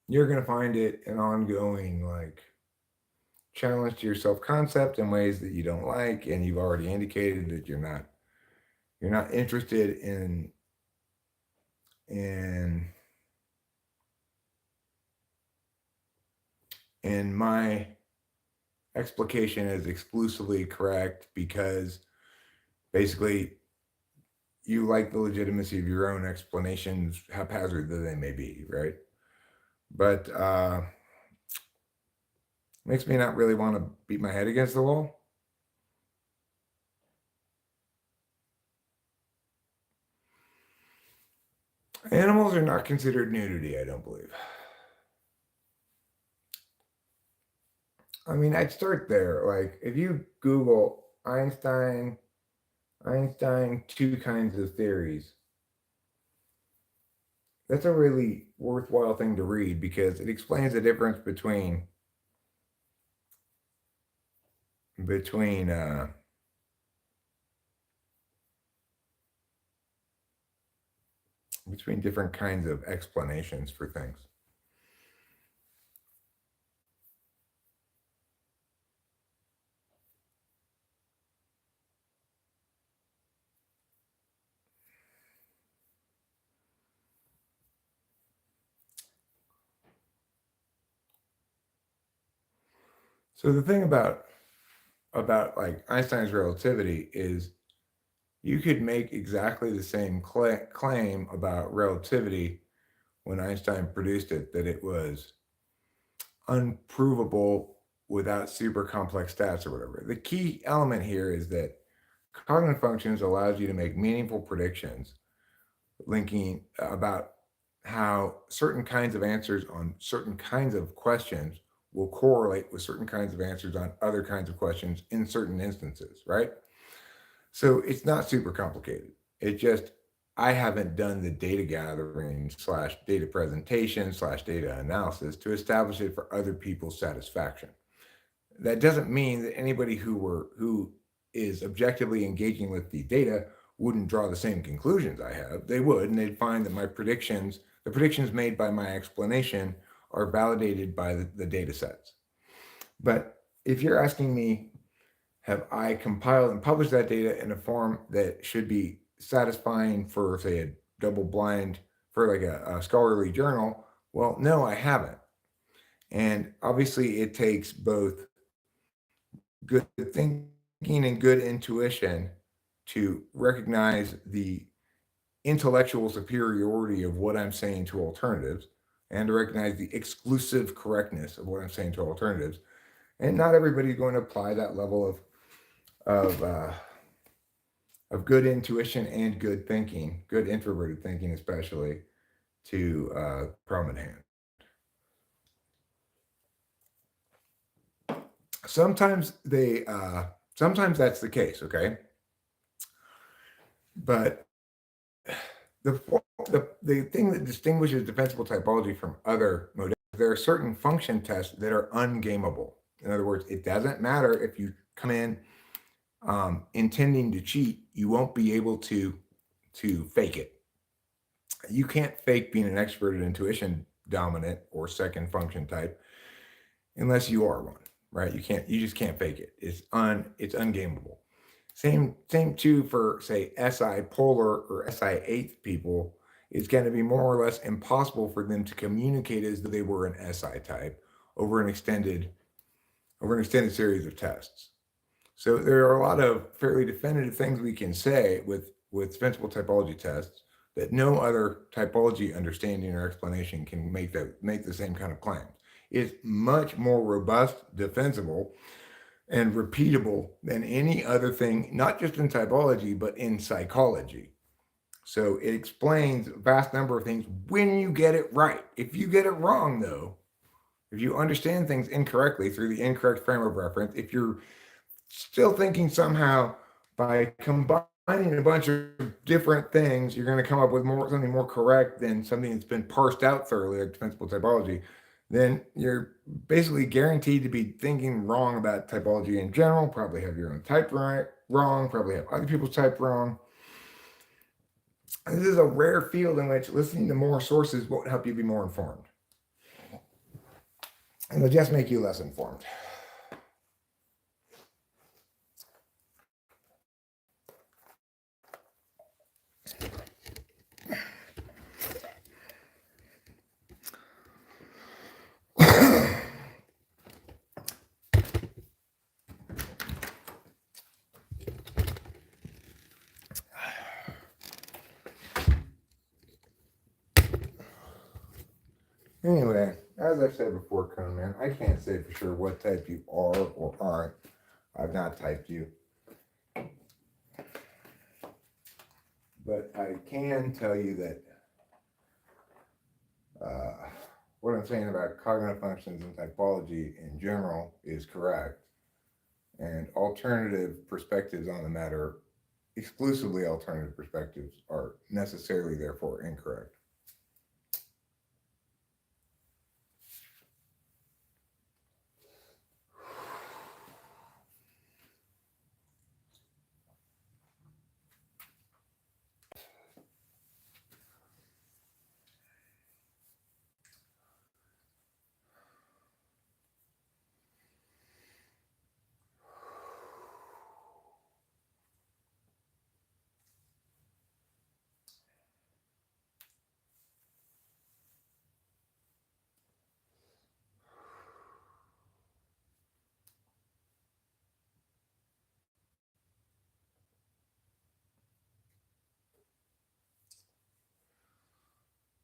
you're going to find it an ongoing challenge to your self-concept in ways that you don't like, and you've already indicated that you're not interested in my explication is exclusively correct because basically you like the legitimacy of your own explanations, haphazard though they may be, right? But makes me not really want to beat my head against the wall. Animals are not considered nudity, I don't believe. I mean, I'd start there. Like, if you Google Einstein, two kinds of theories, that's a really worthwhile thing to read because it explains the difference between different kinds of explanations for things. So the thing about like Einstein's relativity is you could make exactly the same claim about relativity when Einstein produced it, that it was unprovable without super complex stats or whatever. The key element here is that cognitive functions allows you to make meaningful predictions linking about how certain kinds of answers on certain kinds of questions will correlate with certain kinds of answers on other kinds of questions in certain instances, right? So it's not super complicated. It just, I haven't done the data gathering / data presentation / data analysis to establish it for other people's satisfaction. That doesn't mean that anybody who is objectively engaging with the data wouldn't draw the same conclusions I have. They would, and they'd find that the predictions made by my explanation are validated by the data sets. But if you're asking me, have I compiled and published that data in a form that should be satisfying for, say, a double-blind for like a scholarly journal. Well, no, I haven't. And obviously, it takes both good thinking and good intuition to recognize the intellectual superiority of what I'm saying to alternatives and to recognize the exclusive correctness of what I'm saying to alternatives. And not everybody's going to apply that level of good intuition and good thinking, good introverted thinking, especially to problem at hand. Sometimes sometimes that's the case, okay? But the thing that distinguishes defensible typology from other modalities, there are certain function tests that are ungameable. In other words, it doesn't matter if you come in intending to cheat, you won't be able to fake it. You can't fake being an expert at intuition dominant or second function type unless you are one, right? You just can't fake it. It's ungameable. Same too for say SI polar or SI eighth people. It's going to be more or less impossible for them to communicate as though they were an SI type over an extended series of tests. So there are a lot of fairly definitive things we can say with defensible typology tests that no other typology understanding or explanation can make the same kind of claims. It's much more robust, defensible, and repeatable than any other thing, not just in typology, but in psychology. So it explains a vast number of things when you get it right. If you get it wrong, though, if you understand things incorrectly through the incorrect frame of reference, if you're still thinking somehow by combining a bunch of different things, you're going to come up with something more correct than something that's been parsed out thoroughly, like defensible typology, then you're basically guaranteed to be thinking wrong about typology in general, probably have your own type wrong, probably have other people's type wrong. And this is a rare field in which listening to more sources won't help you be more informed. It'll just make you less informed. Anyway, as I've said before, Cone Man, I can't say for sure what type you are or aren't. I've not typed you. But I can tell you that what I'm saying about cognitive functions and typology in general is correct. And alternative perspectives on the matter, exclusively alternative perspectives, are necessarily therefore incorrect.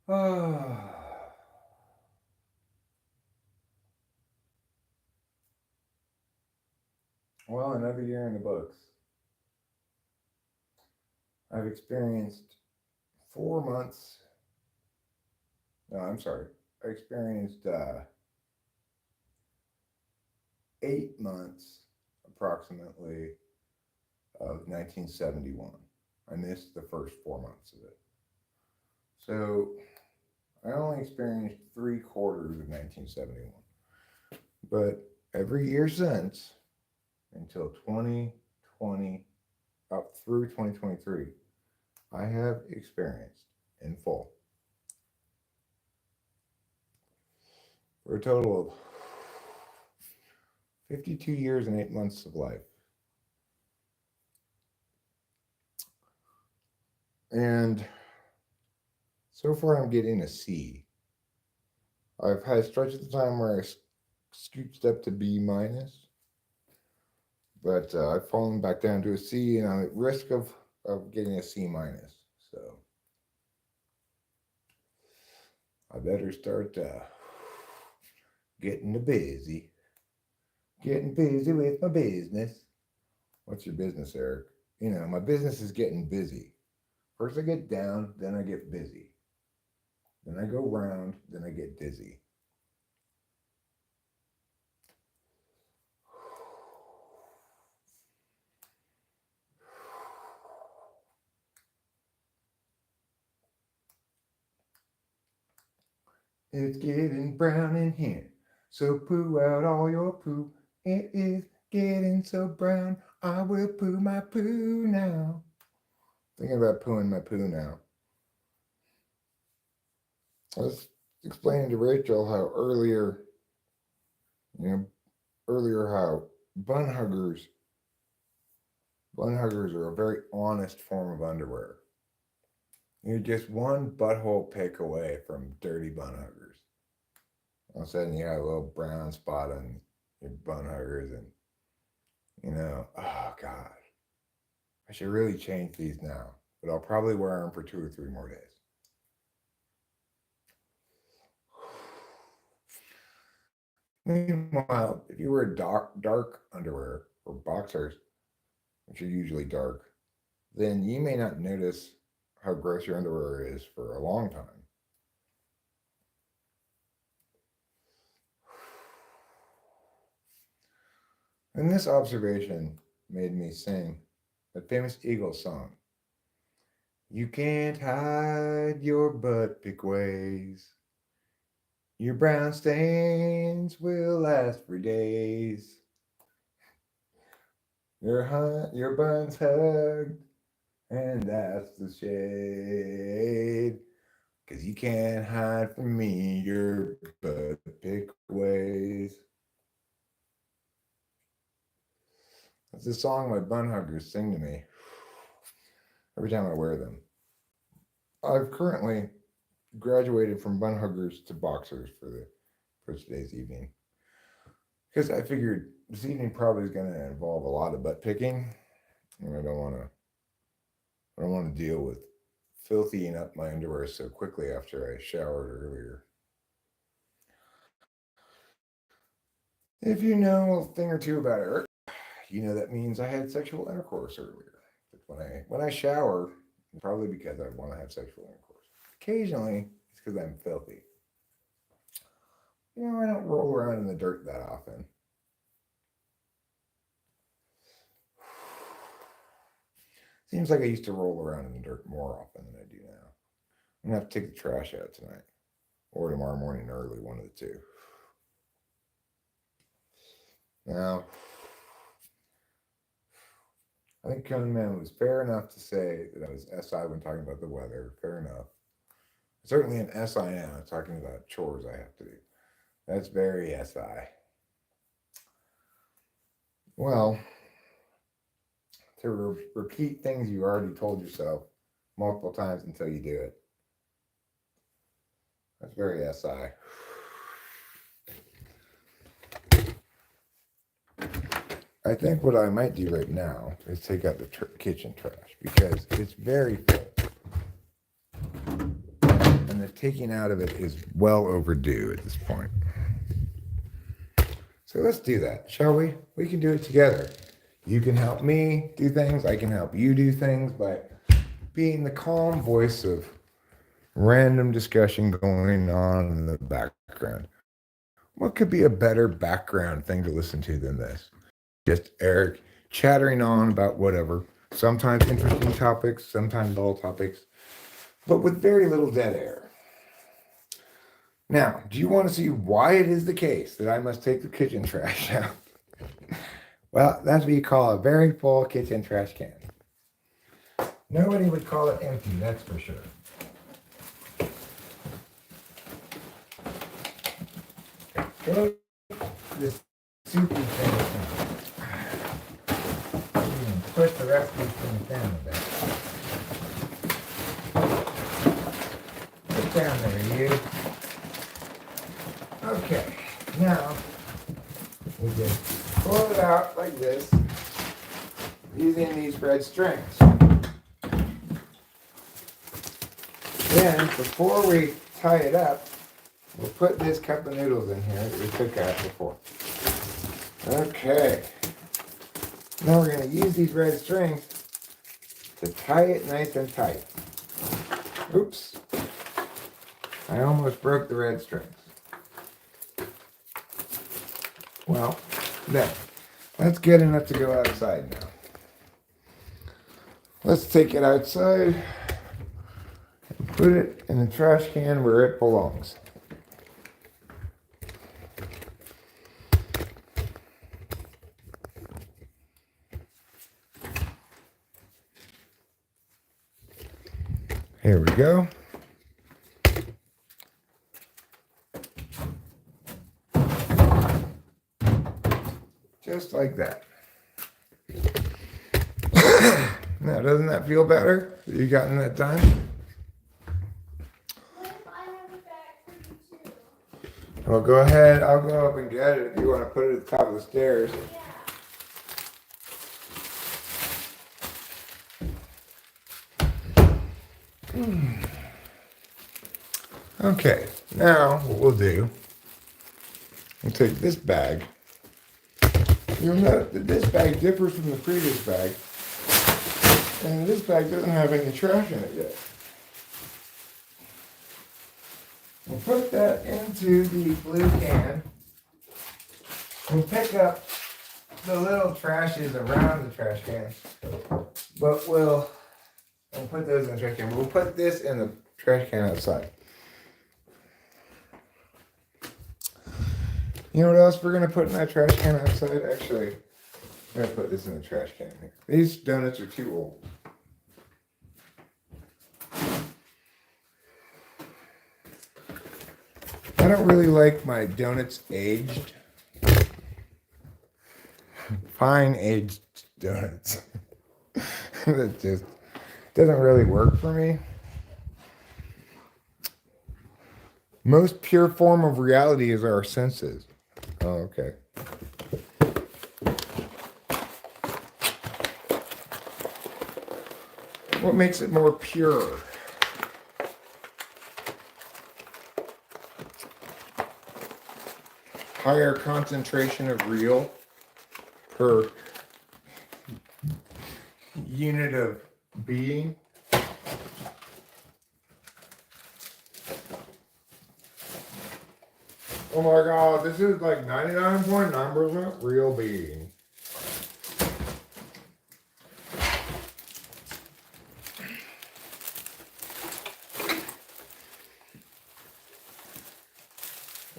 Well, another year in the books. I've experienced 4 months. No, I'm sorry. I experienced 8 months approximately of 1971. I missed the first 4 months of it. So I only experienced 3/4 of 1971. But every year since, until 2020, up through 2023, I have experienced in full for a total of 52 years and 8 months of life. And So far, I'm getting a C. I've had stretches of time where I scooched up to B minus, but I've fallen back down to a C, and I'm at risk of getting a C minus. So I better start getting busy. Getting busy with my business. What's your business, Eric? You know, my business is getting busy. First I get down, then I get busy. Then I go round, then I get dizzy. It's getting brown in here, so poo out all your poo. It is getting so brown, I will poo my poo now. Thinking about pooing my poo now. I was explaining to Rachel how earlier how bun huggers are a very honest form of underwear. You're just one butthole pick away from dirty bun huggers. All of a sudden you have a little brown spot on your bun huggers, and oh God, I should really change these now, but I'll probably wear them for 2 or 3 more days. Meanwhile, if you wear dark underwear or boxers, which are usually dark, then you may not notice how gross your underwear is for a long time. And this observation made me sing a famous Eagles song. You can't hide your butt pick ways. Your brown stains will last for days. Your bun's hugged, and that's the shade. 'Cause you can't hide from me your butt pick ways. That's the song my bun huggers sing to me every time I wear them. I've currently graduated from bun huggers to boxers for today's evening, because I figured this evening probably is going to involve a lot of butt picking, and I don't want to deal with filthying up my underwear so quickly after I showered earlier. If you know a thing or two about Eric, you know that means I had sexual intercourse earlier. But when I shower, it's probably because I want to have sexual intercourse. Occasionally, it's because I'm filthy. I don't roll around in the dirt that often. Seems like I used to roll around in the dirt more often than I do now. I'm going to have to take the trash out tonight. Or tomorrow morning early, one of the two. Now, I think Conan Man was fair enough to say that I was SI when talking about the weather. Fair enough. Certainly an SI now, talking about chores I have to do. That's very SI. Well, to repeat things you already told yourself multiple times until you do it. That's very SI. I think what I might do right now is take out the kitchen trash, because it's very full. And the taking out of it is well overdue at this point. So let's do that, shall we? We can do it together. You can help me do things. I can help you do things by being the calm voice of random discussion going on in the background. What could be a better background thing to listen to than this? Just Eric chattering on about whatever, sometimes interesting topics, sometimes dull topics, but with very little dead air. Now, do you want to see why it is the case that I must take the kitchen trash out? Well, that's what you call a very full kitchen trash can. Nobody would call it empty, that's for sure. Okay, this soupy thing. Push the rest of these things down a bit. we just pull it out like this using these red strings. Then, before we tie it up, we'll put this cup of noodles in here that we took out before. Okay. Now we're going to use these red strings to tie it nice and tight. Oops. I almost broke the red strings. Well, then, let's get enough to go outside now. Let's take it outside and put it in the trash can where it belongs. Here we go. Just like that. Now, doesn't that feel better? You gotten that done? What if I have a bag for you too? Well, go ahead. I'll go up and get it if you want to put it at the top of the stairs. Yeah. Okay, now what we'll do, we'll take this bag. You'll note that this bag differs from the previous bag, and this bag doesn't have any trash in it yet. We'll put that into the blue can. We'll pick up the little trashes around the trash can, but we'll put those in the trash can. We'll put this in the trash can outside. You know what else we're going to put in that trash can outside? Actually, I'm going to put this in the trash can here. These donuts are too old. I don't really like my donuts aged. Fine aged donuts. That just doesn't really work for me. Most pure form of reality is our senses. Oh, okay. What makes it more pure? Higher concentration of real per unit of being. Oh my God, this is like 99.9% real being.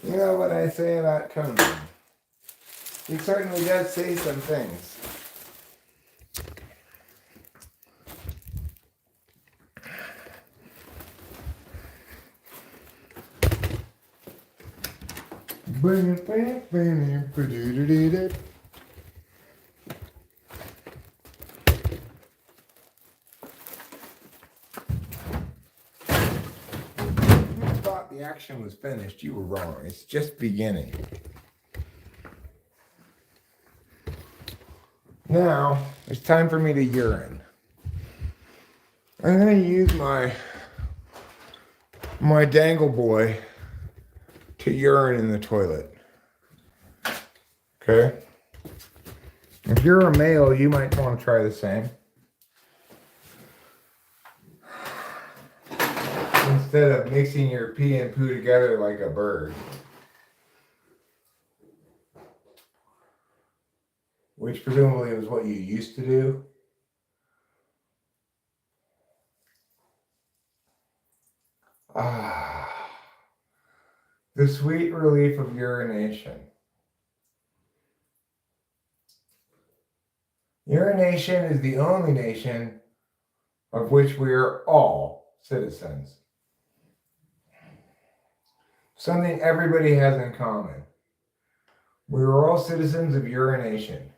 You know what I say about Conan? He certainly does say some things. Thought the action was finished, you were wrong. It's just beginning. Now, it's time for me to urine. I'm going to use my dangle boy to urine in the toilet. Okay? If you're a male, you might want to try the same. Instead of mixing your pee and poo together like a bird. Which presumably was what you used to do. The sweet relief of urination. Urination is the only nation of which we are all citizens. Something everybody has in common. We are all citizens of urination.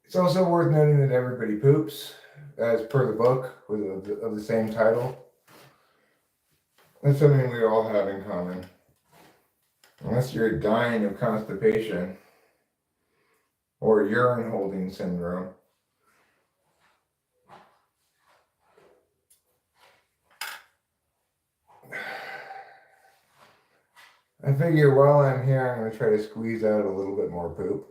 It's also worth noting that everybody poops, as per the book of the same title. That's something we all have in common. Unless you're dying of constipation or urine holding syndrome. I figure while I'm here, I'm going to try to squeeze out a little bit more poop.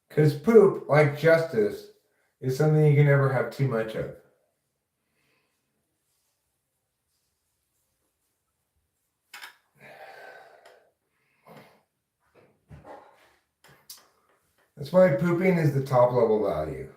Because poop, like justice, is something you can never have too much of. That's why pooping is the top level value.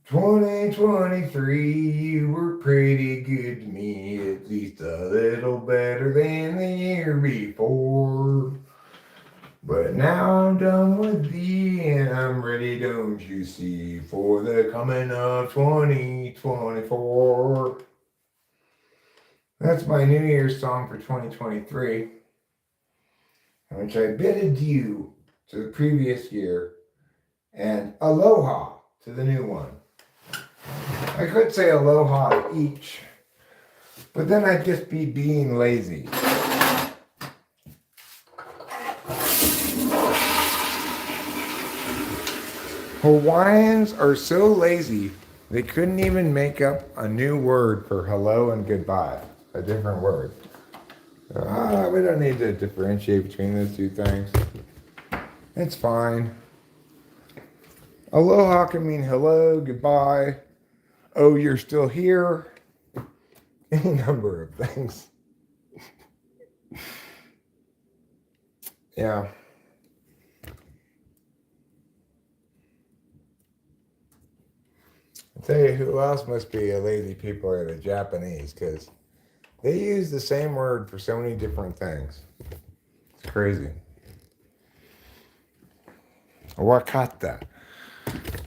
"2023, you were pretty good to me, at least a little better than the year before. But now I'm done with thee, and I'm ready, don't you see, for the coming of 2024. That's my New Year's song for 2023, in which I bid adieu to the previous year and aloha to the new one. I could say aloha to each, but then I'd just be being lazy. Hawaiians are so lazy, they couldn't even make up a new word for hello and goodbye, a different word. We don't need to differentiate between those two things. It's fine. Aloha can mean hello, goodbye, oh, you're still here, any number of things. Yeah. I'll tell you who else must be a lazy people are the Japanese, because they use the same word for so many different things. It's crazy. Wakata.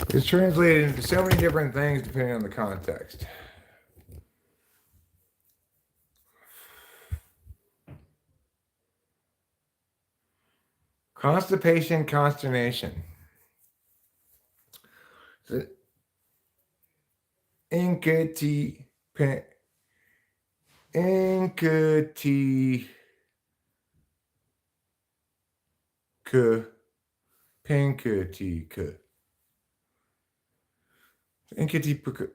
It's translated into so many different things depending on the context. Constipation, consternation. Inkati, inkati, pinkatika. Inkatika,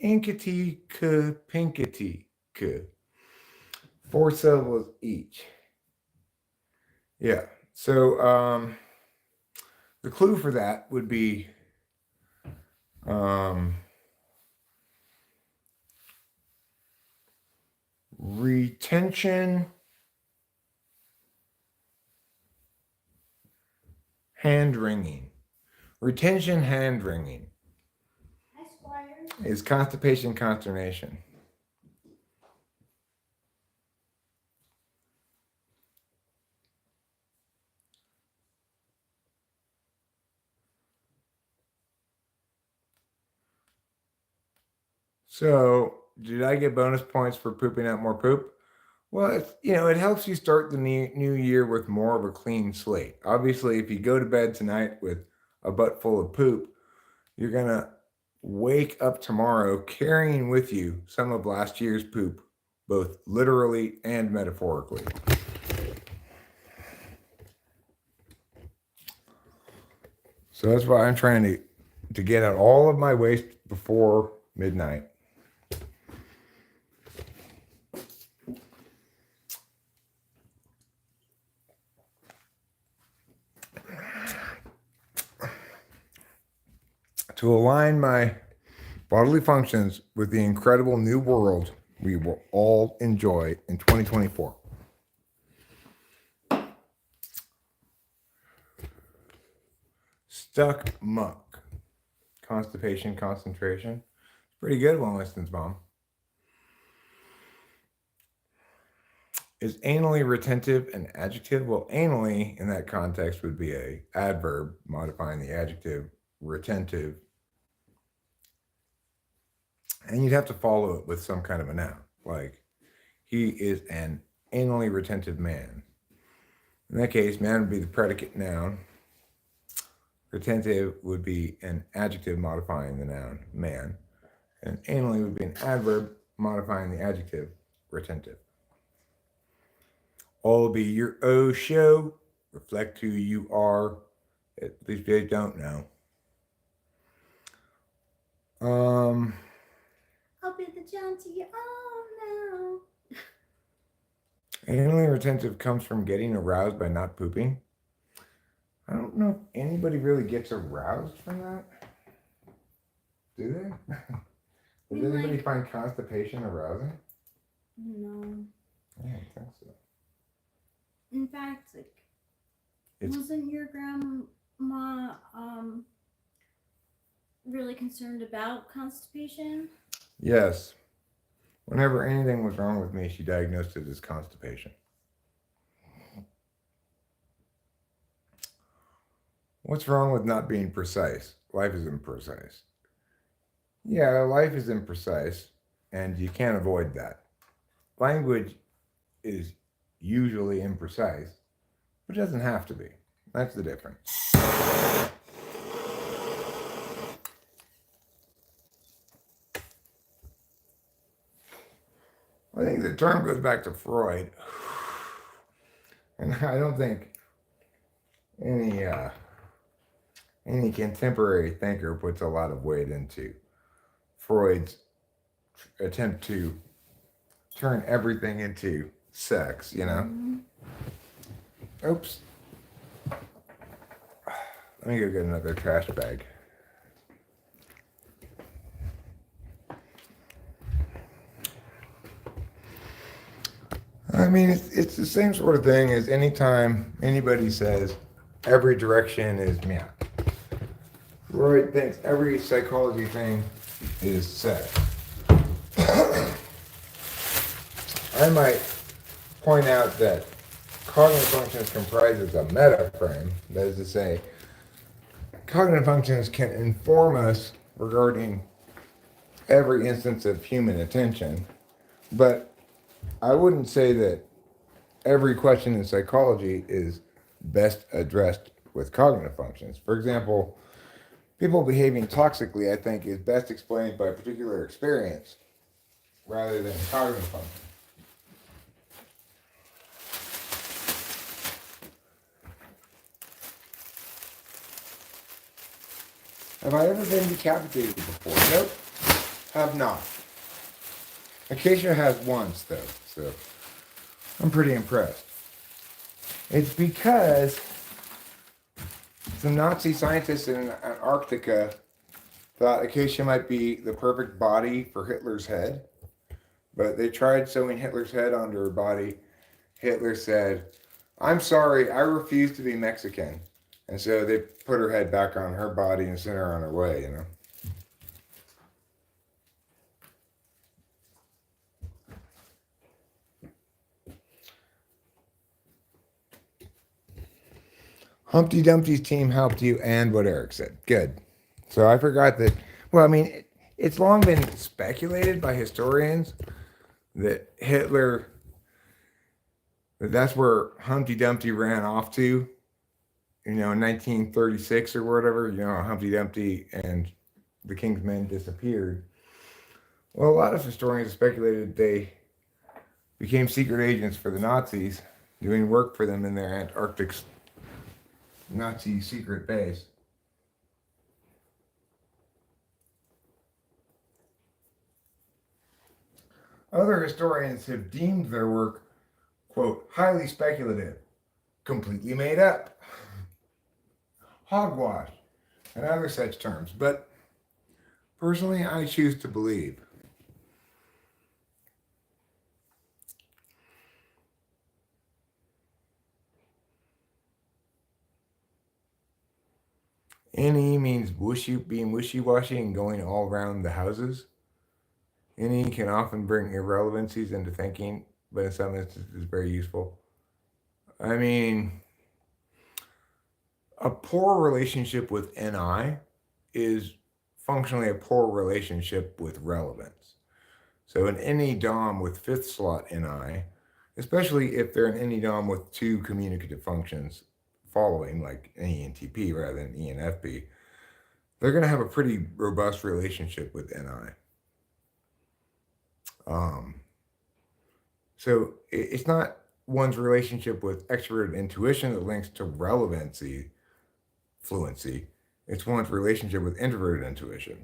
inkatika, pinkatika. 4 syllables each. Yeah. So the clue for that would be retention, hand wringing. Retention, hand wringing. Hi, Squire. Is constipation, consternation. So, did I get bonus points for pooping out more poop? Well, it helps you start the new year with more of a clean slate. Obviously, if you go to bed tonight with a butt full of poop, you're going to wake up tomorrow carrying with you some of last year's poop, both literally and metaphorically. So that's why I'm trying to get out all of my waste before midnight. To align my bodily functions with the incredible new world we will all enjoy in 2024. Stuck muck. Constipation, concentration. Pretty good one, Winston's mom. Is anally retentive an adjective? Well, anally in that context would be a adverb modifying the adjective retentive, and you'd have to follow it with some kind of a noun, like he is an anally retentive man. In that case, man would be the predicate noun. Retentive would be an adjective modifying the noun man, and anally would be an adverb modifying the adjective retentive. All be your O show. Reflect who you are. At least they don't know. I'll be the John to you all now. Anally retentive comes from getting aroused by not pooping. I don't know if anybody really gets aroused from that. Do they? Does anybody find constipation arousing? No. I don't think so. In fact, wasn't your grandma really concerned about constipation? Yes. Whenever anything was wrong with me, she diagnosed it as constipation. What's wrong with not being precise? Life is imprecise. Yeah, life is imprecise, and you can't avoid that. Language is usually imprecise, but it doesn't have to be. That's the difference. I think the term goes back to Freud, and I don't think any contemporary thinker puts a lot of weight into Freud's attempt to turn everything into sex, you know? Mm-hmm. Oops. Let me go get another trash bag. I mean, it's the same sort of thing as anytime anybody says every direction is meow. Freud thinks every psychology thing is sex. I might point out that cognitive functions comprises a meta frame. That is to say, cognitive functions can inform us regarding every instance of human attention, but I wouldn't say that every question in psychology is best addressed with cognitive functions. For example, people behaving toxically, I think, is best explained by a particular experience rather than cognitive functions. Have I ever been decapitated before? Nope, have not. Acacia has once, though, so I'm pretty impressed. It's because some Nazi scientists in Antarctica thought Acacia might be the perfect body for Hitler's head, but they tried sewing Hitler's head onto her body. Hitler said, "I'm sorry, I refuse to be Mexican." And so they put her head back on her body and sent her on her way, you know. Humpty Dumpty's team helped you and what Eric said. Good. So I forgot that, well, I mean, it's long been speculated by historians that Hitler, that's where Humpty Dumpty ran off to, you know, in 1936 or whatever, you know, Humpty Dumpty and the King's Men disappeared. Well, a lot of historians have speculated they became secret agents for the Nazis, doing work for them in their Antarctic Nazi secret base. Other historians have deemed their work, quote, highly speculative, completely made up, hogwash, and other such terms. But personally, I choose to believe. Any means being wishy-washy and going all around the houses. Any can often bring irrelevancies into thinking but in some instances very useful. I mean, a poor relationship with NI is functionally a poor relationship with relevance. So an NE DOM with fifth slot NI, especially if they're an NE DOM with two communicative functions following, like NE rather than ENFP, they're going to have a pretty robust relationship with NI. So it's not one's relationship with extroverted intuition that links to relevancy, fluency. It's one's relationship with introverted intuition.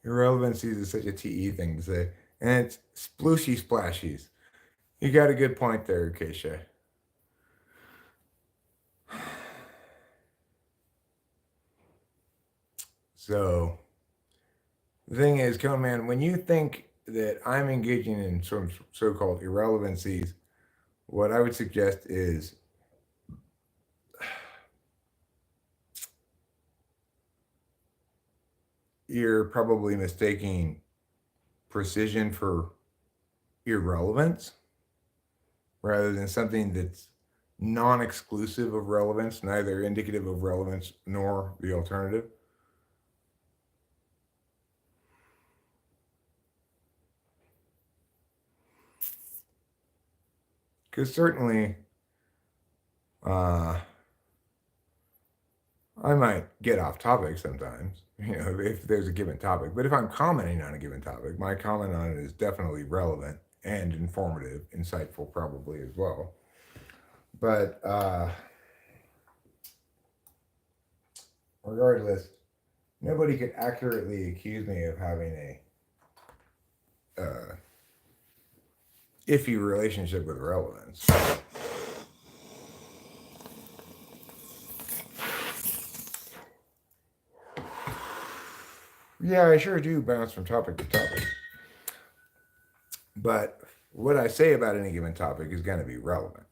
Irrelevancies is such a TE thing to say. And it's splooshy splashies. You got a good point there, Keisha. So the thing is, Cone Man, when you think that I'm engaging in some so-called irrelevancies, what I would suggest is you're probably mistaking precision for irrelevance rather than something that's non-exclusive of relevance, neither indicative of relevance nor the alternative. Because certainly, I might get off topic sometimes, if there's a given topic. But if I'm commenting on a given topic, my comment on it is definitely relevant and informative, insightful, probably as well. But regardless, nobody could accurately accuse me of having a iffy relationship with relevance. Yeah, I sure do bounce from topic to topic. But what I say about any given topic is going to be relevant.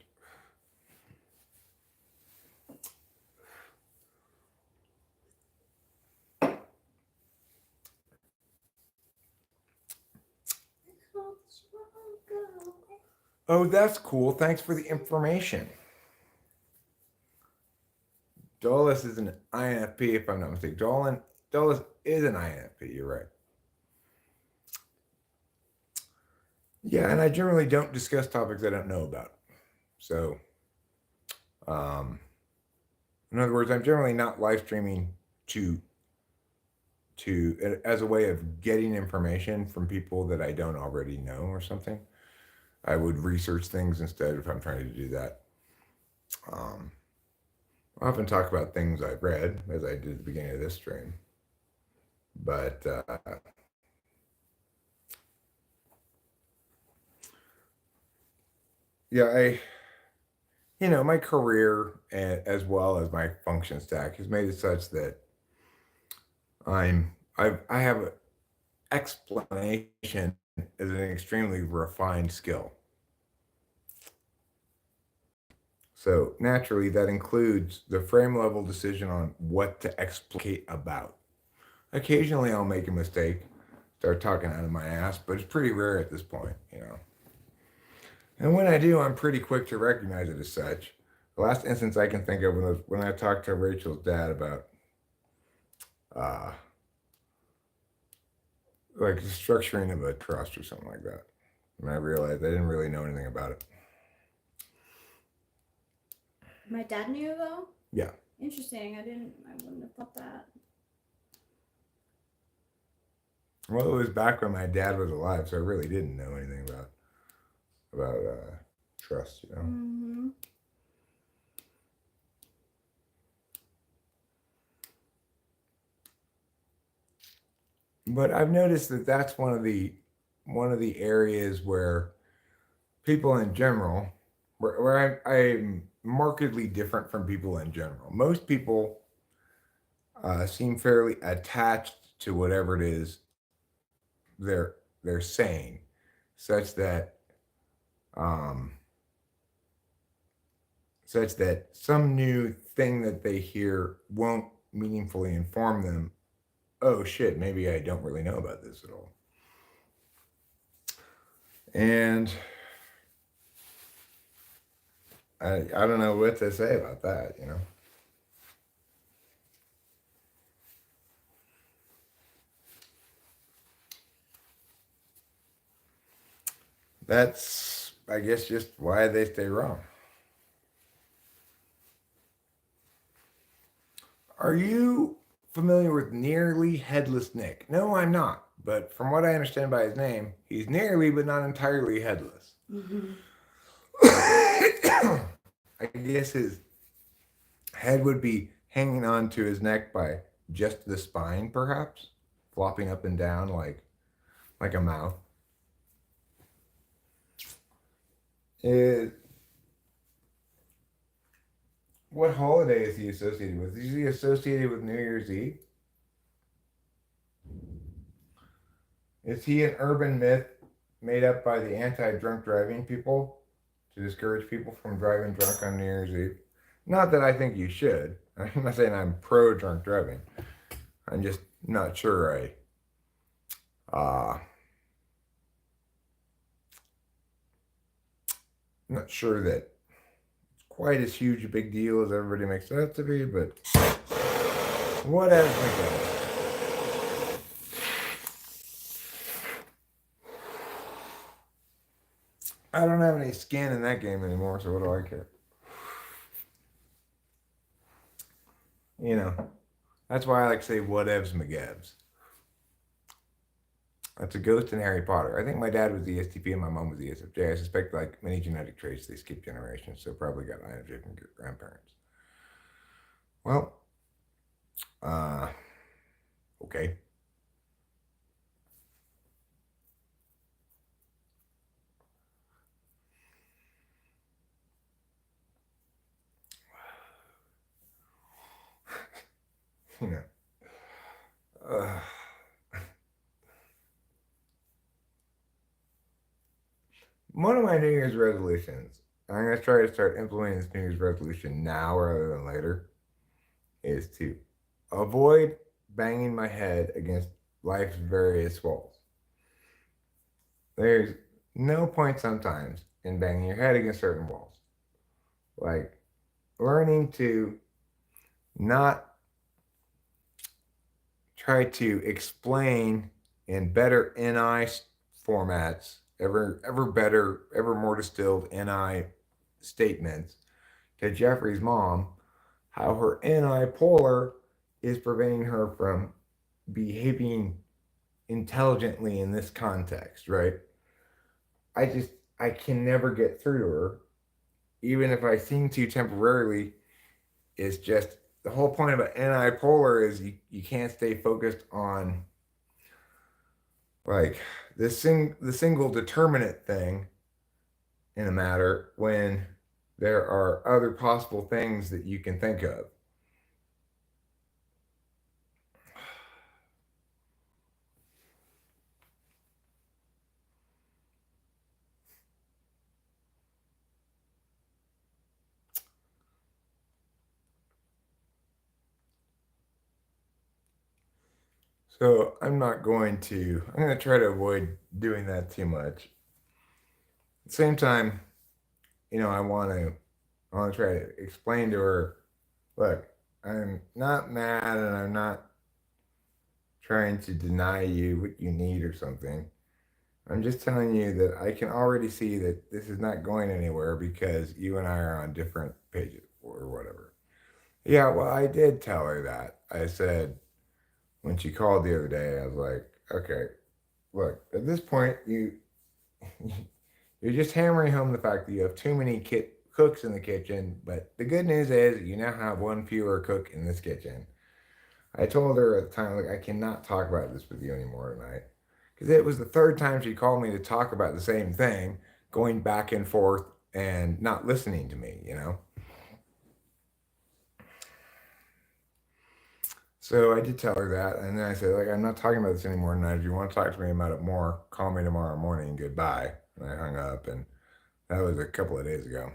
Oh, that's cool. Thanks for the information. Dulles is an INFP, if I'm not mistaken. Dulles is an INFP, you're right. Yeah, and I generally don't discuss topics I don't know about. So, in other words, I'm generally not live streaming to as a way of getting information from people that I don't already know or something. I would research things instead if I'm trying to do that. I often talk about things I've read, as I did at the beginning of this stream. But yeah, my career as well as my function stack has made it such that I have an explanation as an extremely refined skill. So naturally, that includes the frame level decision on what to explicate about. Occasionally, I'll make a mistake, start talking out of my ass, but it's pretty rare at this point, And when I do, I'm pretty quick to recognize it as such. The last instance I can think of was when I talked to Rachel's dad about like the structuring of a trust or something like that. And I realized I didn't really know anything about it. My dad knew though? Yeah. Interesting. I wouldn't have thought that. Well, it was back when my dad was alive, so I really didn't know anything about trust, Mm-hmm. But I've noticed that that's one of the areas where people in general, where I'm markedly different from people in general. Most people seem fairly attached to whatever it is they're saying, such that some new thing that they hear won't meaningfully inform them, oh shit, maybe I don't really know about this at all. And I don't know what to say about that, you know. That's, I guess, just why they stay wrong. Are you familiar with Nearly Headless Nick? No, I'm not. But from what I understand by his name, he's nearly but not entirely headless. Mm-hmm. I guess his head would be hanging onto his neck by just the spine, perhaps, flopping up and down like a mouth. It, what holiday is he associated with? Is he associated with New Year's Eve? Is he an urban myth made up by the anti-drunk driving people to discourage people from driving drunk on New Year's Eve? Not that I think you should. I'm not saying I'm pro drunk driving. I'm just not sure not sure that it's quite as huge a big deal as everybody makes it out to be, but whatever. I don't have any skin in that game anymore, so what do I care? You know, that's why I like to say whatevs McGevs. That's a ghost in Harry Potter. I think my dad was the ESTP and my mom was the ESFJ. I suspect, like many genetic traits, they skip generations, so probably got INFJ from grandparents. Well, okay. You know, one of my New Year's resolutions, I'm going to try to start implementing this New Year's resolution now rather than later, is to avoid banging my head against life's various walls. There's no point sometimes in banging your head against certain walls. Like learning to not try to explain in better NI formats, ever better, ever more distilled NI statements to Jeffrey's mom how her NI polar is preventing her from behaving intelligently in this context, right? I can never get through to her, even if I seem to temporarily. It's just the whole point about antipolar is you can't stay focused on like the single determinate thing in a matter when there are other possible things that you can think of. So I'm going to try to avoid doing that too much. At the same time, I want to try to explain to her, look, I'm not mad and I'm not trying to deny you what you need or something. I'm just telling you that I can already see that this is not going anywhere because you and I are on different pages or whatever. Yeah, well, I did tell her that. I said, when she called the other day, I was like, okay, look, at this point, you're just hammering home the fact that you have too many cooks in the kitchen. But the good news is you now have one fewer cook in this kitchen. I told her at the time, like, I cannot talk about this with you anymore tonight. Because it was the third time she called me to talk about the same thing, going back and forth and not listening to me, So I did tell her that, and then I said, like, I'm not talking about this anymore tonight. If you want to talk to me about it more, call me tomorrow morning. Goodbye. And I hung up, and that was a couple of days ago.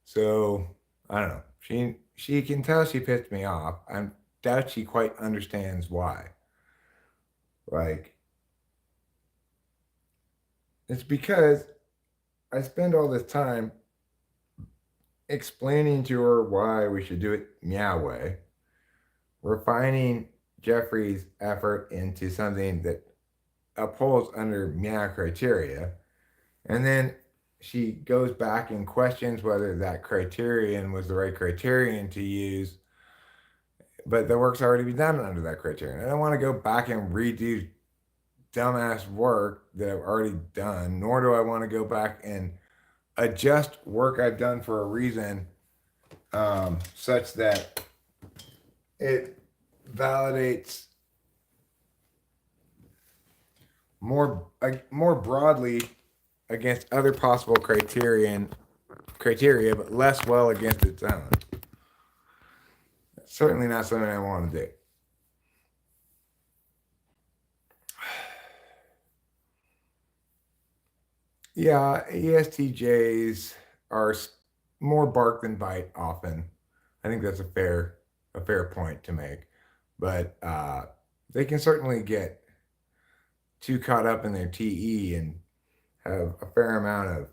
So I don't know. she can tell she pissed me off. I doubt she quite understands why. Like, it's because I spend all this time explaining to her why we should do it meow way, refining Jeffrey's effort into something that upholds under meow criteria, and then she goes back and questions whether that criterion was the right criterion to use, but the work's already been done under that criterion. I don't want to go back and redo dumbass work that I've already done, nor do I want to go back and adjust work I've done for a reason, such that it validates more broadly against other possible criteria, but less well against its own. Certainly not something I want to do. Yeah, ESTJs are more bark than bite often. I think that's a fair point to make, but they can certainly get too caught up in their TE and have a fair amount of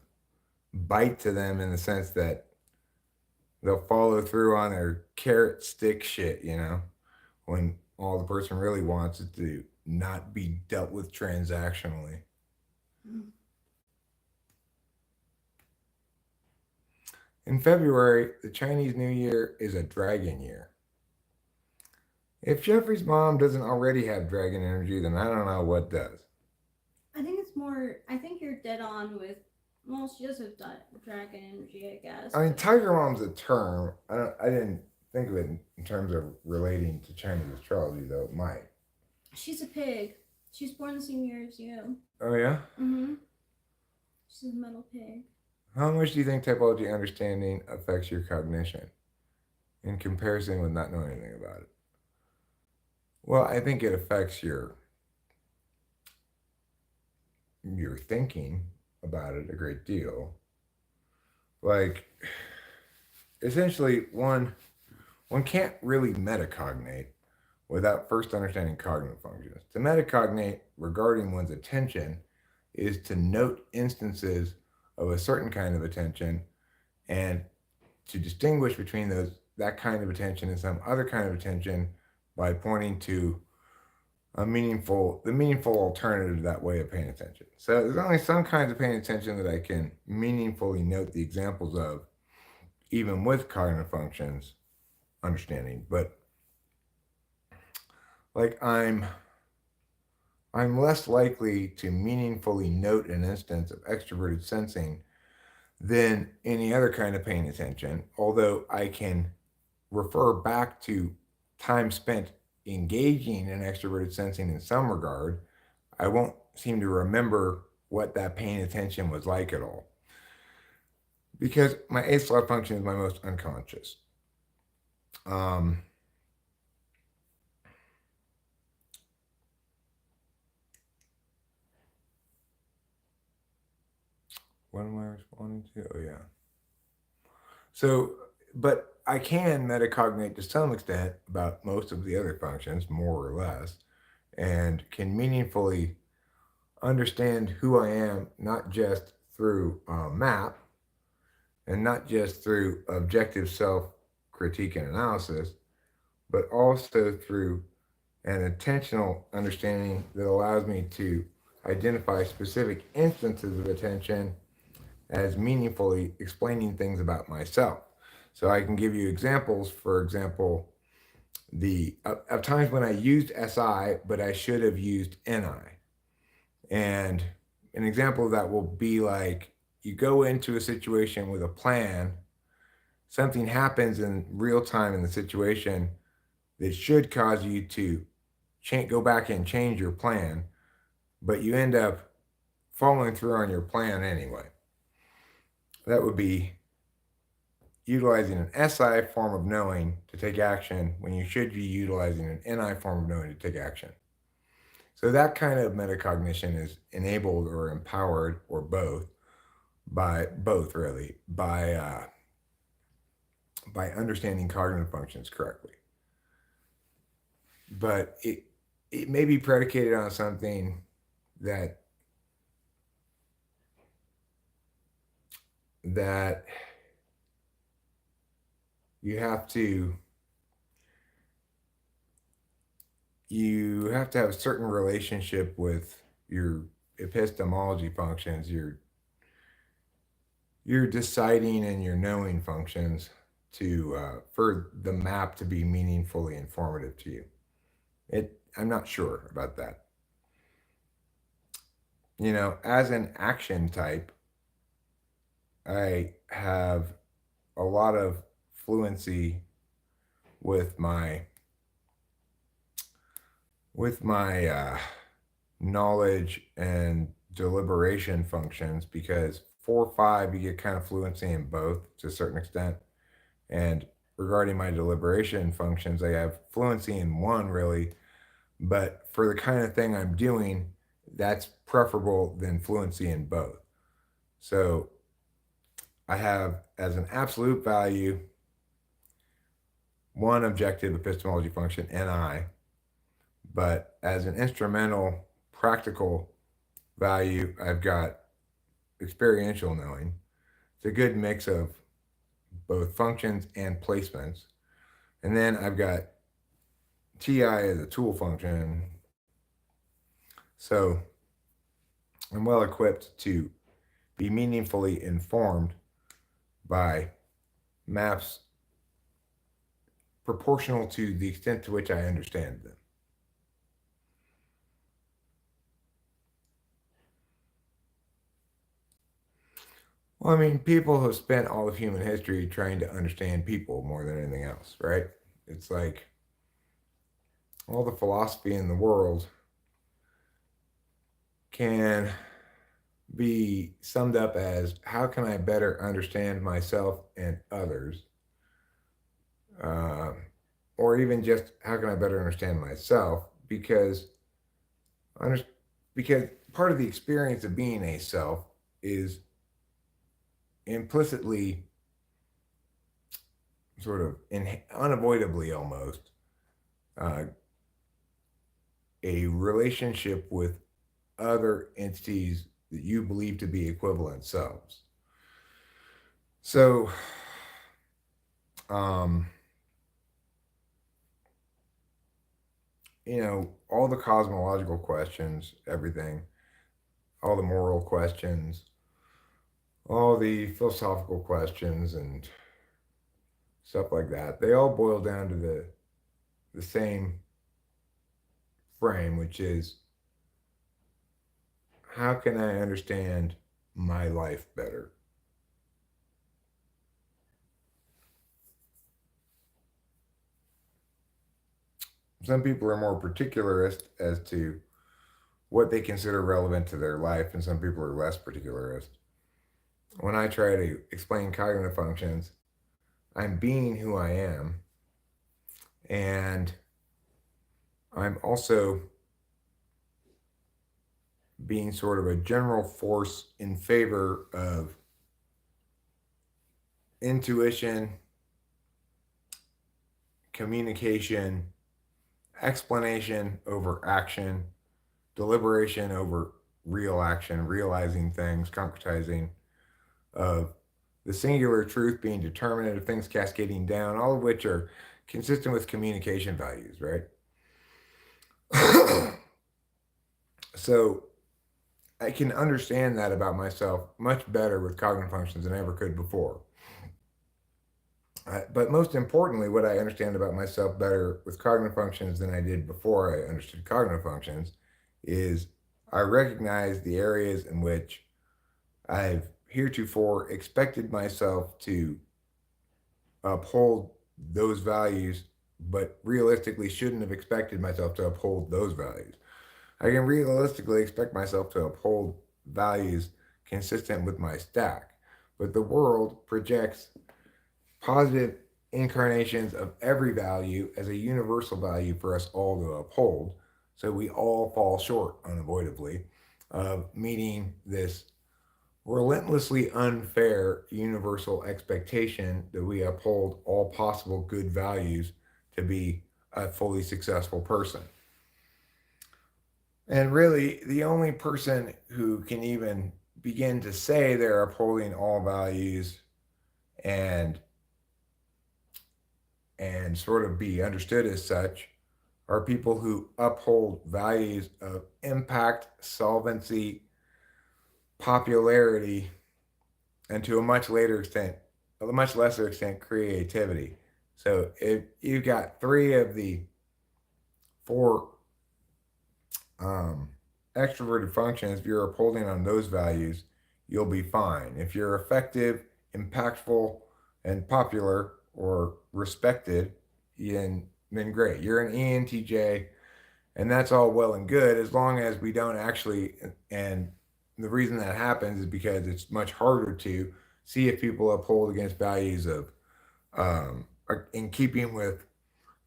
bite to them in the sense that they'll follow through on their carrot stick shit, when all the person really wants is to not be dealt with transactionally. In February, the Chinese New Year is a dragon year. If Jeffrey's mom doesn't already have dragon energy, then I don't know what does. I think you're dead on with, well, she does have dragon energy, I guess. I mean, Tiger Mom's a term. I didn't think of it in terms of relating to Chinese astrology, though it might. She's a pig. She's born the same year as you. Oh, yeah? Mm-hmm. She's a metal pig. How much do you think typology understanding affects your cognition in comparison with not knowing anything about it? Well, I think it affects your thinking about it a great deal. Like, essentially, one can't really metacognate without first understanding cognitive functions. To metacognate regarding one's attention is to note instances of a certain kind of attention and to distinguish between that kind of attention and some other kind of attention by pointing to the meaningful alternative to that way of paying attention. So there's only some kinds of paying attention that I can meaningfully note the examples of, even with cognitive functions understanding. But like I'm less likely to meaningfully note an instance of extroverted sensing than any other kind of paying attention, although I can refer back to time spent engaging in extroverted sensing in some regard. I won't seem to remember what that paying attention was like at all, because my 8th slot function is my most unconscious. What am I responding to? Oh, yeah. So, but I can metacognate to some extent about most of the other functions, more or less, and can meaningfully understand who I am, not just through a map and not just through objective self-critique and analysis, but also through an intentional understanding that allows me to identify specific instances of attention as meaningfully explaining things about myself. So I can give you examples, for example, of times when I used SI, but I should have used NI. And an example of that will be like, you go into a situation with a plan, something happens in real time in the situation that should cause you to go back and change your plan, but you end up following through on your plan anyway. That would be utilizing an SI form of knowing to take action when you should be utilizing an NI form of knowing to take action. So that kind of metacognition is enabled or empowered, or both, by by understanding cognitive functions correctly. But it may be predicated on something that that you have to have a certain relationship with your epistemology functions, your deciding and your knowing functions to for the map to be meaningfully informative to you. I'm not sure about that. As an action type, I have a lot of fluency with my knowledge and deliberation functions, because 4 or 5 you get kind of fluency in both to a certain extent. And regarding my deliberation functions, I have fluency in one really, but for the kind of thing I'm doing, that's preferable than fluency in both. So I have as an absolute value one objective epistemology function, NI, but as an instrumental practical value, I've got experiential knowing. It's a good mix of both functions and placements. And then I've got TI as a tool function. So I'm well equipped to be meaningfully informed by maps proportional to the extent to which I understand them. Well, I mean, people have spent all of human history trying to understand people more than anything else, right? It's like all the philosophy in the world can be summed up as, how can I better understand myself and others? Or even just, how can I better understand myself? Because part of the experience of being a self is implicitly, sort of unavoidably almost, a relationship with other entities that you believe to be equivalent selves. So, all the cosmological questions, everything, all the moral questions, all the philosophical questions and stuff like that, they all boil down to the same frame, which is, how can I understand my life better? Some people are more particularist as to what they consider relevant to their life, and some people are less particularist. When I try to explain cognitive functions, I'm being who I am, and I'm also being sort of a general force in favor of intuition, communication, explanation over action, deliberation over real action, realizing things, concretizing, of the singular truth being determinative, things cascading down, all of which are consistent with communication values, right? So I can understand that about myself much better with cognitive functions than I ever could before. But most importantly, what I understand about myself better with cognitive functions than I did before I understood cognitive functions is, I recognize the areas in which I've heretofore expected myself to uphold those values, but realistically shouldn't have expected myself to uphold those values. I can realistically expect myself to uphold values consistent with my stack, but the world projects positive incarnations of every value as a universal value for us all to uphold. So we all fall short unavoidably of meeting this relentlessly unfair universal expectation that we uphold all possible good values to be a fully successful person. And really, the only person who can even begin to say they're upholding all values and sort of be understood as such are people who uphold values of impact, solvency, popularity, and to a much later extent, a much lesser extent, creativity. So if you've got three of the four um, extroverted functions, if you're upholding on those values, you'll be fine. If you're effective, impactful, and popular or respected, then great. You're an ENTJ, and that's all well and good as long as we don't actually. And the reason that happens is because it's much harder to see if people uphold against values of are in keeping with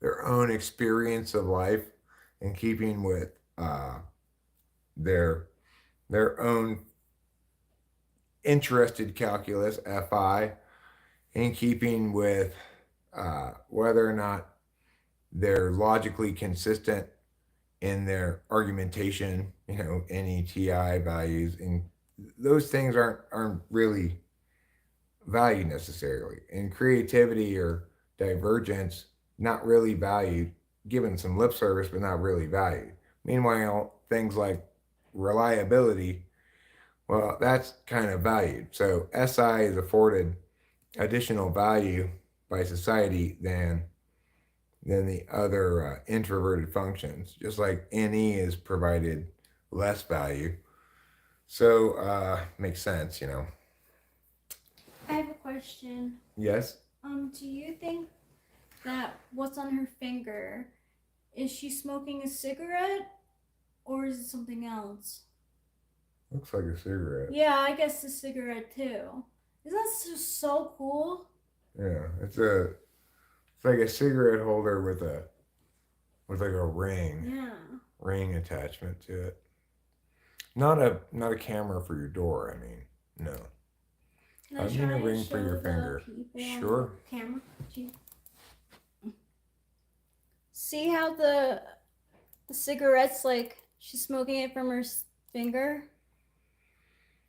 their own experience of life, in keeping with their their own interested calculus FI, in keeping with whether or not they're logically consistent in their argumentation, NETI values, and those things aren't really valued necessarily. And creativity or divergence, not really valued, given some lip service, but not really valued. Meanwhile, things like reliability, well, that's kind of valued. So SI is afforded additional value by society than the other introverted functions, just like NE is provided less value. So makes sense. I have a question. Yes. Do you think that what's on her finger, is she smoking a cigarette or is it something else? Looks like a cigarette. Yeah, I guess a cigarette too. Isn't that just so cool? Yeah, it's like a cigarette holder with like a ring attachment to it. Not a camera for your door. I mean, no. Can I I mean try a to ring for show your the finger. people Sure. on the camera? See how the cigarette's like she's smoking it from her finger?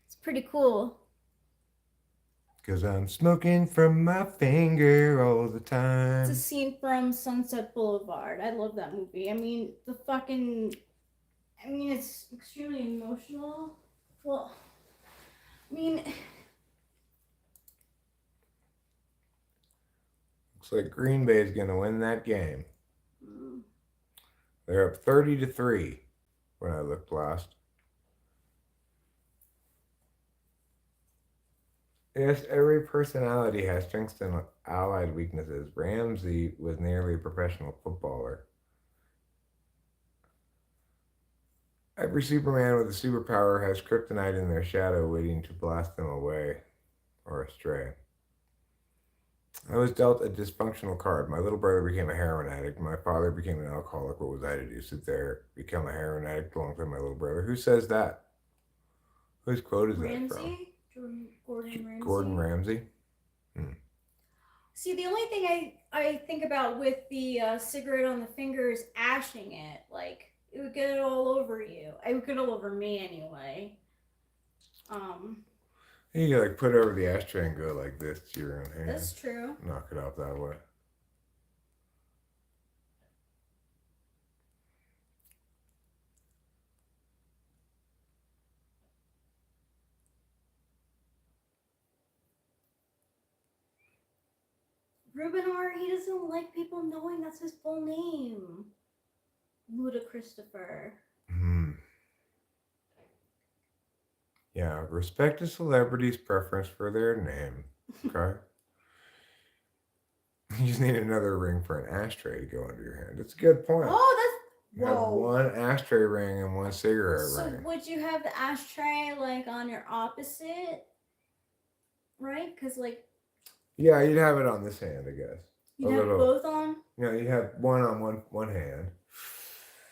It's pretty cool. Cause I'm smoking from my finger all the It's time. a scene from Sunset Boulevard. I love that movie. I mean, it's extremely emotional. Well, I mean, Looks like Green Bay is gonna win that game. They're up 30-3 when I looked last. Yes, every personality has strengths and allied weaknesses. Ramsey was nearly a professional footballer. Every Superman with a superpower has kryptonite in their shadow waiting to blast them away or astray. I was dealt a dysfunctional card. My little brother became a heroin addict. My father became an alcoholic. What was I to do? Sit there, become a heroin addict alongside my little brother? Who says that? Whose quote is that from? Ramsey? Gordon Ramsay? Gordon Ramsay? See, the only thing I think about with the cigarette on the finger is ashing it. Like, it would get it all over you. It would get all over me anyway. You can like put it over the ashtray and go like this to your own hand. That's true. Knock it off that way. Rubenar, he doesn't like people knowing that's his full name. Luda Christopher. Yeah, respect a celebrity's preference for their name. Okay. You just need another ring for an ashtray to go under your hand. It's a good point. Oh, You have one ashtray ring and one cigarette ring. So would you have the ashtray like on your opposite? Right? Because like. Yeah, you'd have it on this hand, I guess. You'd have both on? Yeah, you have one on one hand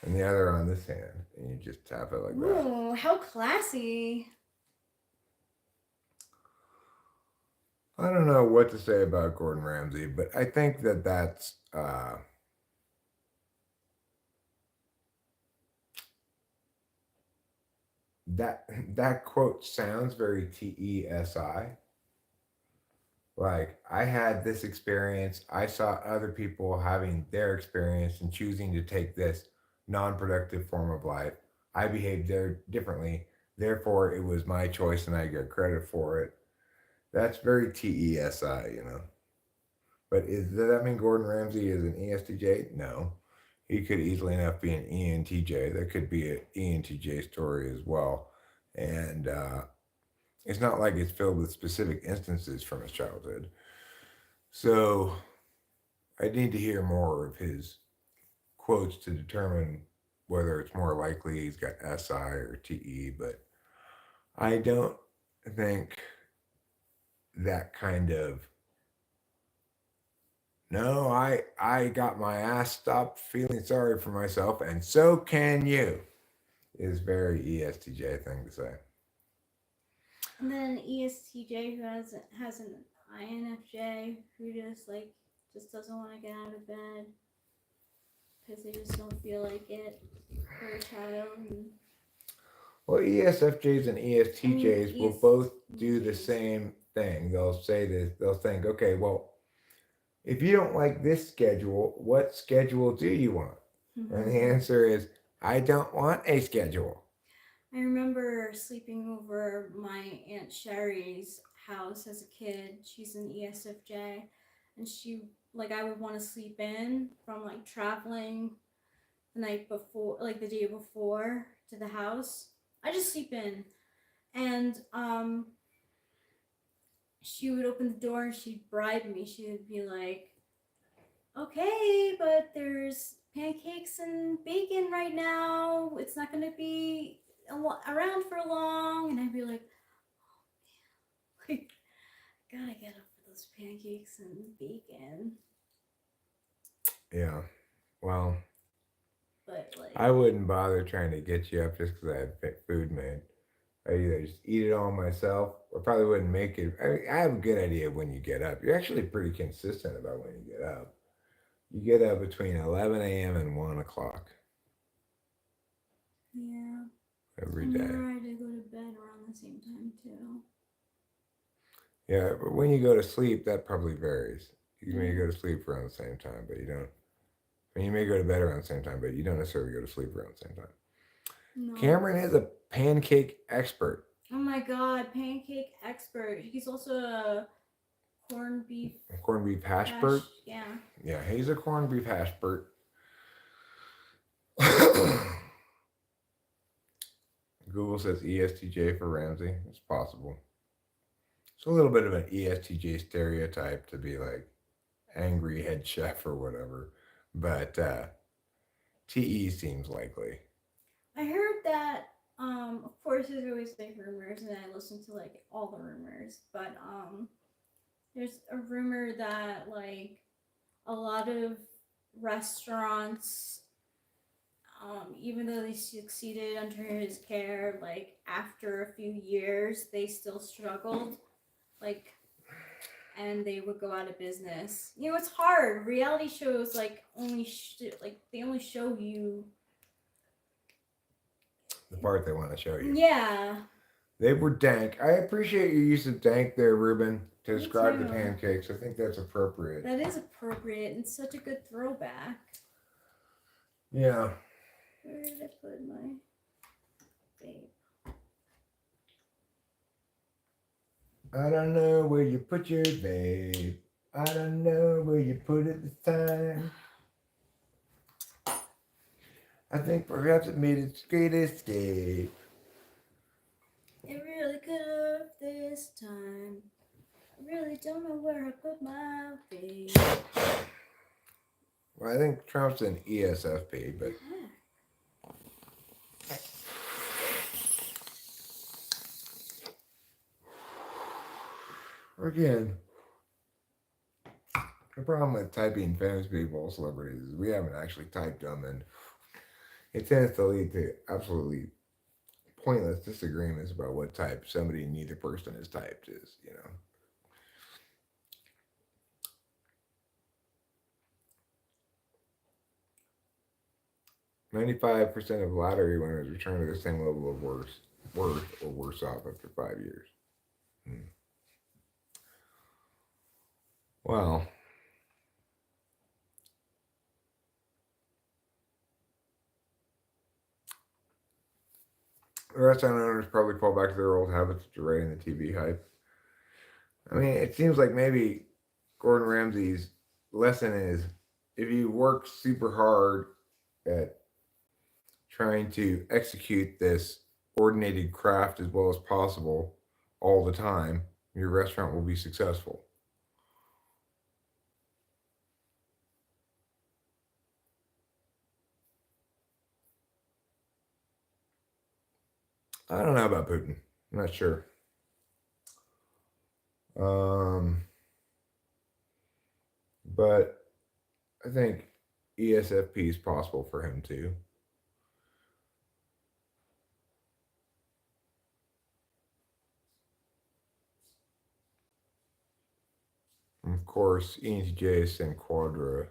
and the other on this hand. And you just tap it like that. Ooh, how classy. I don't know what to say about Gordon Ramsay, but I think that that quote sounds very TESI. Like, I had this experience, I saw other people having their experience and choosing to take this non-productive form of life. I behaved there differently, therefore it was my choice and I get credit for it. That's very TESI, you know. But does that mean Gordon Ramsay is an ESTJ? No. He could easily enough be an ENTJ. That could be an ENTJ story as well. And it's not like it's filled with specific instances from his childhood. So I need to hear more of his quotes to determine whether it's more likely he's got SI or TE. But I don't think that kind of no, I got my ass stopped feeling sorry for myself, and so can you. Is very ESTJ thing to say. And then ESTJ who has an INFJ who just doesn't want to get out of bed because they just don't feel like it for a child. And, Well, ESFJs and ESTJs will both do the ESTJs. same thing. They'll say this. They'll think, okay, well, if you don't like this schedule, what schedule do you want? And the answer is, I don't want a schedule. I remember sleeping over my Aunt Sherry's house as a kid. She's an ESFJ, and I would want to sleep in from like traveling the night before, like the day before to the house. I just sleep in, and she would open the door and she'd bribe me. She would be like, "Okay, but there's pancakes and bacon right now. It's not gonna be around for long." And I'd be like, like, gotta get up for those pancakes and bacon. Yeah. Well, But like, I wouldn't bother trying to get you up just because I had food made. I either just eat it all myself or probably wouldn't make it. I have a good idea of when you get up. You're actually pretty consistent about when you get up. You get up between 11 a.m. and 1 o'clock yeah. every And day. you're right, I go to bed around the same time too. Yeah, but when you go to sleep, that probably varies. You may go to sleep around the same time, but you don't. I mean, you may go to bed around the same time, but you don't necessarily go to sleep around the same time. No. Cameron is a pancake expert. Oh my god, pancake expert. He's also a corned beef. Corned beef hashbert? Yeah. Yeah, he's a corned beef hashbert. Google says ESTJ for Ramsey. It's possible. It's a little bit of an ESTJ stereotype to be like angry head chef or whatever, but TE seems likely. I heard that. Of course, there's always like rumors, and I listen to like all the rumors. But there's a rumor that like a lot of restaurants, even though they succeeded under his care, like after a few years, they still struggled. Like, and they would go out of business. You know, it's hard. Reality shows like they only show you The part they want to show you. Yeah. They were dank. I appreciate your use of dank there, Ruben, to describe the too. pancakes. I think that's appropriate. That is appropriate and such a good throwback. Yeah. Where did I put my vape? I don't know where you put your vape. I don't know where you put it this time. I think perhaps it made its great escape. It really could have this time. I really don't know where I put my vape. Well, I think Trump's an ESFP, but again, the problem with typing famous people, celebrities, is we haven't actually typed them, and it tends to lead to absolutely pointless disagreements about what type somebody neither person has typed is, you know. 95% of lottery winners return to the same level of worth or worse off after 5 years. Well, restaurant owners probably fall back to their old habits of deriding the TV hype. I mean, it seems like maybe Gordon Ramsay's lesson is if you work super hard at trying to execute this ordinated craft as well as possible all the time, your restaurant will be successful. I don't know about Putin. I'm not sure. Um, but I think ESFP is possible for him too. And of course, ENTJ is in Quadra.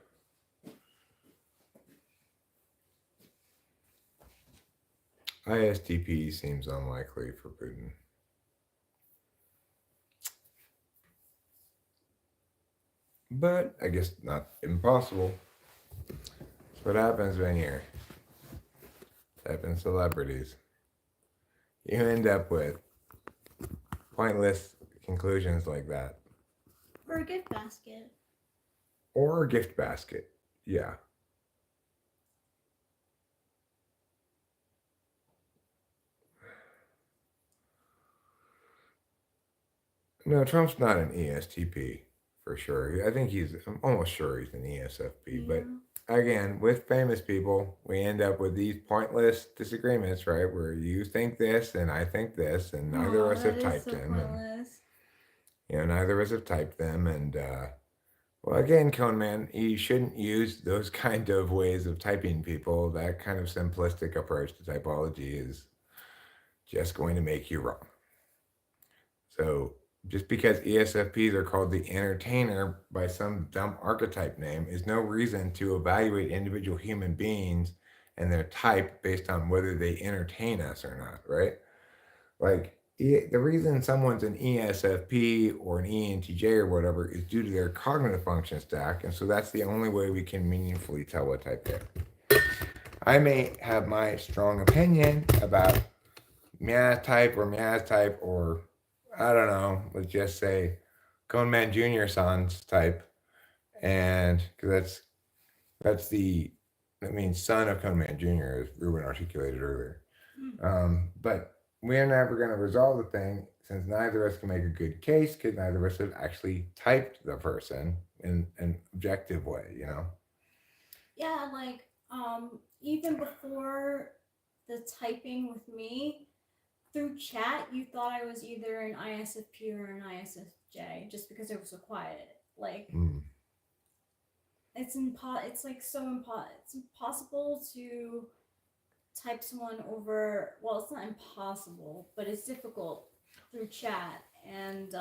ISTP seems unlikely for Putin. But I guess not impossible. That's what happens when you're typing celebrities. You end up with pointless conclusions like that. Or a gift basket. Or a gift basket. Yeah. No, Trump's not an ESTP for sure. I think I'm almost sure he's an ESFP. Yeah. But again, with famous people, we end up with these pointless disagreements, right? Where you think this and I think this, and neither of us have typed them. And, neither of us have typed them. And, well, again, Cone Man, you shouldn't use those kind of ways of typing people. That kind of simplistic approach to typology is just going to make you wrong. So just because ESFPs are called the entertainer by some dumb archetype name is no reason to evaluate individual human beings and their type based on whether they entertain us or not, right? Like, the reason someone's an ESFP or an ENTJ or whatever is due to their cognitive function stack, and so that's the only way we can meaningfully tell what type they are. I may have my strong opinion about Miaz type or I don't know, let's just say Cone Man Jr. son's type, and because that means son of Cone Man Jr. as Ruben articulated earlier. But we're never going to resolve the thing since neither of us can make a good case because neither of us have actually typed the person in an objective way, you know? Yeah, like even before the typing with me through chat, you thought I was either an ISFP or an ISFJ just because it was so quiet. Like it's like it's impossible to type someone over. Well, it's not impossible, but it's difficult through chat. And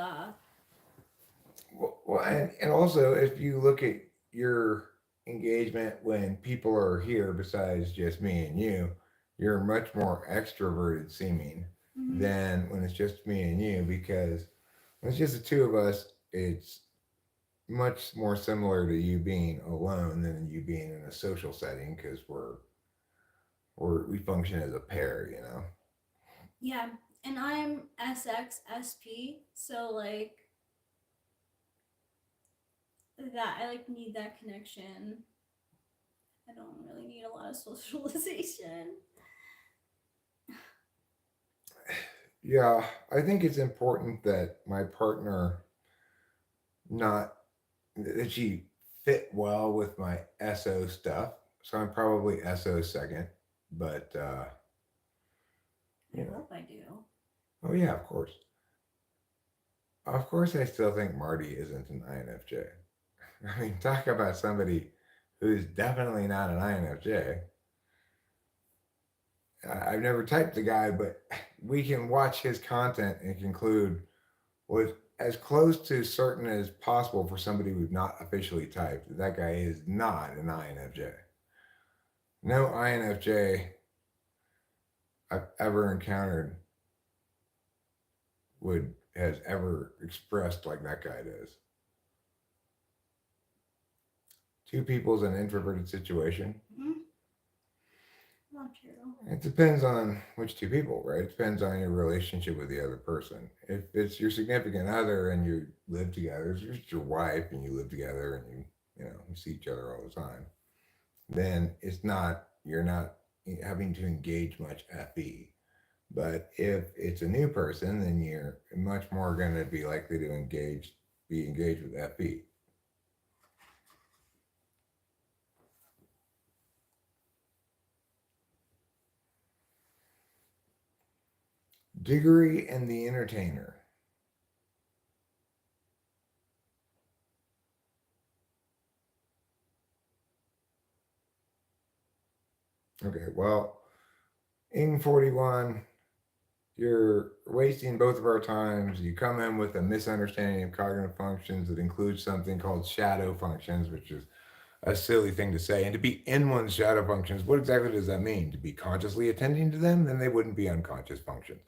and also if you look at your engagement when people are here besides just me and you, you're much more extroverted seeming than when it's just me and you, because when it's just the two of us, it's much more similar to you being alone than you being in a social setting because we function as a pair, you know. Yeah, and I'm SXSP, so like that I like need that connection. I don't really need a lot of socialization. Yeah, I think it's important that my partner not that she fit well with my SO stuff. So I'm probably SO second, but I hope I do. Oh yeah, of course. Of course, I still think Marty isn't an INFJ. I mean, talk about somebody who's definitely not an INFJ. I've never typed the guy, but we can watch his content and conclude with as close to certain as possible for somebody who's not officially typed that guy is not an INFJ. no INFJ I've ever encountered has ever expressed like that guy does. Two people's an introverted situation. Mm-hmm. Not true. It depends on which two people, right? It depends on your relationship with the other person. If it's your significant other and you live together, if it's your wife and you live together and you see each other all the time, then you're not having to engage much FE. But if it's a new person, then you're much more going to be likely to be engaged with FE. Diggory and the Entertainer. Okay, well, in 41, you're wasting both of our times. You come in with a misunderstanding of cognitive functions that includes something called shadow functions, which is a silly thing to say. And to be in one's shadow functions, what exactly does that mean? To be consciously attending to them? Then they wouldn't be unconscious functions.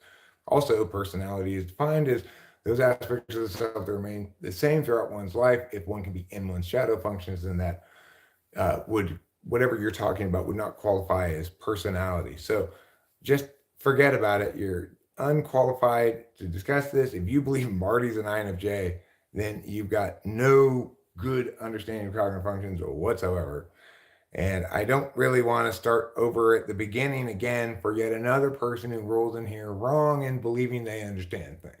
Also, personality is defined as those aspects of the self that remain the same throughout one's life. If one can be in one's shadow functions, then that would, whatever you're talking about, would not qualify as personality. So just forget about it. You're unqualified to discuss this. If you believe Marty's an INFJ, then you've got no good understanding of cognitive functions whatsoever. And I don't really want to start over at the beginning again for yet another person who rolls in here wrong and believing they understand things.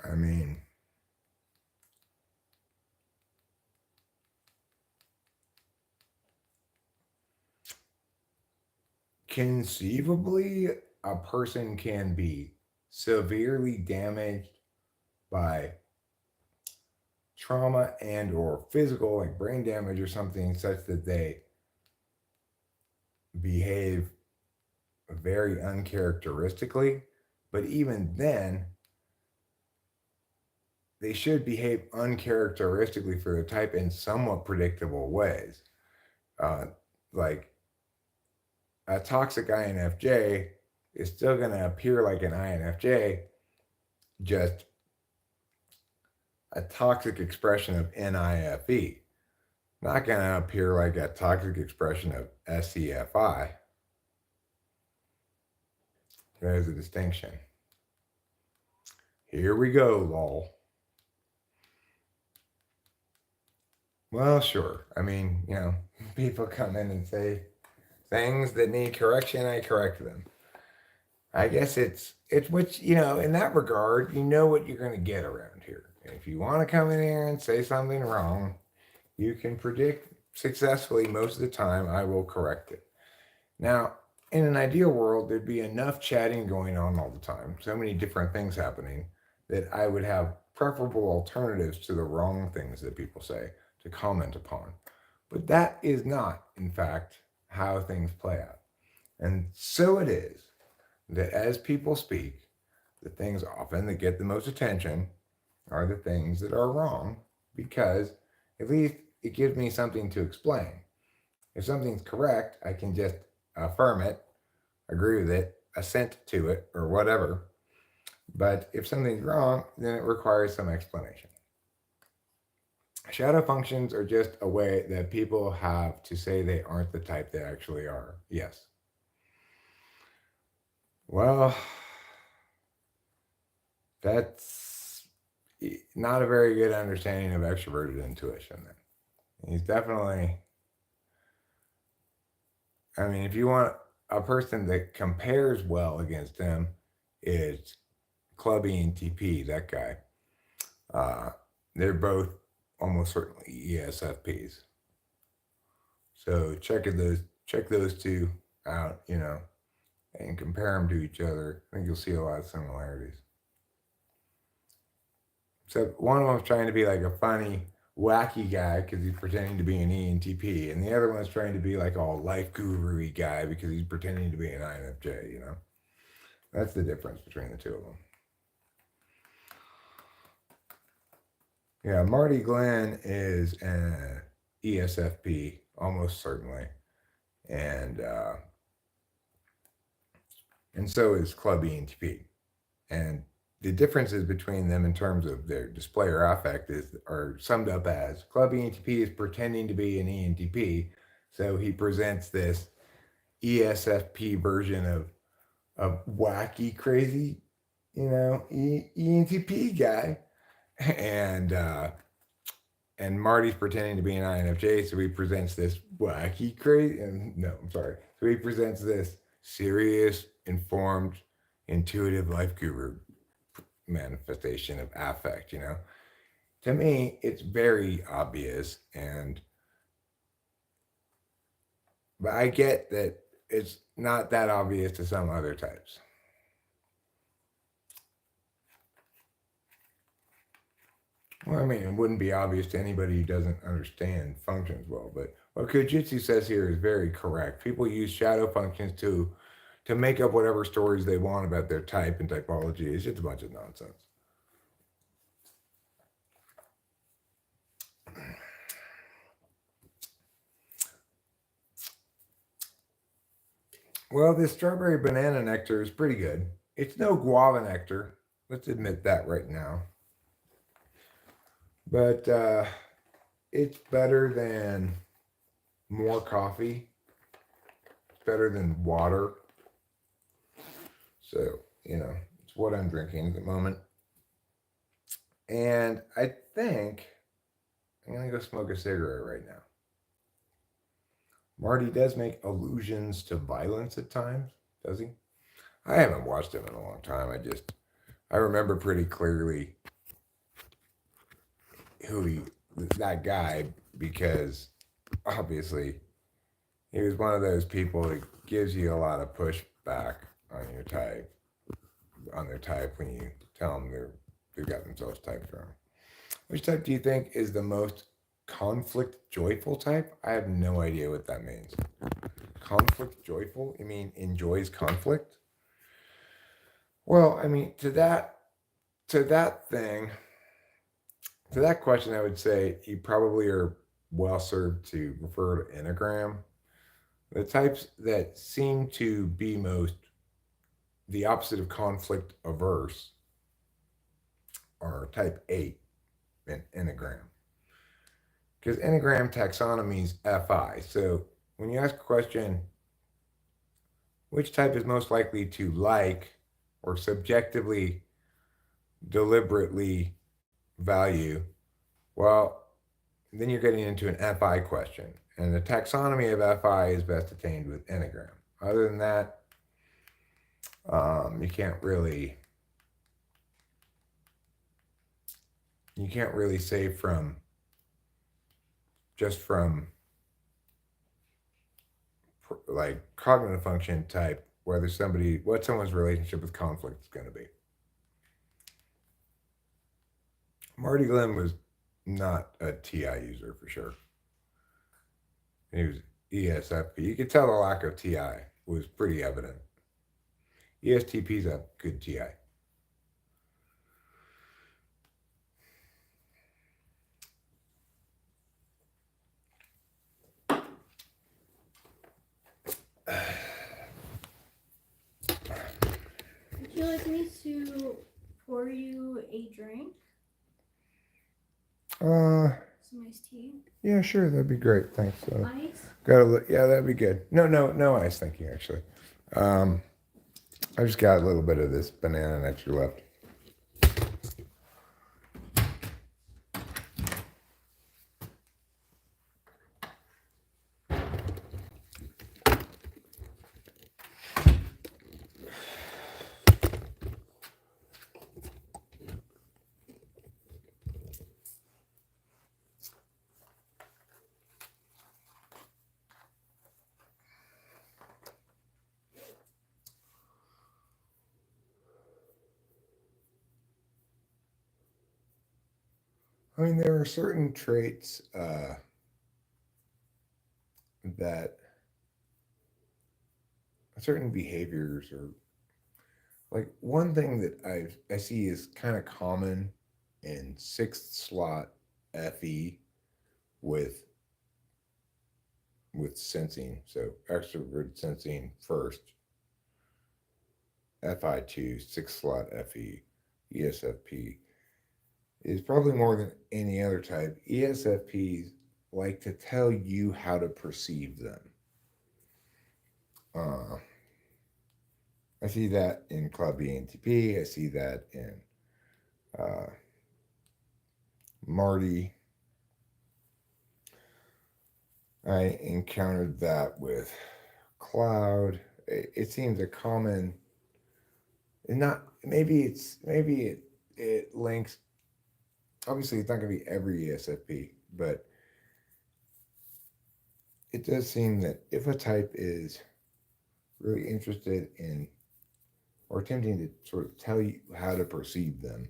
I mean, conceivably, a person can be severely damaged by trauma and or physical, like brain damage or something, such that they behave very uncharacteristically. But even then, they should behave uncharacteristically for the type in somewhat predictable ways. Like a toxic INFJ is still going to appear like an INFJ, just a toxic expression of NIFE. Not going to appear like a toxic expression of SCFI. There's a distinction. Here we go, lol. Well, sure. I mean, people come in and say things that need correction, I correct them. I guess it's what, in that regard, you know what you're going to get around here. If you want to come in here and say something wrong, you can predict successfully most of the time I will correct it. Now, in an ideal world, there'd be enough chatting going on all the time, so many different things happening, that I would have preferable alternatives to the wrong things that people say to comment upon. But that is not, in fact, how things play out. And so it is that as people speak, the things often that get the most attention are the things that are wrong, because at least it gives me something to explain. If something's correct, I can just affirm it, agree with it, assent to it, or whatever. But if something's wrong, then it requires some explanation. Shadow functions are just a way that people have to say they aren't the type they actually are. Yes. Well, that's not a very good understanding of extroverted intuition then. He's definitely, I mean, if you want a person that compares well against him, it's Clubby and TP, that guy. They're both almost certainly ESFPs. So check those two out, and compare them to each other. I think you'll see a lot of similarities. So one of them's trying to be like a funny wacky guy because he's pretending to be an ENTP, and the other one's trying to be like all life guru-y guy because he's pretending to be an INFJ. You know, that's the difference between the two of them. Yeah, Marty Glenn is an ESFP, almost certainly, and so is Club ENTP. And the differences between them in terms of their display or affect are summed up as Club ENTP is pretending to be an ENTP, so he presents this ESFP version of wacky, crazy, ENTP guy, and Marty's pretending to be an INFJ, so he presents this wacky, crazy, so he presents this serious, informed, intuitive life guru manifestation of affect. To me, it's very obvious, but I get that it's not that obvious to some other types. Well, I mean, it wouldn't be obvious to anybody who doesn't understand functions well, but what Kujitsu says here is very correct. People use shadow functions to make up whatever stories they want about their type and typology. It's just a bunch of nonsense. Well, this strawberry banana nectar is pretty good. It's no guava nectar. Let's admit that right now. But it's better than more coffee. It's better than water. So, it's what I'm drinking at the moment. And I think I'm going to go smoke a cigarette right now. Marty does make allusions to violence at times, does he? I haven't watched him in a long time. I remember pretty clearly that guy, because obviously he was one of those people that gives you a lot of pushback on their type when you tell them they've got themselves typed wrong. Which type do you think is the most conflict joyful type? I have no idea what that means. Conflict joyful? You mean enjoys conflict? Well, I mean, to that question, I would say you probably are well served to refer to Enneagram. The types that seem to be most the opposite of conflict averse are type 8 in Enneagram. Because Enneagram taxonomy is FI. So when you ask a question, which type is most likely to like or subjectively, deliberately value, well, then you're getting into an FI question. And the taxonomy of FI is best attained with Enneagram. Other than that, you can't really say from like cognitive function type what someone's relationship with conflict is going to be. Marty Glenn was not a TI user for sure. He was ESFP. You could tell the lack of TI was pretty evident. ESTPs have good TI. Would you like me to pour you a drink? Some iced tea? Yeah, sure, that'd be great. Thanks. Ice? Yeah, that'd be good. No ice, thank you, actually. I just got a little bit of this banana nectar left. I mean, there are certain traits that certain behaviors or like one thing that I see is kind of common in sixth slot FE with sensing. So extrovert sensing first, FI2, sixth slot FE, ESFP is probably more than any other type. ESFPs like to tell you how to perceive them. Uh, I see that in Club ENTP. I see that in uh, Marty. I encountered that with Cloud. It seems a common, not maybe it links. Obviously, it's not going to be every ESFP, but it does seem that if a type is really interested in or attempting to sort of tell you how to perceive them,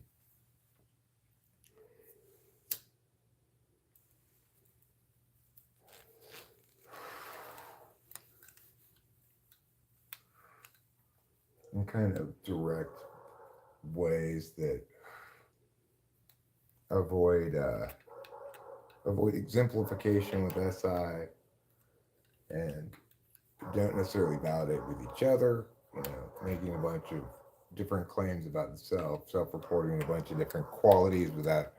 in kind of direct ways that avoid exemplification with SI and don't necessarily validate with each other. Making a bunch of different claims about the self-reporting a bunch of different qualities without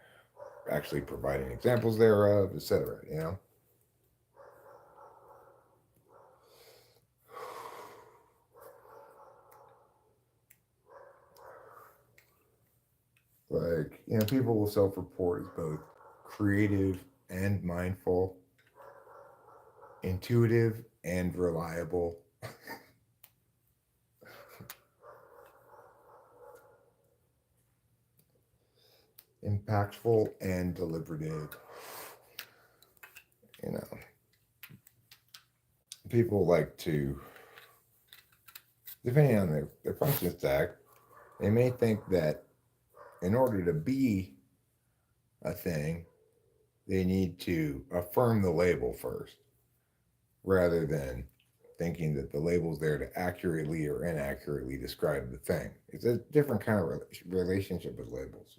actually providing examples thereof, etc. Like, people will self-report as both creative and mindful, intuitive and reliable, impactful and deliberative. You know, people like to, depending on their function stack, they may think that in order to be a thing, they need to affirm the label first, rather than thinking that the label's there to accurately or inaccurately describe the thing. It's a different kind of relationship with labels.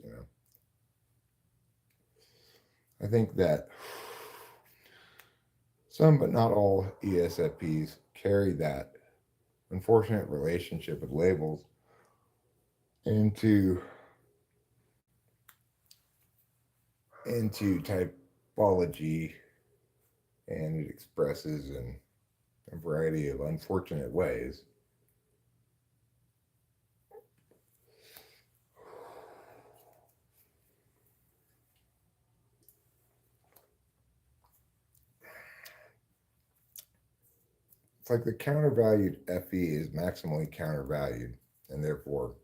I think that some, but not all, ESFPs carry that unfortunate relationship with labels into typology, and it expresses in a variety of unfortunate ways. It's like the countervalued FE is maximally countervalued and therefore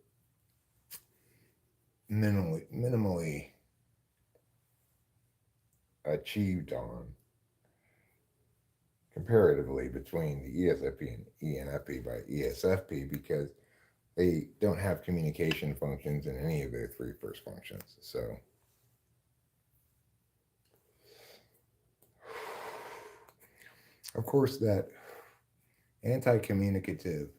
minimally achieved on comparatively between the ESFP and ENFP by ESFP, because they don't have communication functions in any of their three first functions. So, of course, that anti-communicative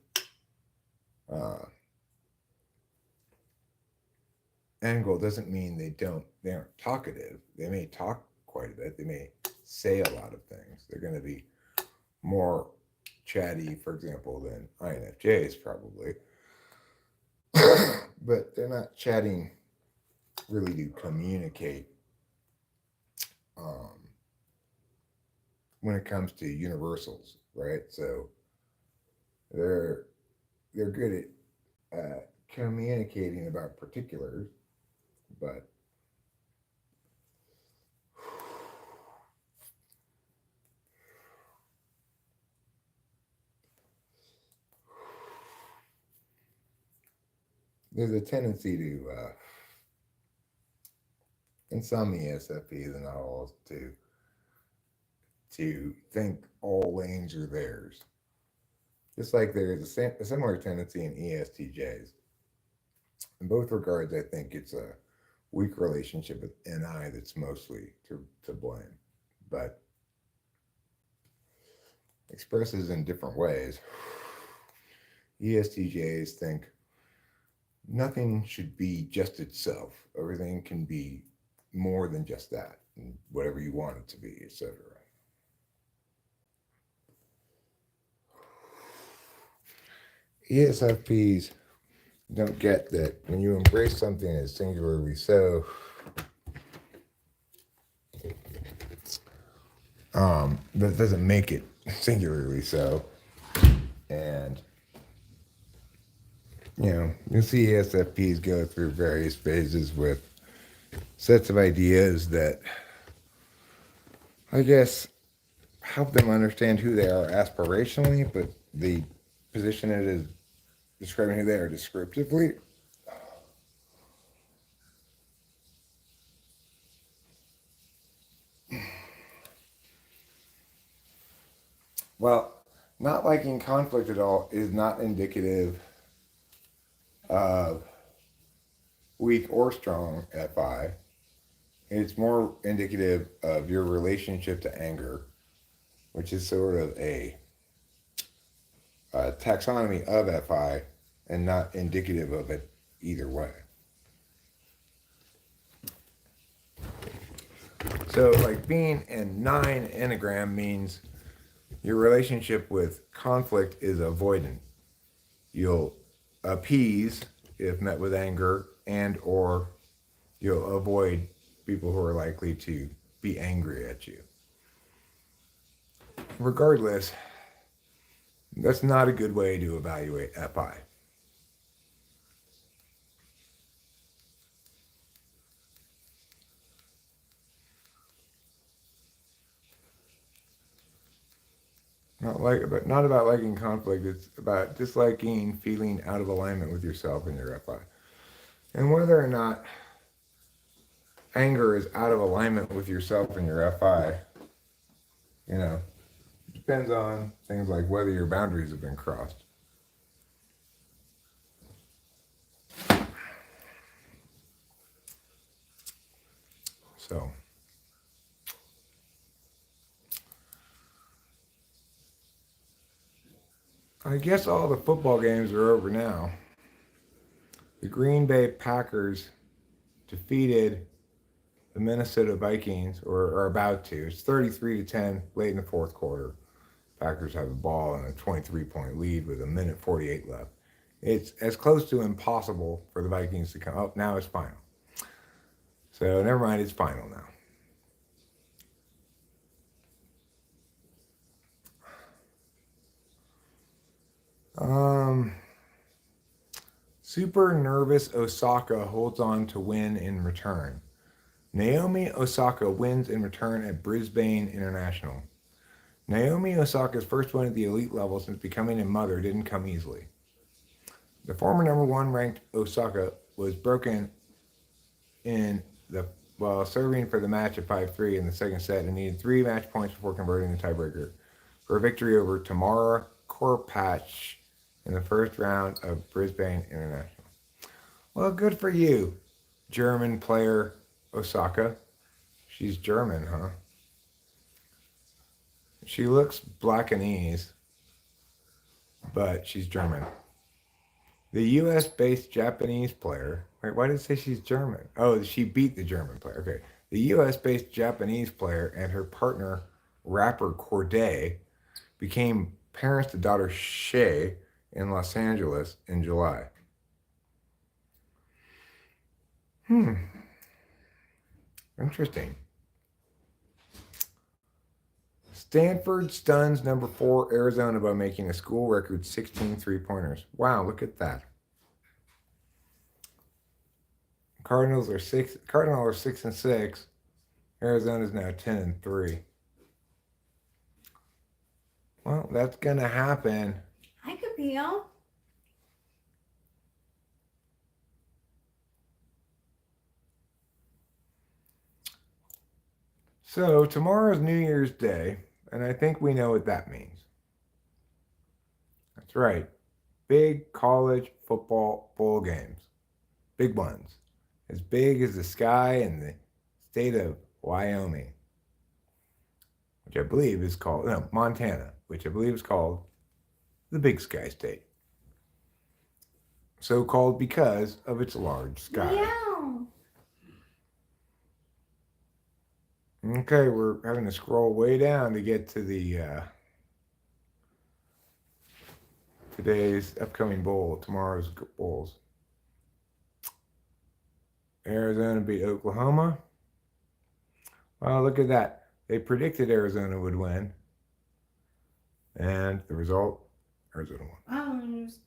angle doesn't mean they aren't talkative. They may talk quite a bit. They may say a lot of things. They're going to be more chatty, for example, than INFJs probably. But they're not chatting really to communicate um, when it comes to universals, right? So they're good at communicating about particulars, but there's a tendency to, in some ESFPs and not all, to think all lanes are theirs. Just like there is a similar tendency in ESTJs. In both regards, I think it's a weak relationship with NI that's mostly to blame, but expresses in different ways. ESTJs think nothing should be just itself. Everything can be more than just that, and whatever you want it to be, etc. ESFPs don't get that when you embrace something as singularly so, that doesn't make it singularly so. And, you'll see ESFPs go through various phases with sets of ideas that, I guess, help them understand who they are aspirationally, but the position it is describing who they are descriptively. Well, not liking conflict at all is not indicative of weak or strong FI. It's more indicative of your relationship to anger, which is sort of a taxonomy of FI and not indicative of it either way. So, like being a 9 Enneagram means your relationship with conflict is avoidant. You'll appease if met with anger, and or you'll avoid people who are likely to be angry at you. Regardless, that's not a good way to evaluate FI. Not about liking conflict. It's about disliking feeling out of alignment with yourself and your FI. And whether or not anger is out of alignment with yourself and your FI, depends on things like whether your boundaries have been crossed. So, I guess all the football games are over now. The Green Bay Packers defeated the Minnesota Vikings, or are about to. It's 33-10 late in the fourth quarter. Packers have the ball in a 23-point lead with 1:48 left. It's as close to impossible for the Vikings to come. Oh, now it's final. So never mind, it's final now. Super nervous Osaka holds on to win in return. Naomi Osaka wins in return at Brisbane International. Naomi Osaka's first win at the elite level since becoming a mother didn't come easily. The former number 1 ranked Osaka was broken while serving for the match at 5-3 in the second set and needed 3 match points before converting the tiebreaker for a victory over Tamara Korpach in the first round of Brisbane International. Well, good for you, German player Osaka. She's German, huh? She looks Blackanese, but she's German. The US-based Japanese player, wait, why did it say she's German? Oh, she beat the German player. Okay. The US-based Japanese player and her partner, rapper Corday, became parents to daughter Shay in Los Angeles in July. Interesting. Stanford stuns number 4 Arizona by making a school record 16 3-pointers. Wow, look at that. Cardinals are 6-6. Arizona's now 10-3. Well, that's gonna happen. I could be on. So tomorrow's New Year's Day, and I think we know what that means. That's right. Big college football bowl games. Big ones. as big as the sky in the state of Wyoming, which I believe is called, no, Montana, which I believe is called the Big Sky State. So called because of its large sky. Meow. Okay, we're having to scroll way down to get to the today's upcoming bowl, tomorrow's bowls. Arizona beat Oklahoma. Well, look at that. They predicted Arizona would win. And the result, Arizona won. Wow, and it was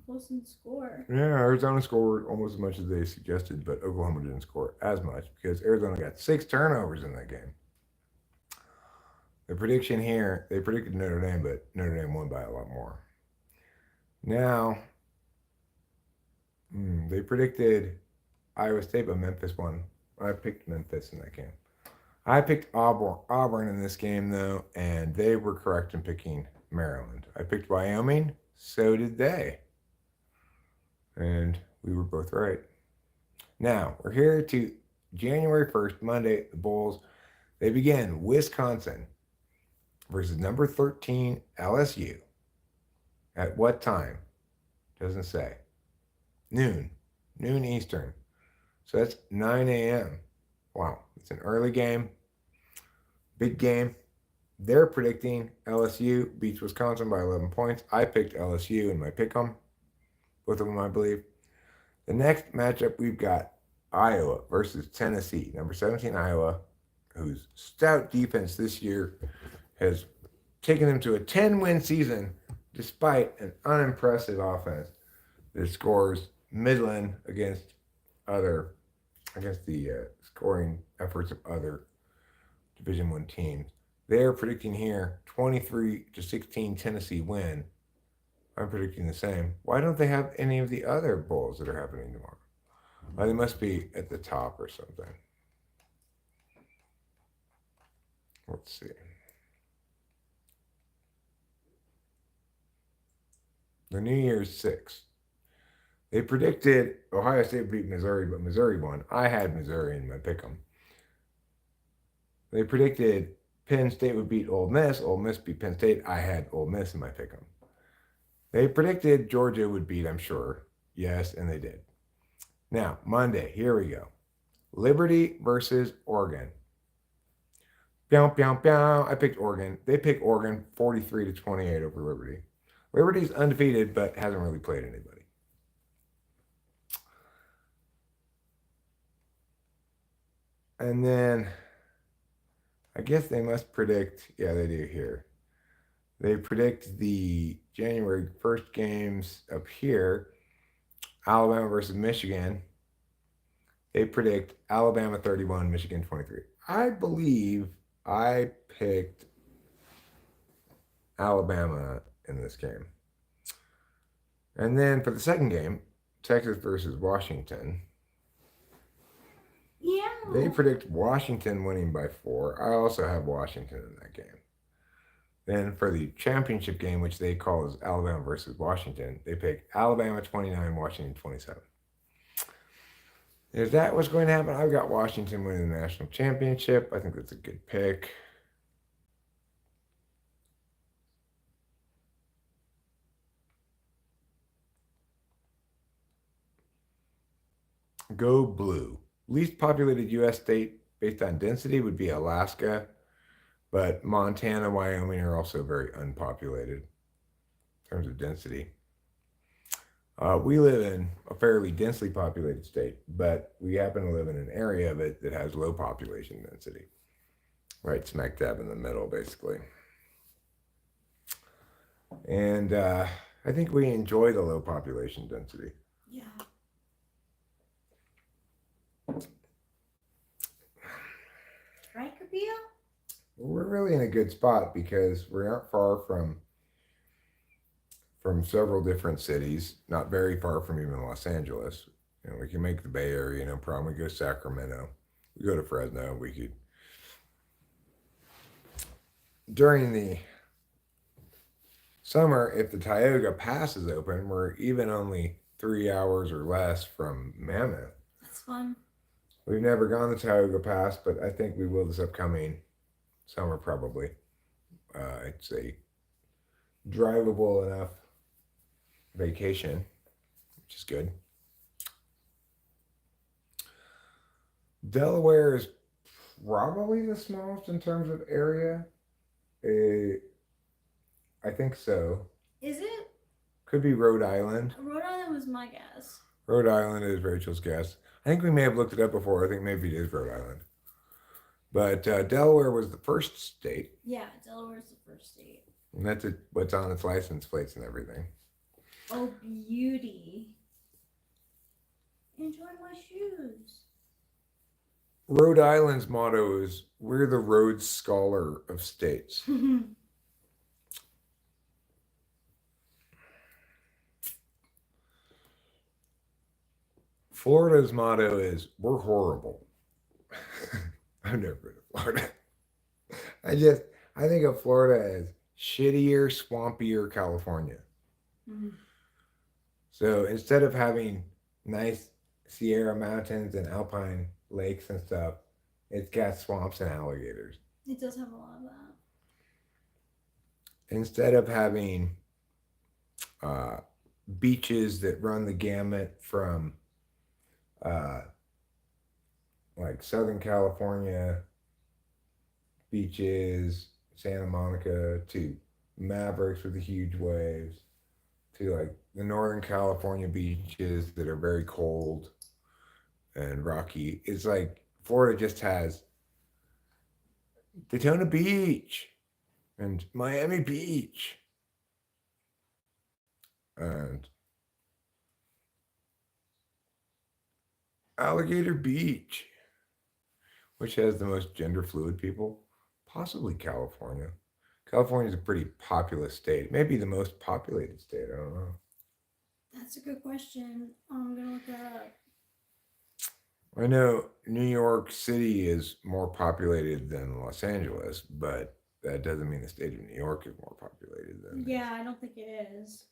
close in score. Yeah, Arizona scored almost as much as they suggested, but Oklahoma didn't score as much because Arizona got 6 turnovers in that game. The prediction here, they predicted Notre Dame, but Notre Dame won by a lot more. Now, they predicted Iowa State, but Memphis won. I picked Memphis in that game. I picked Auburn in this game, though, and they were correct in picking Maryland. I picked Wyoming, so did they. And we were both right. Now, we're here to January 1st, Monday, the Bulls. They begin Wisconsin versus number 13 LSU. At what time? Doesn't say. Noon Eastern. So that's 9 a.m. Wow, it's an early game. Big game. They're predicting LSU beats Wisconsin by 11 points. I picked LSU in my pick'em. Both of them, I believe. The next matchup, we've got Iowa versus Tennessee. Number 17, Iowa, whose stout defense this year has taken them to a 10-win season despite an unimpressive offense that scores middling against the scoring efforts of other Division I teams. They're predicting here 23-16 Tennessee win. I'm predicting the same. Why don't they have any of the other bowls that are happening tomorrow? Well, they must be at the top or something. Let's see. The New Year's 6. They predicted Ohio State beat Missouri, but Missouri won. I had Missouri in my pick'em. They predicted Penn State would beat Ole Miss. Ole Miss beat Penn State. I had Ole Miss in my pick'em. They predicted Georgia would beat, I'm sure. Yes, and they did. Now, Monday, here we go. Liberty versus Oregon. Pew, pew, pew. I picked Oregon. They picked Oregon 43-28 over Liberty. Liberty's undefeated, but hasn't really played anybody. And then I guess they must predict, yeah, they do here. They predict the January 1st games up here. Alabama versus Michigan. They predict Alabama 31, Michigan 23. I believe I picked Alabama in this game. And then for the second game, Texas versus Washington. Yeah. They predict Washington winning by 4. I also have Washington in that game. Then for the championship game, which they call as Alabama versus Washington, they pick Alabama 29, Washington 27. If that was going to happen, I've got Washington winning the national championship. I think that's a good pick. Go blue. Least populated U.S. state based on density would be Alaska, but Montana, Wyoming are also very unpopulated in terms of density. We live in a fairly densely populated state, but we happen to live in an area of it that has low population density. Right smack dab in the middle, basically. And I think we enjoy the low population density. Yeah. Right, Capillo? We're really in a good spot because we aren't far from several different cities, not very far from even Los Angeles. You know, we can make the Bay Area, no problem. We go to Sacramento. We go to Fresno. We could, during the summer, if the Tioga Pass is open, we're even only 3 hours or less from Mammoth. Let's fun. We've never gone to Tioga Pass, but I think we will this upcoming summer probably. It's a drivable enough vacation, which is good. Delaware is probably the smallest in terms of area. I think so. Is it? Could be Rhode Island. Rhode Island was my guess. Rhode Island is Rachel's guess. I think we may have looked it up before. I think maybe it is Rhode Island. But Delaware was the first state. Yeah, Delaware's the first state. And that's what's on its license plates and everything. Oh, beauty. Enjoy my shoes. Rhode Island's motto is, "We're the Rhodes Scholar of States." Florida's motto is, "We're horrible." I've never been to Florida. I think of Florida as shittier, swampier California. So instead of having nice Sierra Mountains and alpine lakes and stuff, it's got swamps and alligators. It does have a lot of that. Instead of having beaches that run the gamut from like Southern California beaches, Santa Monica, to Mavericks with the huge waves, to like the Northern California beaches that are very cold and rocky. It's like Florida just has Daytona Beach and Miami Beach and Alligator Beach, which has the most gender fluid people, possibly California. California is a pretty populous state, maybe the most populated state. I don't know. That's a good question. I'm gonna look that up. I know New York City is more populated than Los Angeles, but that doesn't mean the state of New York is more populated than. Yeah, I don't think it is.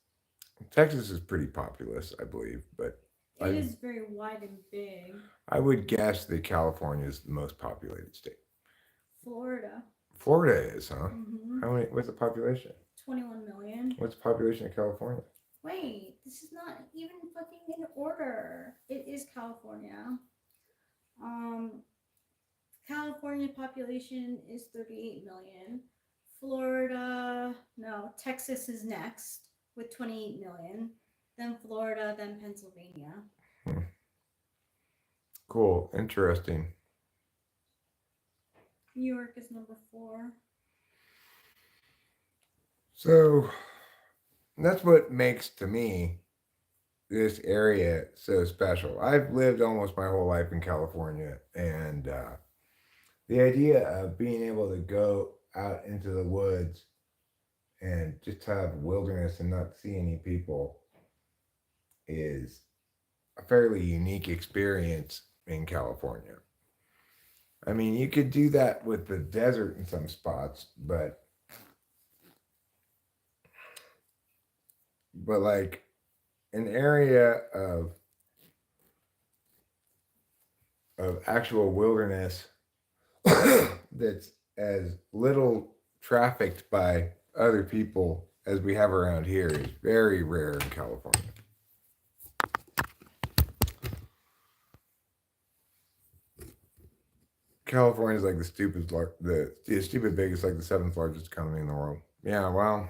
Texas is pretty populous, I believe, but it is very wide and big. I would guess that California is the most populated state. Florida. Florida is, huh? Mm-hmm. How many? What's the population? 21 million. What's the population of California? Wait, this is not even fucking in order. It is California. California population is 38 million. Texas is next with 28 million. Then Florida, then Pennsylvania. Cool. Interesting. New York is number 4. So that's what makes, to me, this area so special. I've lived almost my whole life in California, and the idea of being able to go out into the woods and just have wilderness and not see any people is a fairly unique experience in California. I mean, you could do that with the desert in some spots, but like an area of actual wilderness that's as little trafficked by other people as we have around here is very rare in California. California is like the stupid big is like the 7th largest economy in the world. Yeah, well,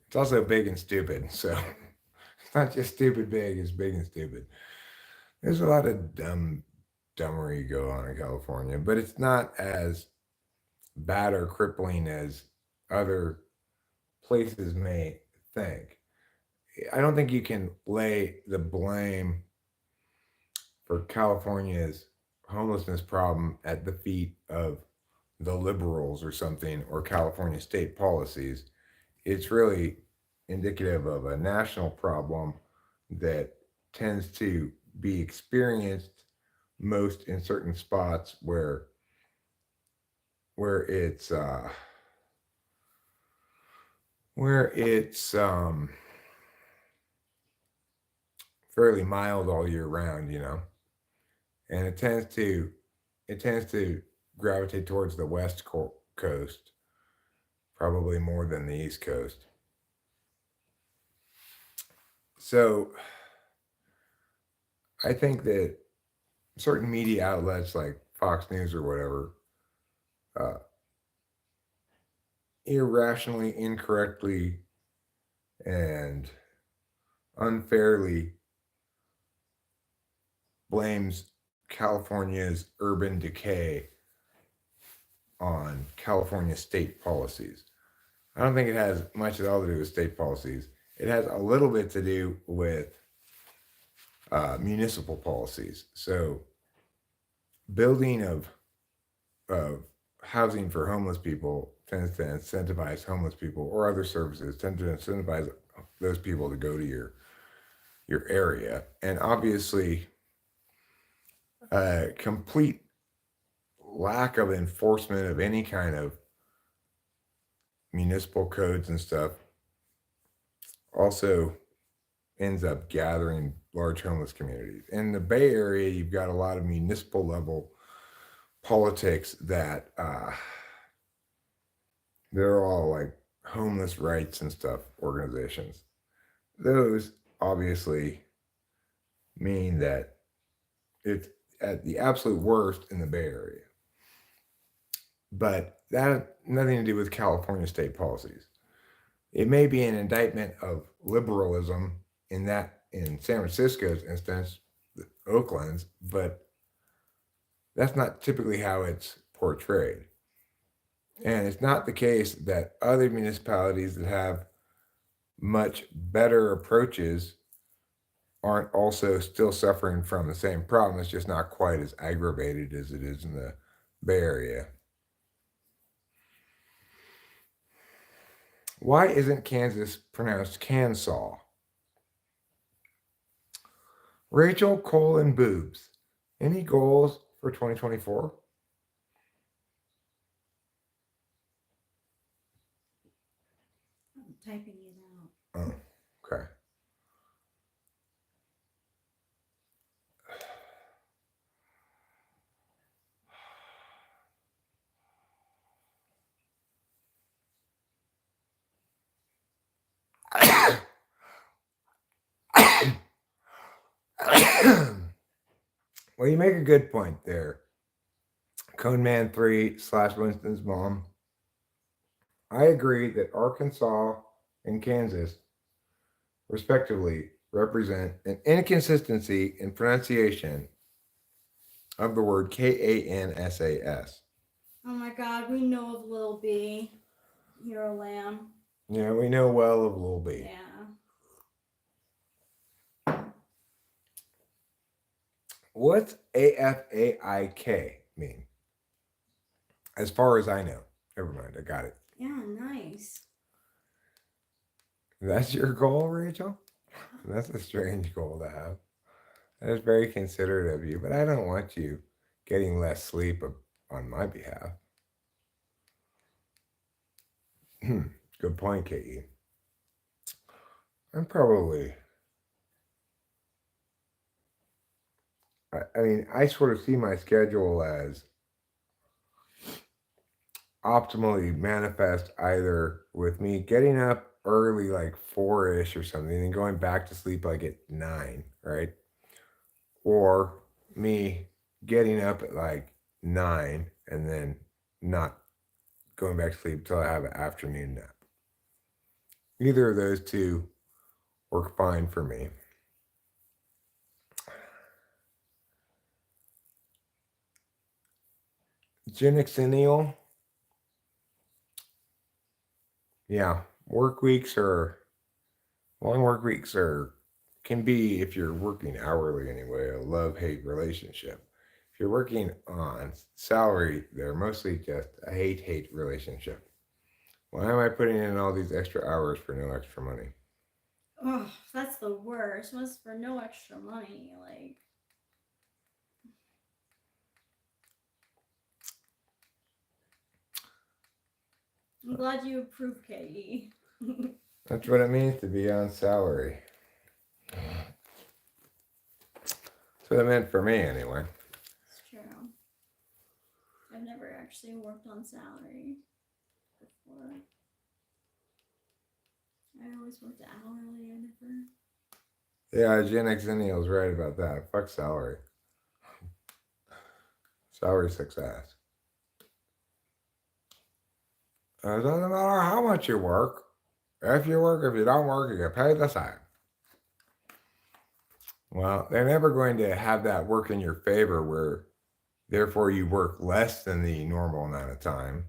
it's also big and stupid. So it's not just stupid big, it's big and stupid. There's a lot of dumbery go on in California, but it's not as bad or crippling as other places may think. I don't think you can lay the blame for California's homelessness problem at the feet of the liberals or something, or California state policies. It's really indicative of a national problem that tends to be experienced most in certain spots where it's fairly mild all year round, and it tends to gravitate towards the coast, probably more than the East Coast. So I think that certain media outlets like Fox News or whatever uh, irrationally, incorrectly, and unfairly blames California's urban decay on California state policies. I don't think it has much at all to do with state policies. It has a little bit to do with municipal policies. So, building of housing for homeless people tends to incentivize homeless people or other services tend to incentivize those people to go to your area, and obviously, a complete lack of enforcement of any kind of municipal codes and stuff also ends up gathering large homeless communities. In the Bay Area, you've got a lot of municipal level politics that they're all like homeless rights and stuff organizations. Those obviously mean that it's at the absolute worst in the Bay Area. But that has nothing to do with California state policies. It may be an indictment of liberalism in San Francisco's instance, Oakland's, but that's not typically how it's portrayed. And it's not the case that other municipalities that have much better approaches aren't also still suffering from the same problem. It's just not quite as aggravated as it is in the Bay Area. Why isn't Kansas pronounced Kansaw? Rachel, colon, boobs. Any goals for 2024? I'm typing it out. Oh, okay. Well, you make a good point there. Coneman 3 / Winston's mom. I agree that Arkansas and Kansas, respectively, represent an inconsistency in pronunciation of the word Kansas. Oh my God, we know of Lil B. You're a lamb. Yeah, we know well of Lil B. Yeah. What's AFAIK mean? As far as I know. Never mind, I got it. Yeah, nice. That's your goal, Rachel? That's a strange goal to have. That is very considerate of you, but I don't want you getting less sleep on my behalf. Good point, Katie. I sort of see my schedule as optimally manifest either with me getting up early, like 4-ish or something, and going back to sleep like at 9, right? Or me getting up at like 9 and then not going back to sleep until I have an afternoon nap. Either of those two work fine for me. Genexennial. Yeah, long work weeks can be, if you're working hourly anyway, a love-hate relationship. If you're working on salary, they're mostly just a hate-hate relationship. Why am I putting in all these extra hours for no extra money? Oh, that's the worst. What's for no extra money? Like, I'm glad you approve, Katie. That's what it means to be on salary. So it meant for me anyway. It's true. I've never actually worked on salary before. I always worked hourly. I never. Yeah, Gen X Zennial's right about that. Fuck salary. Salary success. It doesn't matter how much you work. If you work, if you don't work, you get paid the same. Well, they're never going to have that work in your favor where therefore you work less than the normal amount of time.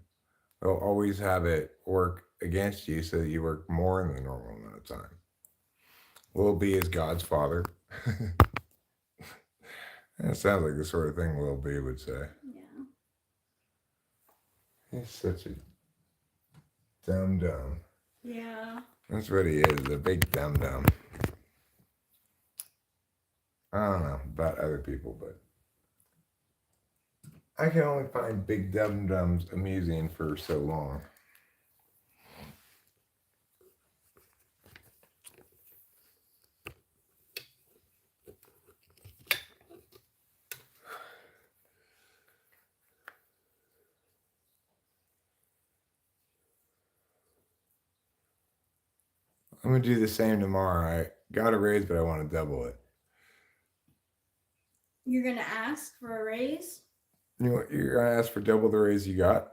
They'll always have it work against you so that you work more than the normal amount of time. Lil B is God's father. That sounds like the sort of thing Lil B would say. Yeah. He's such a dumb. Yeah. That's what he is, a big dumb. I don't know about other people, but I can only find big dums amusing for so long. I'm gonna do the same tomorrow. I got a raise, but I want to double it. You're gonna ask for a raise? You're gonna ask for double the raise you got?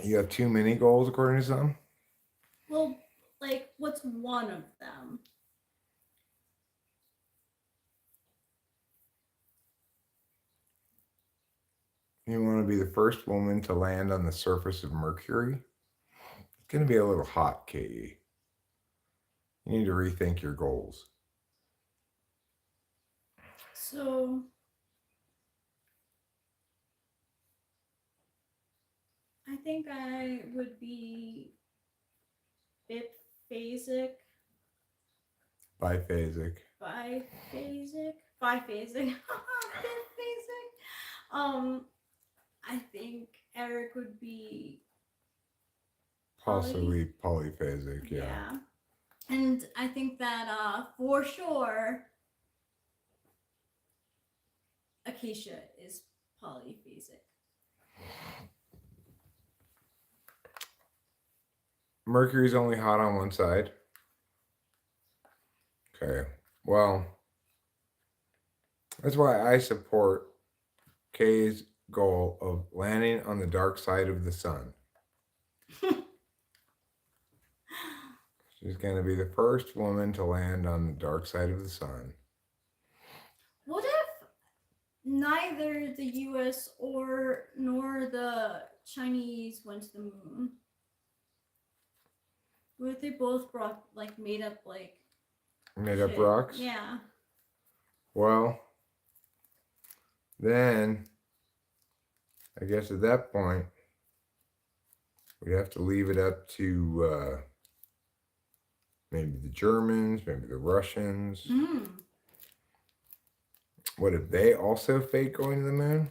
You have too many goals, according to some? Well, like, what's one of them? You want to be the first woman to land on the surface of Mercury? It's going to be a little hot, KE. You need to rethink your goals. So, I think I would be biphasic. Biphasic. Biphasic. Biphasic. I think Eric would be Possibly polyphasic, yeah. And I think that for sure Acacia is polyphasic. Mercury's only hot on one side. Okay. Well, that's why I support Kay's goal of landing on the dark side of the sun. She's going to be the first woman to land on the dark side of the sun. What if neither the US nor the Chinese went to the moon? What if they both brought made up Made up rocks? Yeah. Well, then I guess at that point we'd have to leave it up to maybe the Germans, maybe the Russians. What if they also fake going to the moon?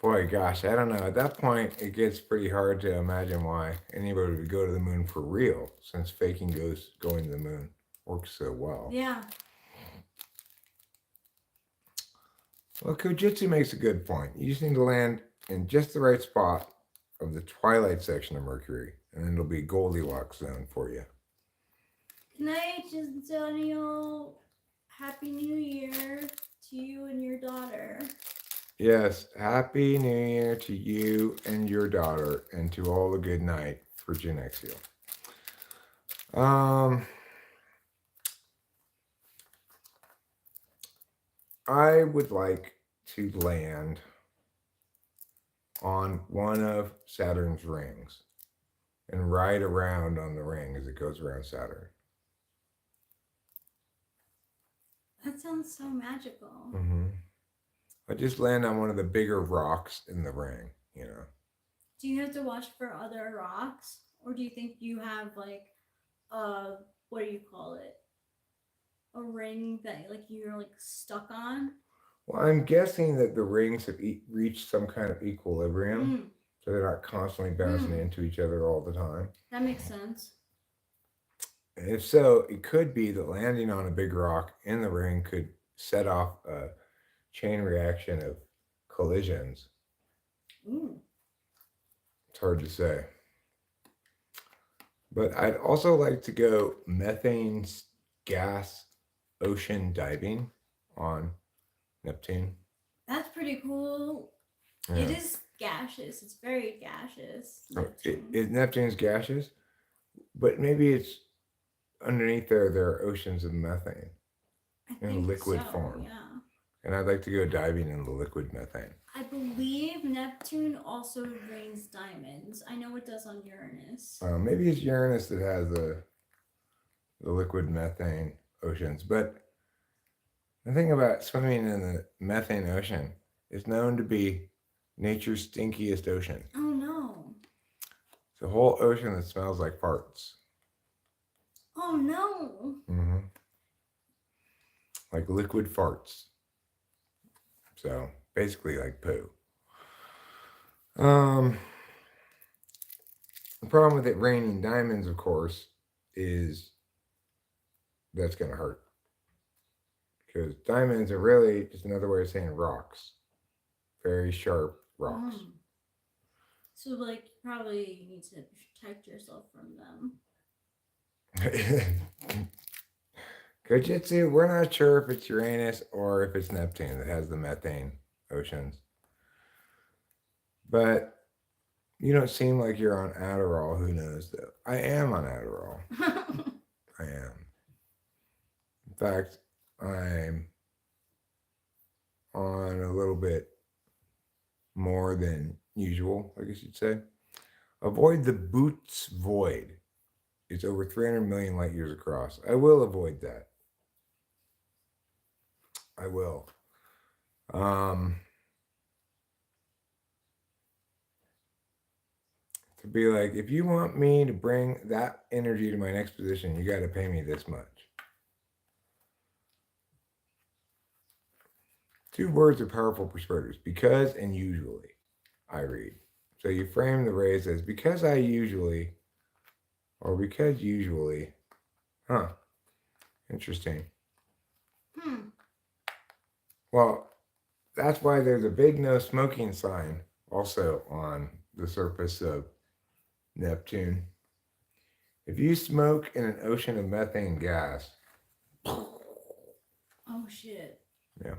Boy, gosh, I don't know. At that point, it gets pretty hard to imagine why anybody would go to the moon for real, since faking going to the moon works so well. Yeah. Well, Kojitsu makes a good point. You just need to land in just the right spot of the twilight section of Mercury, and then it'll be a Goldilocks zone for you. Can I just tell you Happy New Year to you and your daughter? Yes, Happy New Year to you and your daughter, and to all the good night for Genexio. I would like to land on one of Saturn's rings and ride around on the ring as it goes around Saturn. That sounds so magical. Mm-hmm. I just land on one of the bigger rocks in the ring, you know. Do you have to watch for other rocks? Or do you think you have what do you call it? A ring that you're stuck on? Well, I'm guessing that the rings have reached some kind of equilibrium, so they're not constantly bouncing into each other all the time. That makes sense. And if so, it could be that landing on a big rock in the ring could set off a chain reaction of collisions. Ooh. It's hard to say. But I'd also like to go methane gas ocean diving on Neptune. That's pretty cool. It Yeah. is gaseous. It's very gaseous. It, Neptune. Neptune's gaseous, but maybe it's underneath there are oceans of methane I in think liquid so. form. Yeah. And I'd like to go diving in the liquid methane. I believe Neptune also rains diamonds. I know it does on Uranus. Maybe it's Uranus that has the liquid methane oceans. But the thing about swimming in the methane ocean is known to be nature's stinkiest ocean. Oh no. It's a whole ocean that smells like farts. Oh no. Mm-hmm. Like liquid farts. So basically like poo. The problem with it raining diamonds, of course, is that's going to hurt. Because diamonds are really just another way of saying rocks. Very sharp rocks. So, like, you probably need to protect yourself from them. Kojitsu, we're not sure if it's Uranus or if it's Neptune that has the methane oceans. But you don't seem like you're on Adderall. Who knows, though? I am on Adderall. I am. In fact, I'm on a little bit more than usual, I guess you'd say. Avoid the Boots void. It's over 300 million light years across. I will avoid that. I will. To be like, if you want me to bring that energy to my next position, you got to pay me this much. Two words are powerful persuaders: because and usually. I read. So you frame the raise as because I usually, or because usually. Huh. Interesting. Well, that's why there's a big no smoking sign also on the surface of Neptune. If you smoke in an ocean of methane gas. Oh, shit. Yeah.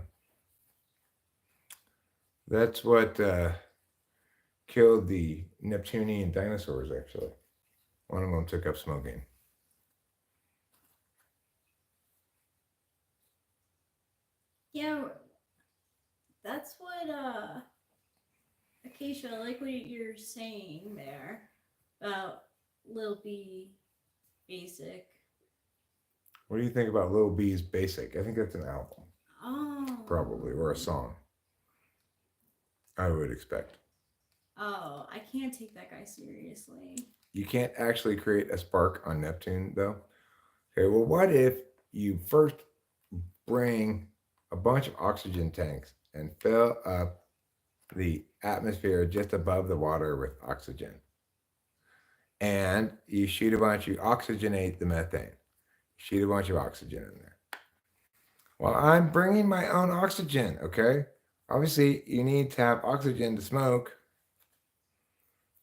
That's what killed the Neptunian dinosaurs, actually. One of them took up smoking. Yeah, that's what, Acacia, I like what you're saying there about Lil B Basic. What do you think about Lil B's Basic? I think that's an album. Oh. Probably, or a song. I would expect. Oh, I can't take that guy seriously. You can't actually create a spark on Neptune, though. Okay, well, what if you first bring a bunch of oxygen tanks and fill up the atmosphere just above the water with oxygen? And you shoot a bunch, you oxygenate the methane. Shoot a bunch of oxygen in there. Well, I'm bringing my own oxygen, okay? Obviously, you need to have oxygen to smoke.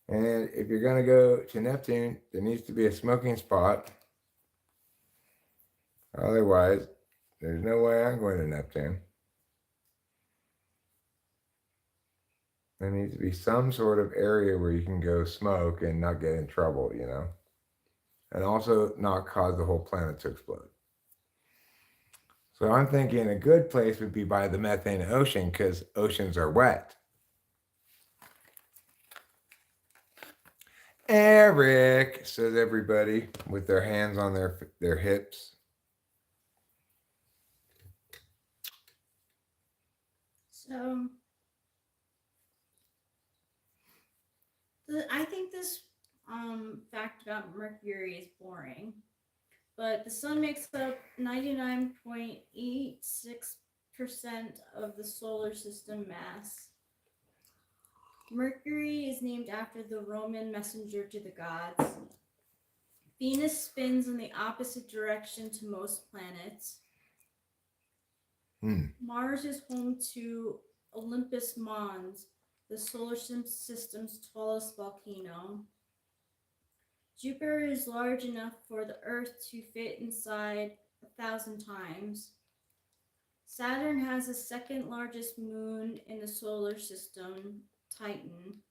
And if you're going to go to Neptune, there needs to be a smoking spot. Otherwise, there's no way I'm going to Neptune. There needs to be some sort of area where you can go smoke and not get in trouble, you know? And also not cause the whole planet to explode. So I'm thinking a good place would be by the methane ocean because oceans are wet. Eric, says everybody with their hands on their hips. So, I think this fact about Mercury is boring, but the sun makes up 99.86% of the solar system mass. Mercury is named after the Roman messenger to the gods. Venus spins in the opposite direction to most planets. Mars is home to Olympus Mons, the solar system's tallest volcano. Jupiter is large enough for the Earth to fit inside 1,000 times. Saturn has the second largest moon in the solar system, Titan.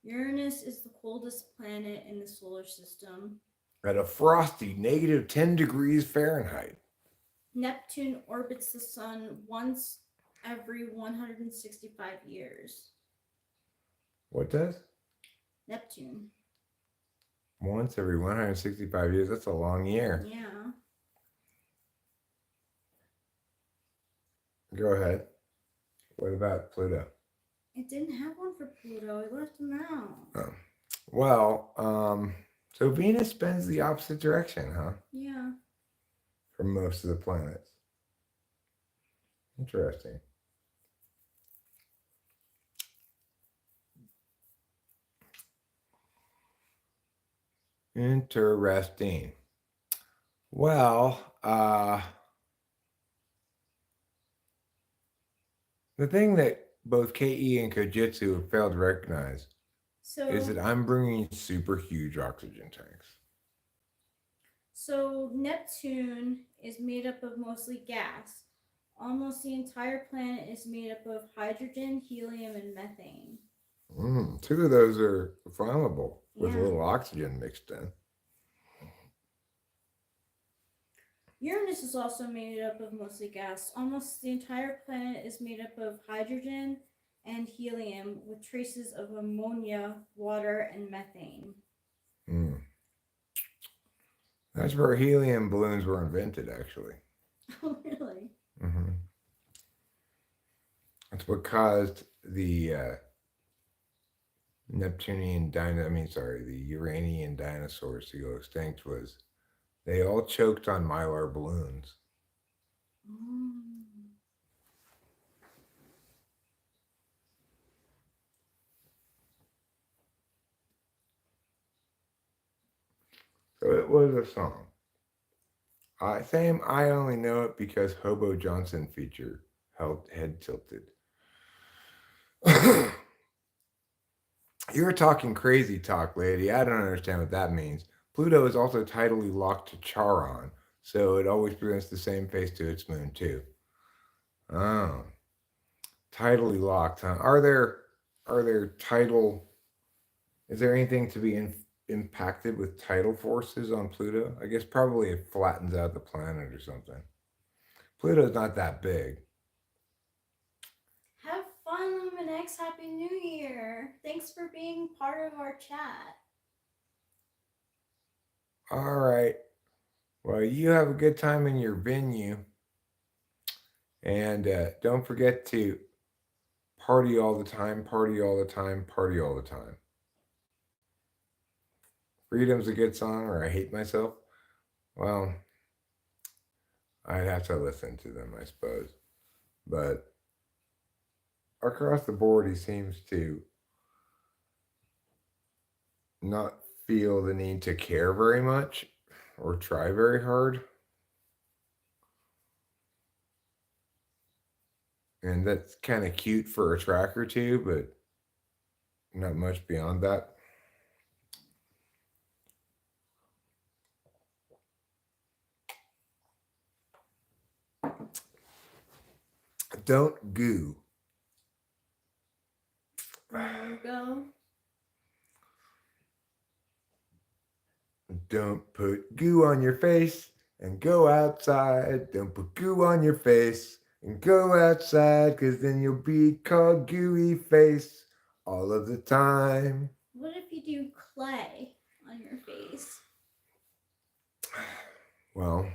Uranus is the coldest planet in the solar system. At a frosty -10 degrees Fahrenheit. Neptune orbits the sun once every 165 years. What does? Neptune. Once every 165 years. That's a long year. Yeah. Go ahead. What about Pluto? It didn't have one for Pluto. It left him out. Oh. Well, so Venus spins the opposite direction, huh? Yeah. From most of the planets. Interesting. Interesting. Well, the thing that both KE and Kojitsu have failed to recognize is that I'm bringing super huge oxygen tanks. So Neptune is made up of mostly gas. Almost the entire planet is made up of hydrogen, helium, and methane. 2 of those are flammable with a little oxygen mixed in. Uranus is also made up of mostly gas. Almost the entire planet is made up of hydrogen and helium with traces of ammonia, water, and methane. That's where helium balloons were invented, actually. Oh, really? That's what caused the the Uranian dinosaurs to go extinct. Was they all choked on Mylar balloons. So it was a song. Sam, I only know it because Hobo Johnson feature held Head Tilted. You're talking crazy talk, lady. I don't understand what that means. Pluto is also tidally locked to Charon, so it always presents the same face to its moon, too. Oh. Tidally locked, huh? Are there tidal... Is there anything to be impacted with tidal forces on Pluto? I guess probably it flattens out the planet or something. Pluto's not that big. Have fun, Luminex. Happy New Year. Thanks for being part of our chat. All right. Well, you have a good time in your venue. And don't forget to party all the time, party all the time, party all the time. Freedom's a good song, or I Hate Myself. Well, I'd have to listen to them, I suppose. But across the board, he seems to not feel the need to care very much or try very hard. And that's kind of cute for a track or two, but not much beyond that. Don't goo. There we go. Don't put goo on your face and go outside. Don't put goo on your face and go outside, because then you'll be called gooey face all of the time. What if you do clay on your face? Well,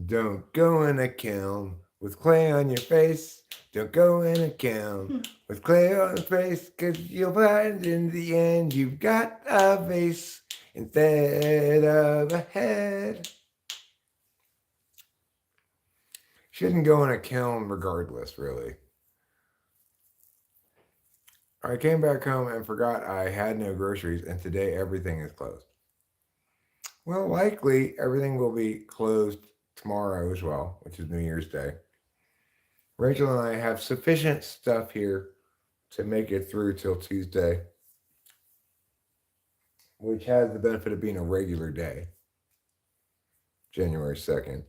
don't go in a kiln with clay on your face. Don't go in a kiln with clay on your face, because you'll find in the end you've got a vase instead of a head. Shouldn't go in a kiln regardless, really. I came back home and forgot I had no groceries, and today everything is closed. Well, likely everything will be closed tomorrow as well, which is New Year's Day. Rachel and I have sufficient stuff here to make it through till Tuesday, which has the benefit of being a regular day, January 2nd.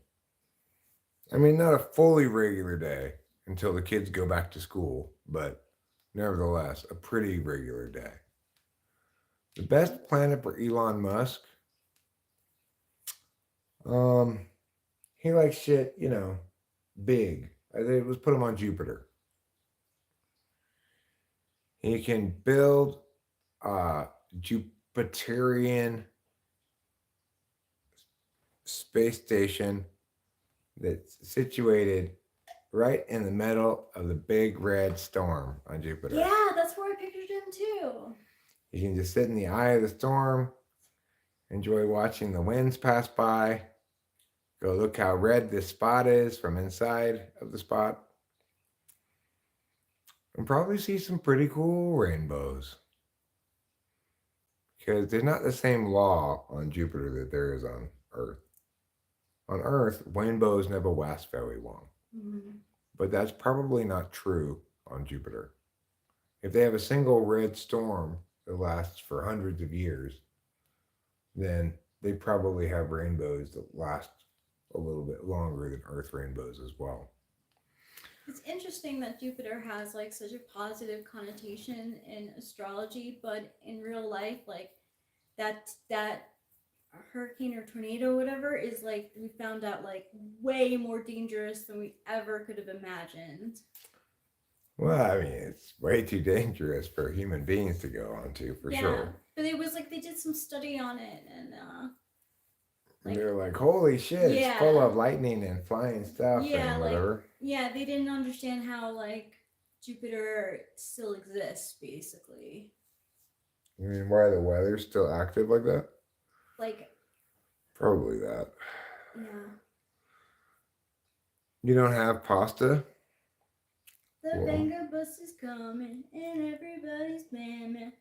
I mean, not a fully regular day until the kids go back to school, but nevertheless, a pretty regular day. The best planet for Elon Musk, he likes shit, big. I think let's put him on Jupiter. He can build a Jupiterian space station that's situated right in the middle of the big red storm on Jupiter. Yeah, that's where I pictured him too. You can just sit in the eye of the storm, enjoy watching the winds pass by, go look how red this spot is from inside of the spot, and probably see some pretty cool rainbows. Because there's not the same law on Jupiter that there is on Earth. On Earth, rainbows never last very long. Mm-hmm. But that's probably not true on Jupiter. If they have a single red storm that lasts for hundreds of years, then they probably have rainbows that last a little bit longer than Earth rainbows as well. It's interesting that Jupiter has like such a positive connotation in astrology, but in real life, like that hurricane or tornado, whatever, is like we found out like way more dangerous than we ever could have imagined. Well, I mean, it's way too dangerous for human beings to go onto, for sure. But it was like they did some study on it, and they're like, holy shit, it's full of lightning and flying stuff and whatever. They didn't understand how like Jupiter still exists, basically. You mean why the weather's still active like that? Like, probably that. Yeah. You don't have pasta? The banger bus is coming and everybody's man.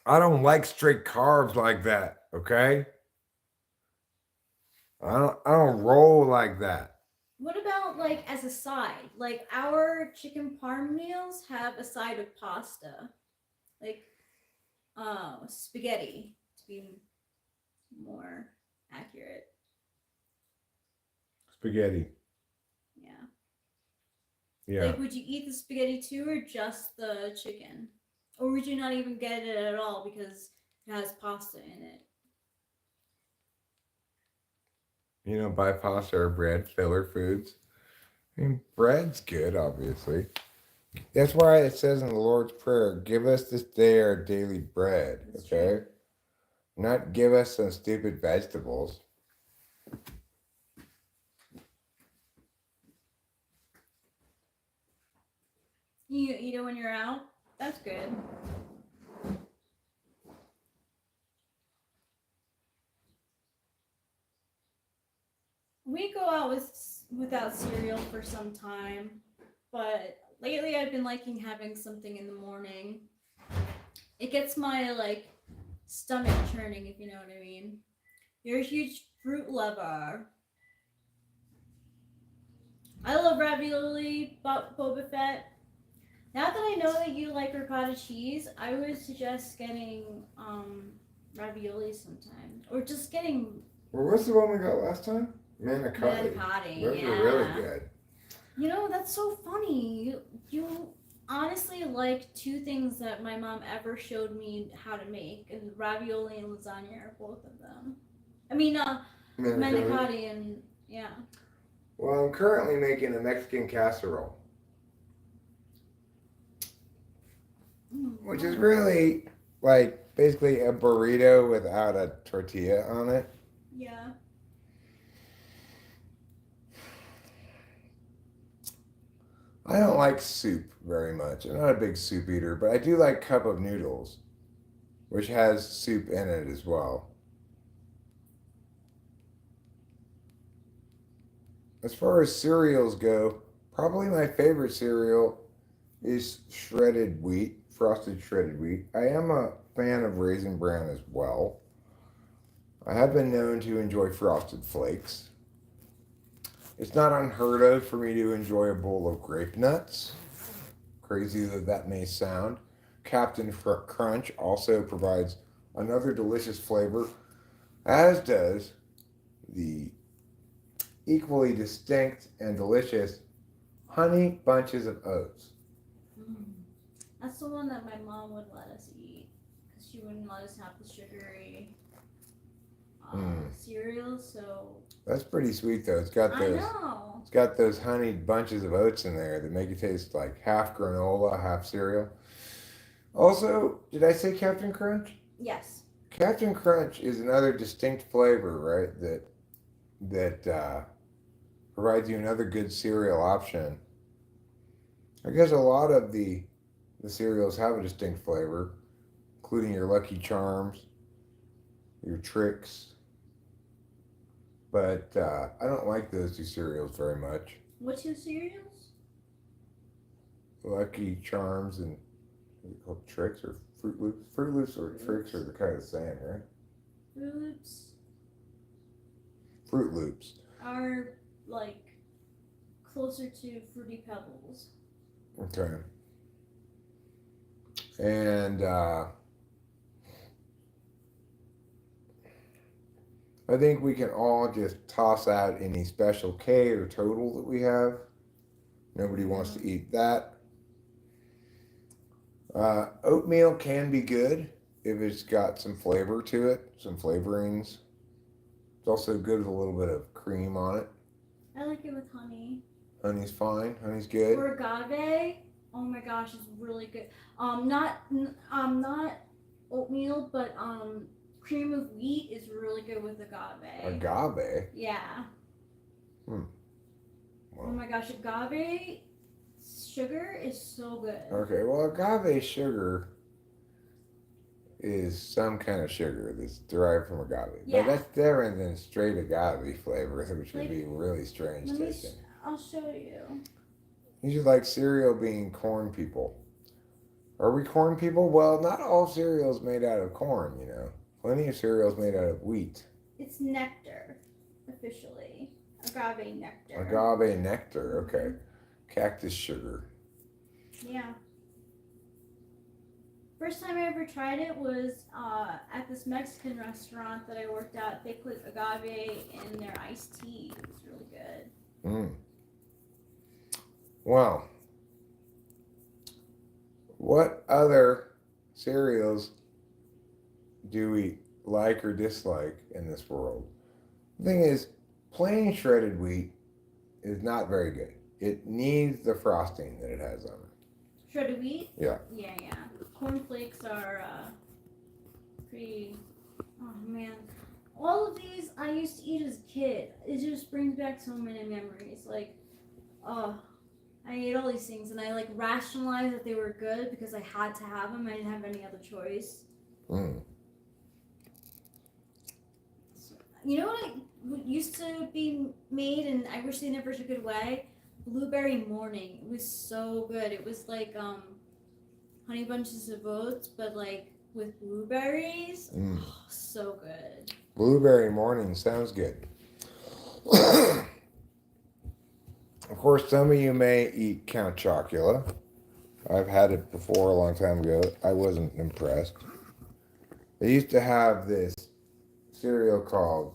I don't like straight carbs like that, okay? I don't roll like that. What about like as a side? Like our chicken parm meals have a side of pasta. Like spaghetti to be more accurate. Spaghetti. Yeah. Like would you eat the spaghetti too or just the chicken? Or would you not even get it at all because it has pasta in it? You know, buy pasta or bread, filler foods. I mean, bread's good, obviously. That's why it says in the Lord's Prayer, give us this day our daily bread, That's okay? true. Not give us some stupid vegetables. You eat it when you're out? That's good. We go out without cereal for some time, but lately I've been liking having something in the morning. It gets my like stomach churning, if you know what I mean. You're a huge fruit lover. I love ravioli, Boba Fett. Now that I know that you like ricotta cheese, I would suggest getting ravioli sometime, or just getting. Well, what's the one we got last time? Manicotti. Those yeah. are really good. You know, that's so funny. You honestly like two things that my mom ever showed me how to make, and ravioli and lasagna are both of them. I mean, manicotti and yeah. Well, I'm currently making a Mexican casserole, which is really like basically a burrito without a tortilla on it. Yeah. I don't like soup very much. I'm not a big soup eater, but I do like cup of noodles, which has soup in it as well. As far as cereals go, probably my favorite cereal is shredded wheat frosted shredded wheat. I am a fan of Raisin Bran as well. I have been known to enjoy Frosted Flakes. It's not unheard of for me to enjoy a bowl of grape nuts. Crazy that may sound. Captain Crunch also provides another delicious flavor, as does the equally distinct and delicious Honey Bunches of Oats. That's the one that my mom would let us eat because she wouldn't let us have the sugary cereal. So that's pretty sweet though. It's got those honeyed bunches of oats in there that make it taste like half granola, half cereal. Also, did I say Captain Crunch? Yes. Captain Crunch is another distinct flavor, right? That provides you another good cereal option. I guess a lot of the cereals have a distinct flavor, including your Lucky Charms, your Trix. But I don't like those two cereals very much. What two cereals? Lucky Charms and Trix or Fruit Loops. Fruit Loops or Trix are the kind of the same, right? Fruit Loops. Fruit Loops are like closer to Fruity Pebbles. Okay. And I think we can all just toss out any Special K or Total that we have. Nobody wants to eat that. Oatmeal can be good if it's got some flavor to it, some flavorings. It's also good with a little bit of cream on it. I like it with honey. Honey's fine. Honey's good. Or agave. Oh my gosh, it's really good. Not oatmeal, but cream of wheat is really good with agave. Agave? Yeah. Wow. Oh my gosh, agave sugar is so good. Okay, well, agave sugar is some kind of sugar that's derived from agave. Yeah. But that's different than straight agave flavor, which would be really strange tasting. I'll show you. These are like cereal being corn people. Are we corn people? Well, not all cereal's made out of corn, you know. Plenty of cereal's made out of wheat. It's nectar, officially. Agave nectar. Agave nectar, okay. Cactus sugar. Yeah. First time I ever tried it was at this Mexican restaurant that I worked at. They put agave in their iced tea. It was really good. Well, what other cereals do we like or dislike in this world? The thing is, plain shredded wheat is not very good. It needs the frosting that it has on it. Shredded wheat? Yeah. Yeah. Cornflakes are pretty... Oh, man. All of these I used to eat as a kid. It just brings back so many memories. Like, I ate all these things and I like rationalized that they were good because I had to have them. I didn't have any other choice. You know what used to be made and I wish they never took it away? Blueberry morning. It was so good. It was like honey bunches of oats, but like with blueberries. Oh, so good. Blueberry morning sounds good. Of course, some of you may eat Count Chocula. I've had it before a long time ago. I wasn't impressed. They used to have this cereal called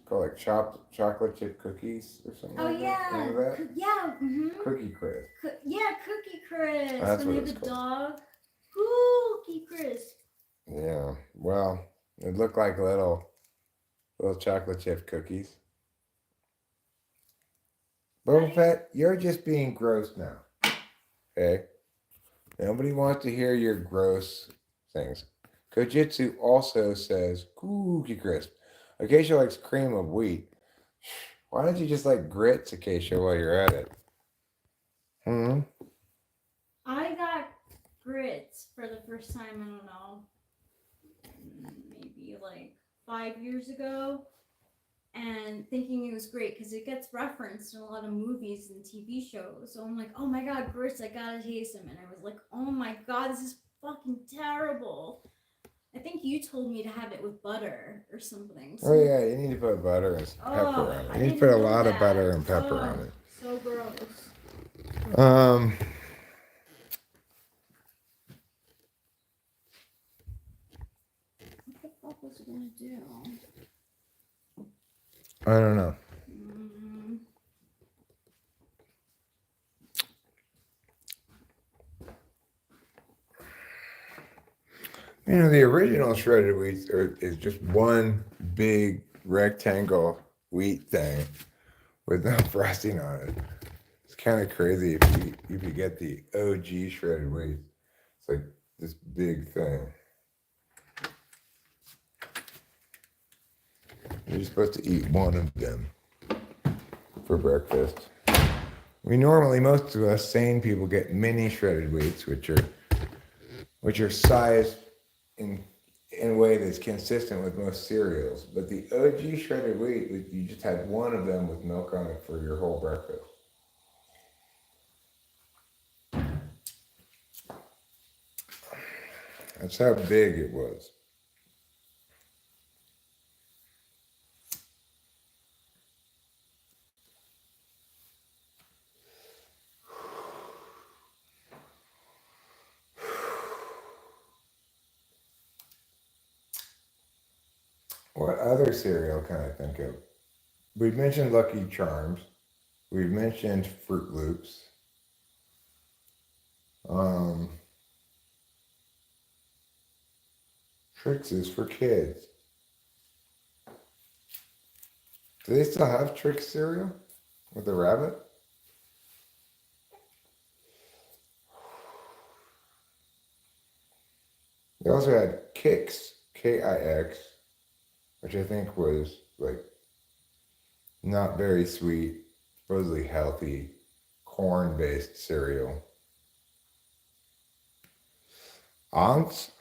like chocolate chip cookies or something. Oh, like yeah. That. Remember that? Yeah. Cookie Crisp. Cookie Crisp. That's and what they it's have the called. dog. Cookie Crisp. Yeah. Well, it looked like little chocolate chip cookies. Boba Fett, you're just being gross now. Okay? Nobody wants to hear your gross things. Kojitsu also says Cookie Crisp. Acacia likes cream of wheat. Why don't you just like grits, Acacia, while you're at it? I got grits for the first time, I don't know, maybe like 5 years ago. and thinking it was great because it gets referenced in a lot of movies and TV shows. So I'm like, oh my god, grits, I gotta taste them. And I was like, oh my god, this is fucking terrible. I think you told me to have it with butter or something. Oh yeah, you need to put butter and pepper on it. I You need to didn't put a know lot of that. butter and pepper on it. So gross. Um, What the fuck was it gonna do? I don't know. You know, the original shredded wheat is just one big rectangle wheat thing with no frosting on it. It's kind of crazy if you get the OG shredded wheat. It's like this big thing. You're supposed to eat one of them for breakfast. Most of us sane people get mini shredded wheats, which are sized in a way that's consistent with most cereals. But the OG shredded wheat, you just had one of them with milk on it for your whole breakfast. That's how big it was. What other cereal can I think of? We've mentioned Lucky Charms. We've mentioned Fruit Loops. Trix is for kids. Do they still have Trix cereal with the rabbit? They also had Kix, Kix, which I think was like not very sweet, supposedly healthy, corn-based cereal. Aunts?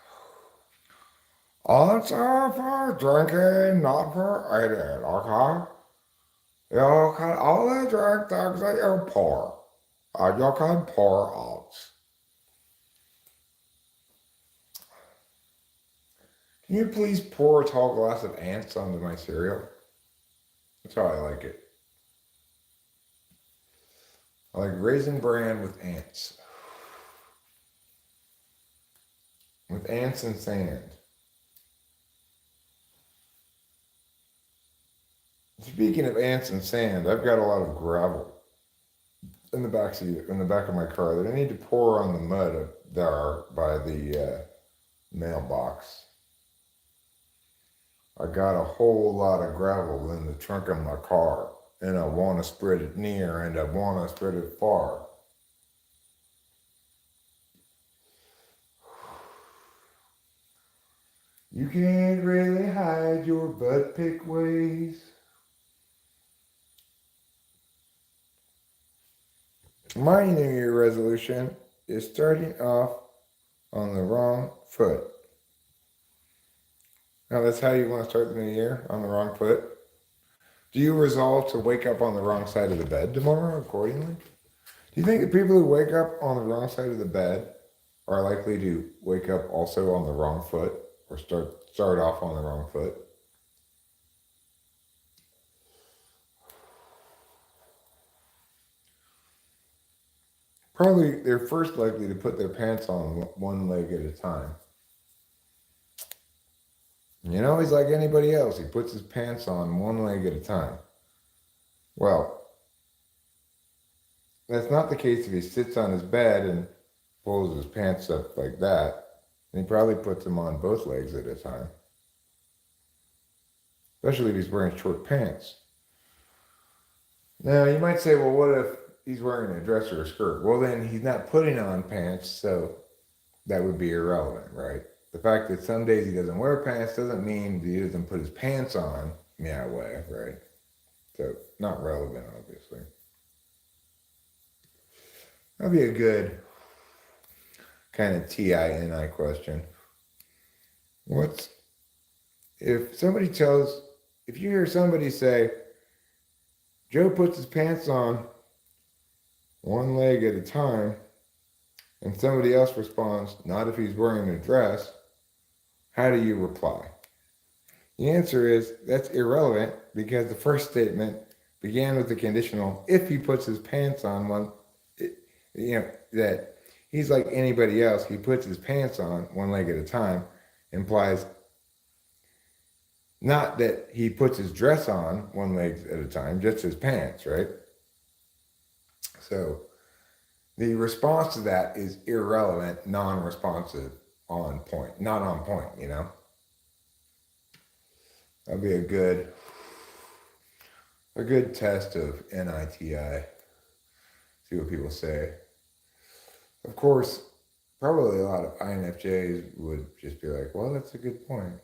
Aunts are for drinking, not for eating, okay? You can only drink things that you pour. And you can pour aunts. Can you please pour a tall glass of ants onto my cereal? That's how I like it. I like Raisin Bran with ants. With ants and sand. Speaking of ants and sand, I've got a lot of gravel in the back of my car that I need to pour on the mud up there by the mailbox. I got a whole lot of gravel in the trunk of my car, and I want to spread it near and I want to spread it far. You can't really hide your butt pick ways. My New Year resolution is starting off on the wrong foot. Now that's how you want to start the new year, on the wrong foot. Do you resolve to wake up on the wrong side of the bed tomorrow accordingly? Do you think that people who wake up on the wrong side of the bed are likely to wake up also on the wrong foot or start off on the wrong foot? Probably they're first likely to put their pants on one leg at a time. You know, he's like anybody else. He puts his pants on one leg at a time. Well, that's not the case if he sits on his bed and pulls his pants up like that. And he probably puts them on both legs at a time. Especially if he's wearing short pants. Now, you might say, well, what if he's wearing a dress or a skirt? Well, then he's not putting on pants, so that would be irrelevant, right? The fact that some days he doesn't wear pants doesn't mean that he doesn't put his pants on that way, right? So, not relevant, obviously. That'd be a good kind of TINI question. If somebody tells if you hear somebody say, Joe puts his pants on one leg at a time, and somebody else responds, not if he's wearing a dress, how do you reply? The answer is that's irrelevant because the first statement began with the conditional if he puts his pants on that he's like anybody else, he puts his pants on one leg at a time implies not that he puts his dress on one leg at a time, just his pants, right? So the response to that is irrelevant, non-responsive, on point, not on point, That'd be a good test of NITI. See what people say. Of course, probably a lot of INFJs would just be like, well, that's a good point.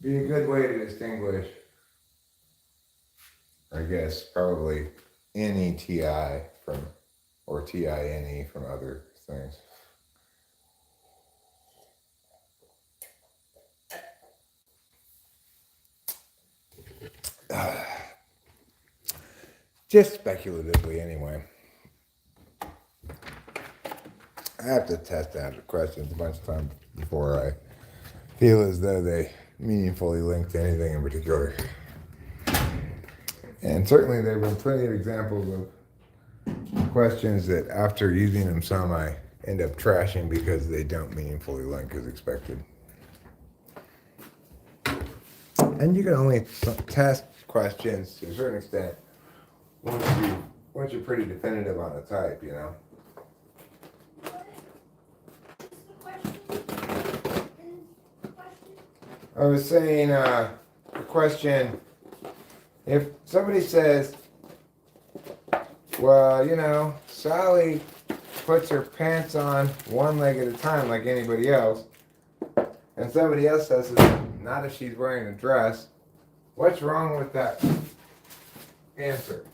Be a good way to distinguish, I guess, probably NETI or TINE from other things. Just speculatively, anyway. I have to test out the questions a bunch of times before I feel as though they meaningfully link to anything in particular. And certainly there have been plenty of examples of questions that after using them some, I end up trashing because they don't meaningfully link as expected. And you can only test questions to a certain extent once you're pretty definitive on a type, I was saying a question, if somebody says, well, Sally puts her pants on one leg at a time like anybody else, and somebody else says not if she's wearing a dress, what's wrong with that answer?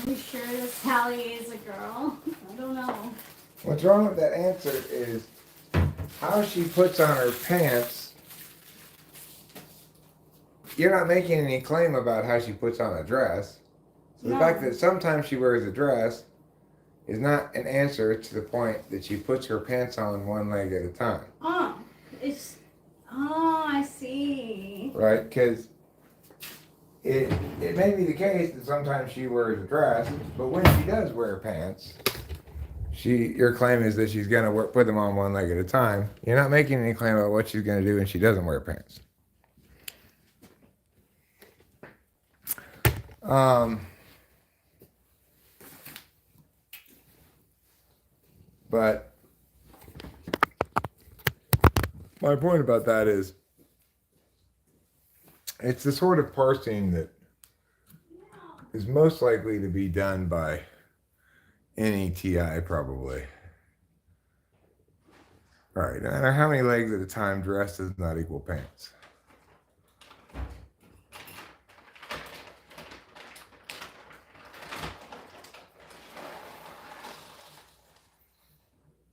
Are you sure that Sally is a girl? I don't know. What's wrong with that answer is how she puts on her pants. You're not making any claim about how she puts on a dress. So the fact that sometimes she wears a dress is not an answer to the point that she puts her pants on one leg at a time. I see. Right? Because it may be the case that sometimes she wears a dress, but when she does wear pants, your claim is that she's going to put them on one leg at a time. You're not making any claim about what she's going to do when she doesn't wear pants. But my point about that is it's the sort of parsing that is most likely to be done by NETI, probably. All right, no matter how many legs at a time, dress does not equal pants.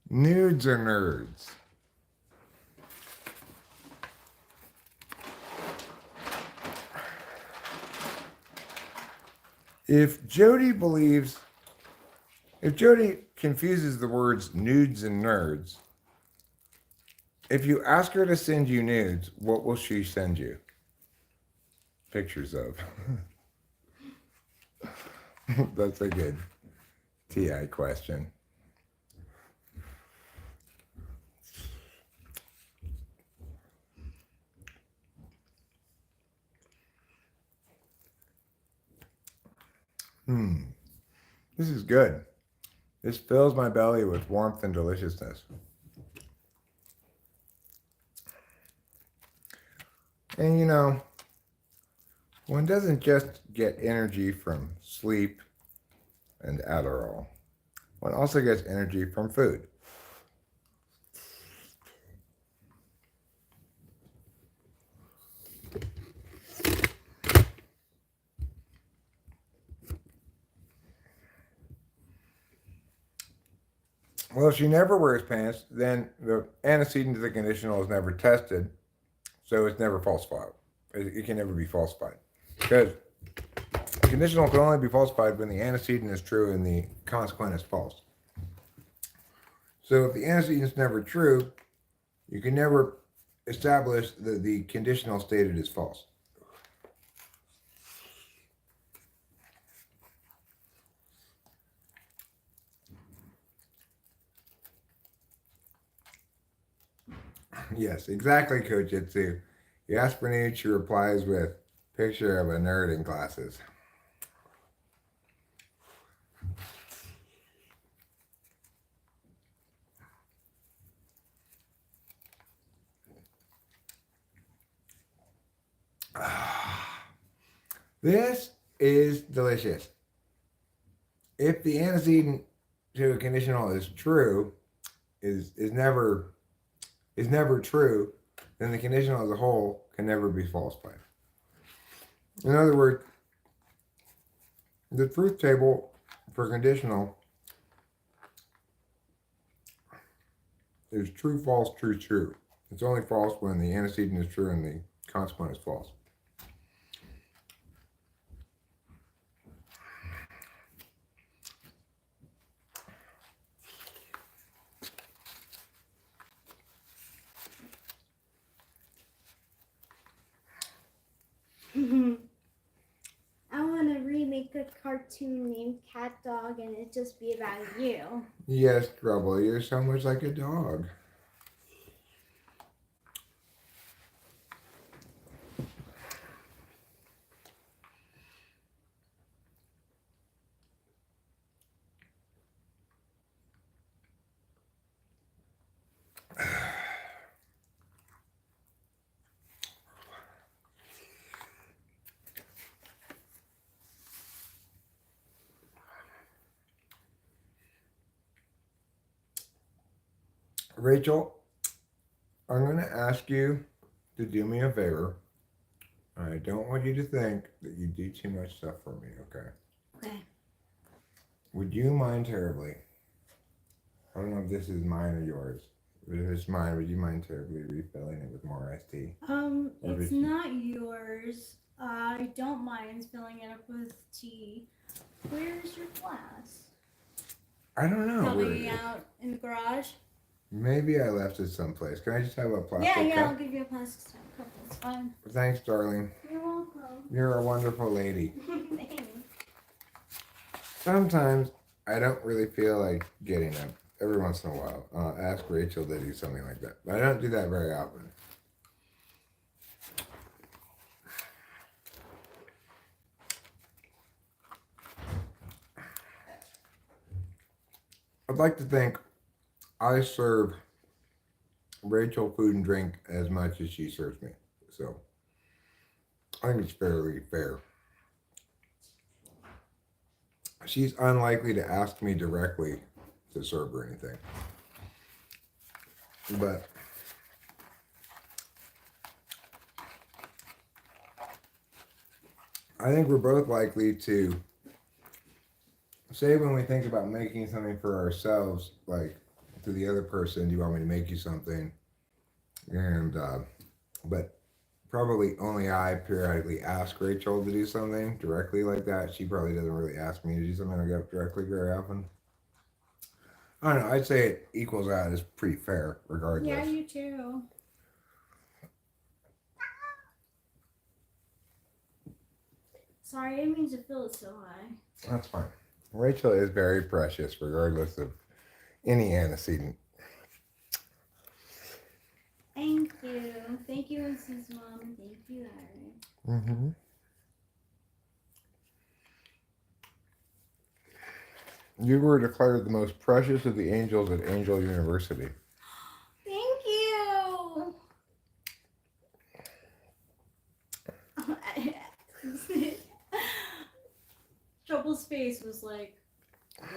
Nudes or nerds? If Jody confuses the words nudes and nerds, if you ask her to send you nudes, what will she send you? Pictures of. That's a good TI question. This is good. This fills my belly with warmth and deliciousness. And one doesn't just get energy from sleep and Adderall. One also gets energy from food. Well, if she never wears pants, then the antecedent to the conditional is never tested, so it's never falsified. It can never be falsified. Because the conditional can only be falsified when the antecedent is true and the consequent is false. So if the antecedent is never true, you can never establish that the conditional stated is false. Yes, exactly, Coach Jitsu. You ask for nude, she replies with picture of a nerd in glasses. This is delicious. If the antecedent to a conditional is true, is never true, then the conditional as a whole can never be falsified. In other words, the truth table for conditional is true, false, true, true. It's only false when the antecedent is true and the consequent is false. I want to remake a cartoon named Cat Dog and it just be about you. Yes, Trouble, you're so much like a dog. Rachel, I'm going to ask you to do me a favor. I don't want you to think that you do too much stuff for me, okay? Okay. Would you mind terribly? I don't know if this is mine or yours. But if it's mine, would you mind terribly refilling it with more iced tea? It's not yours. I don't mind filling it up with tea. Where's your glass? I don't know. Probably out in the garage. Maybe I left it someplace. Can I just have a plastic Yeah, cup? I'll give you a plastic cup. It's fine. Thanks, darling. You're welcome. You're a wonderful lady. Thanks. Sometimes I don't really feel like getting up. Every once in a while, I'll ask Rachel to do something like that. But I don't do that very often. I'd like to think I serve Rachel food and drink as much as she serves me. So I think it's fairly fair. She's unlikely to ask me directly to serve her anything. But I think we're both likely to say when we think about making something for ourselves, like to the other person, do you want me to make you something? And but probably only I periodically ask Rachel to do something directly like that. She probably doesn't really ask me to do something like that directly very often. I don't know. I'd say it equals out as pretty fair, regardless. Yeah, you too. Sorry, I didn't mean to feel it so high. That's fine. Rachel is very precious, regardless of any antecedent. Thank you. Thank you, Mrs. Mom. Thank you, Larry. Mm-hmm. You were declared the most precious of the angels at Angel University. Thank you. Trouble's face was like,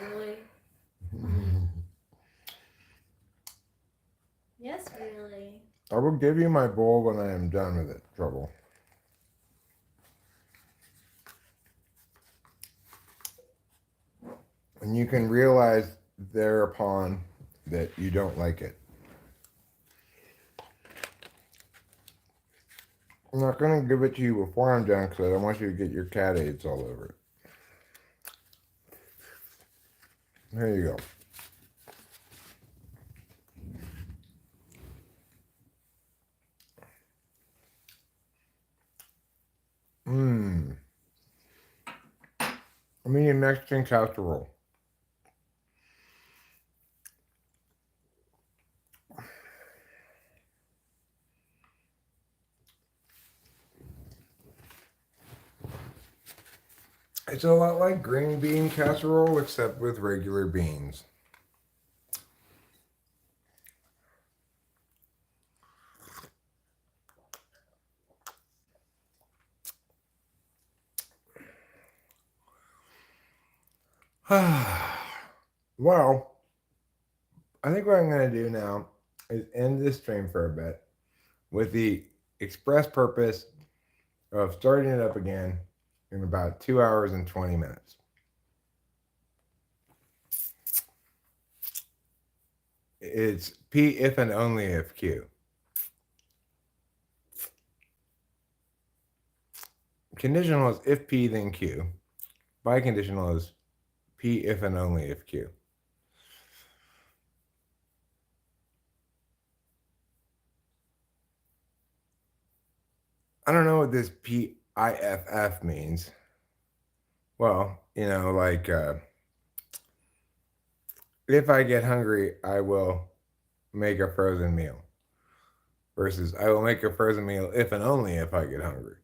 really? Yes, really. I will give you my bowl when I am done with it, Trouble. And you can realize thereupon that you don't like it. I'm not going to give it to you before I'm done because I don't want you to get your cat aids all over it. There you go. I'm eating Mexican casserole. It's a lot like green bean casserole, except with regular beans. Well, I think what I'm going to do now is end this stream for a bit with the express purpose of starting it up again in about 2 hours and 20 minutes. It's P if and only if Q. Conditional is if P then Q. Biconditional is P if and only if Q. I don't know what this PIFF means. Well, like if I get hungry, I will make a frozen meal. Versus I will make a frozen meal if and only if I get hungry.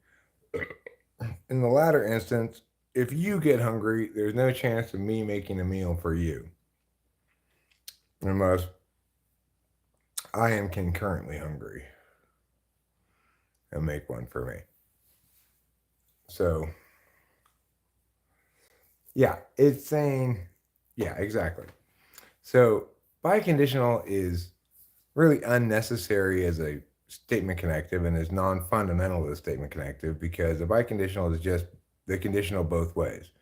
In the latter instance, if you get hungry, there's no chance of me making a meal for you. Unless I am concurrently hungry and make one for me. So, yeah, it's saying, yeah, exactly. So, biconditional is really unnecessary as a statement connective and is non-fundamental to the statement connective because a biconditional is just the conditional both ways.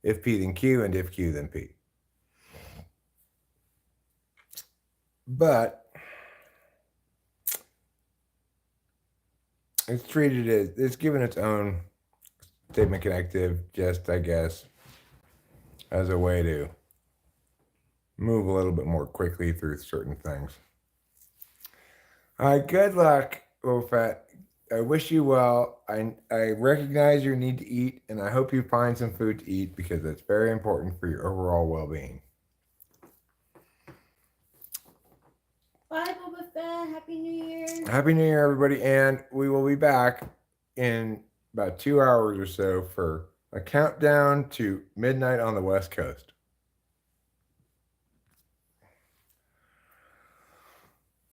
If P then Q and if Q then P. But it's treated as, it's given its own statement connective just, I guess, as a way to move a little bit more quickly through certain things. All right, good luck, Wolfette. I wish you well. I recognize your need to eat, and I hope you find some food to eat because it's very important for your overall well-being. Bye, Boba Fett. Happy New Year. Happy New Year, everybody, and we will be back in about 2 hours or so for a countdown to midnight on the West Coast.